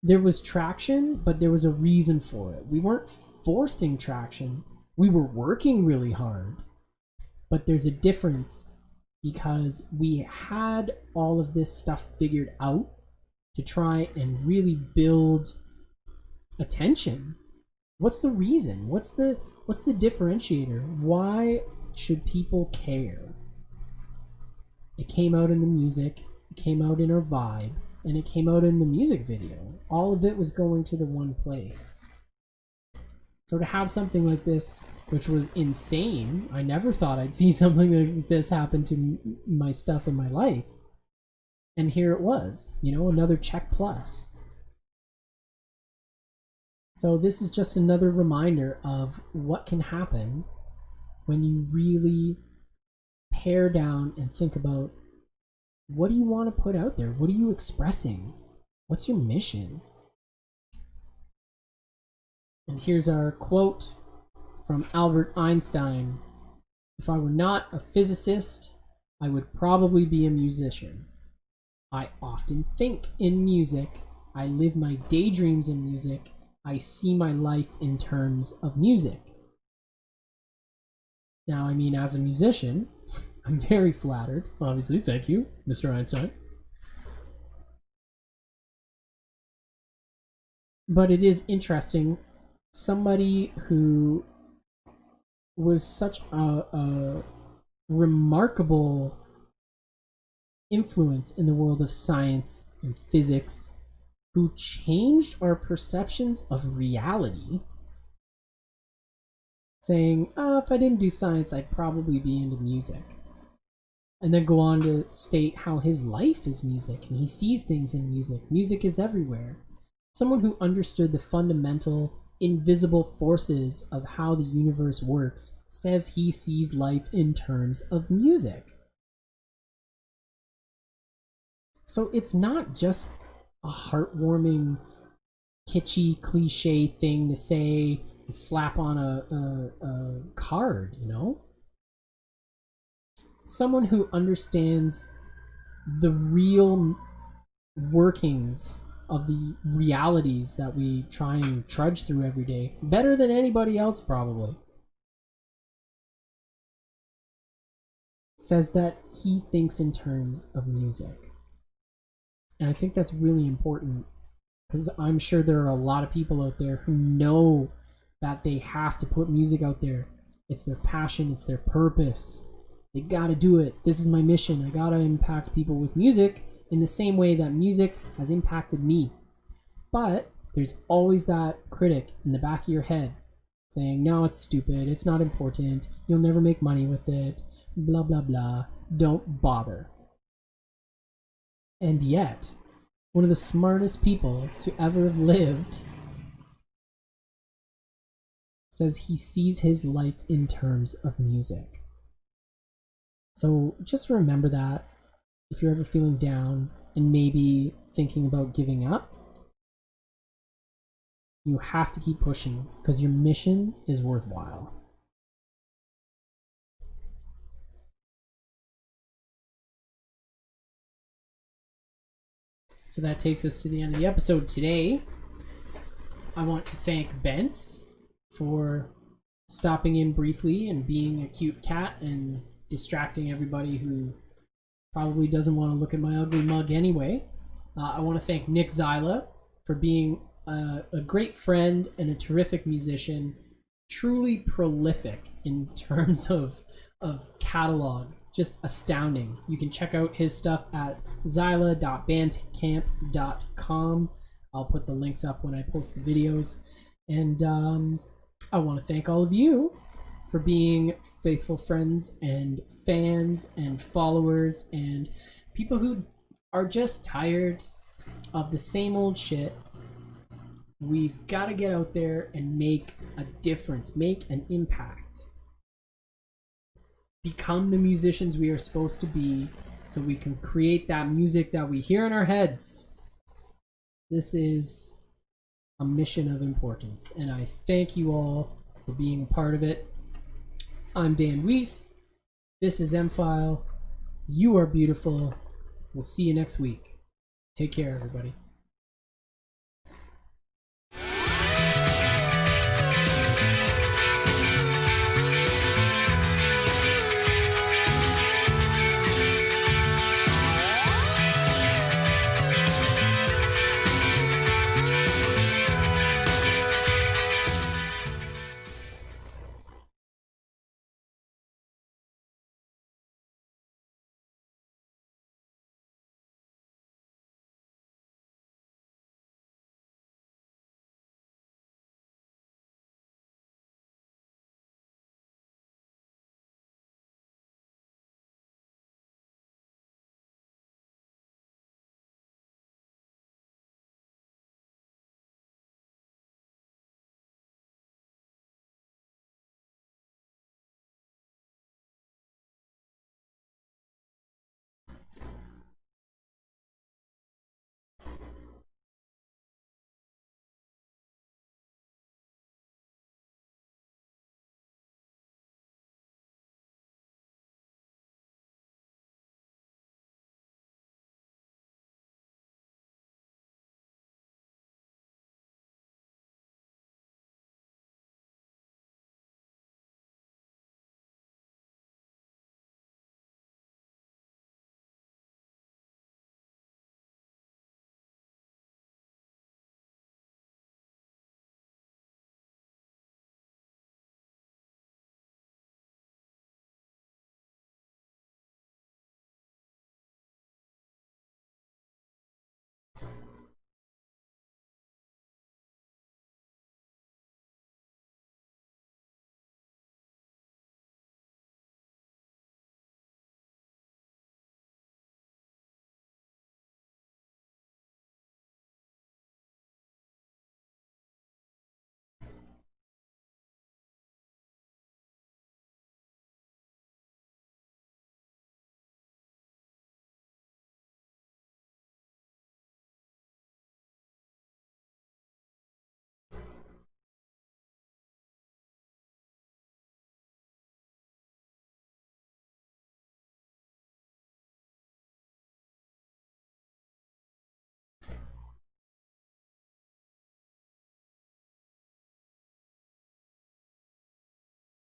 There was traction, but there was a reason for it. We weren't forcing traction. We were working really hard. But there's a difference because we had all of this stuff figured out to try and really build attention. What's the reason? What's the differentiator? Why should people care? It came out in the music, it came out in our vibe, and it came out in the music video. All of it was going to the one place. So to have something like this, which was insane, I never thought I'd see something like this happen to my stuff in my life. And here it was, you know, another check plus. So this is just another reminder of what can happen when you really pare down and think about, what do you want to put out there? What are you expressing? What's your mission? And here's our quote from Albert Einstein. If I were not a physicist, I would probably be a musician. I often think in music. I live my daydreams in music. I see my life in terms of music. Now, I mean, as a musician, I'm very flattered. Obviously, thank you, Mr. Einstein. But it is interesting. Somebody who was such a remarkable influence in the world of science and physics, who changed our perceptions of reality, saying, if I didn't do science, I'd probably be into music. And then go on to state how his life is music, and he sees things in music. Music is everywhere. Someone who understood the fundamental, invisible forces of how the universe works says he sees life in terms of music. So it's not just a heartwarming, kitschy, cliche thing to say and slap on a card, you know? Someone who understands the real workings of the realities that we try and trudge through every day better than anybody else probably, says that he thinks in terms of music. And I think that's really important, because I'm sure there are a lot of people out there who know that they have to put music out there. It's their passion, it's their purpose. They gotta do it. This is my mission. I gotta impact people with music in the same way that music has impacted me. But there's always that critic in the back of your head saying, no, it's stupid, it's not important, you'll never make money with it, blah, blah, blah, don't bother. And yet, one of the smartest people to ever have lived says he sees his life in terms of music. So just remember that if you're ever feeling down and maybe thinking about giving up, you have to keep pushing because your mission is worthwhile. So that takes us to the end of the episode today. I want to thank Bence for stopping in briefly and being a cute cat and distracting everybody who probably doesn't want to look at my ugly mug anyway. I want to thank Nick Zyla for being a great friend and a terrific musician, truly prolific in terms of catalog, just astounding. You can check out his stuff at zyla.bandcamp.com. I'll put the links up when I post the videos. And I want to thank all of you for being faithful friends and fans and followers and people who are just tired of the same old shit. We've got to get out there and make a difference, make an impact. Become the musicians we are supposed to be so we can create that music that we hear in our heads. This is a mission of importance, and I thank you all for being a part of it. I'm Dan Weiss. This is MFile. You are beautiful. We'll see you next week. Take care, everybody.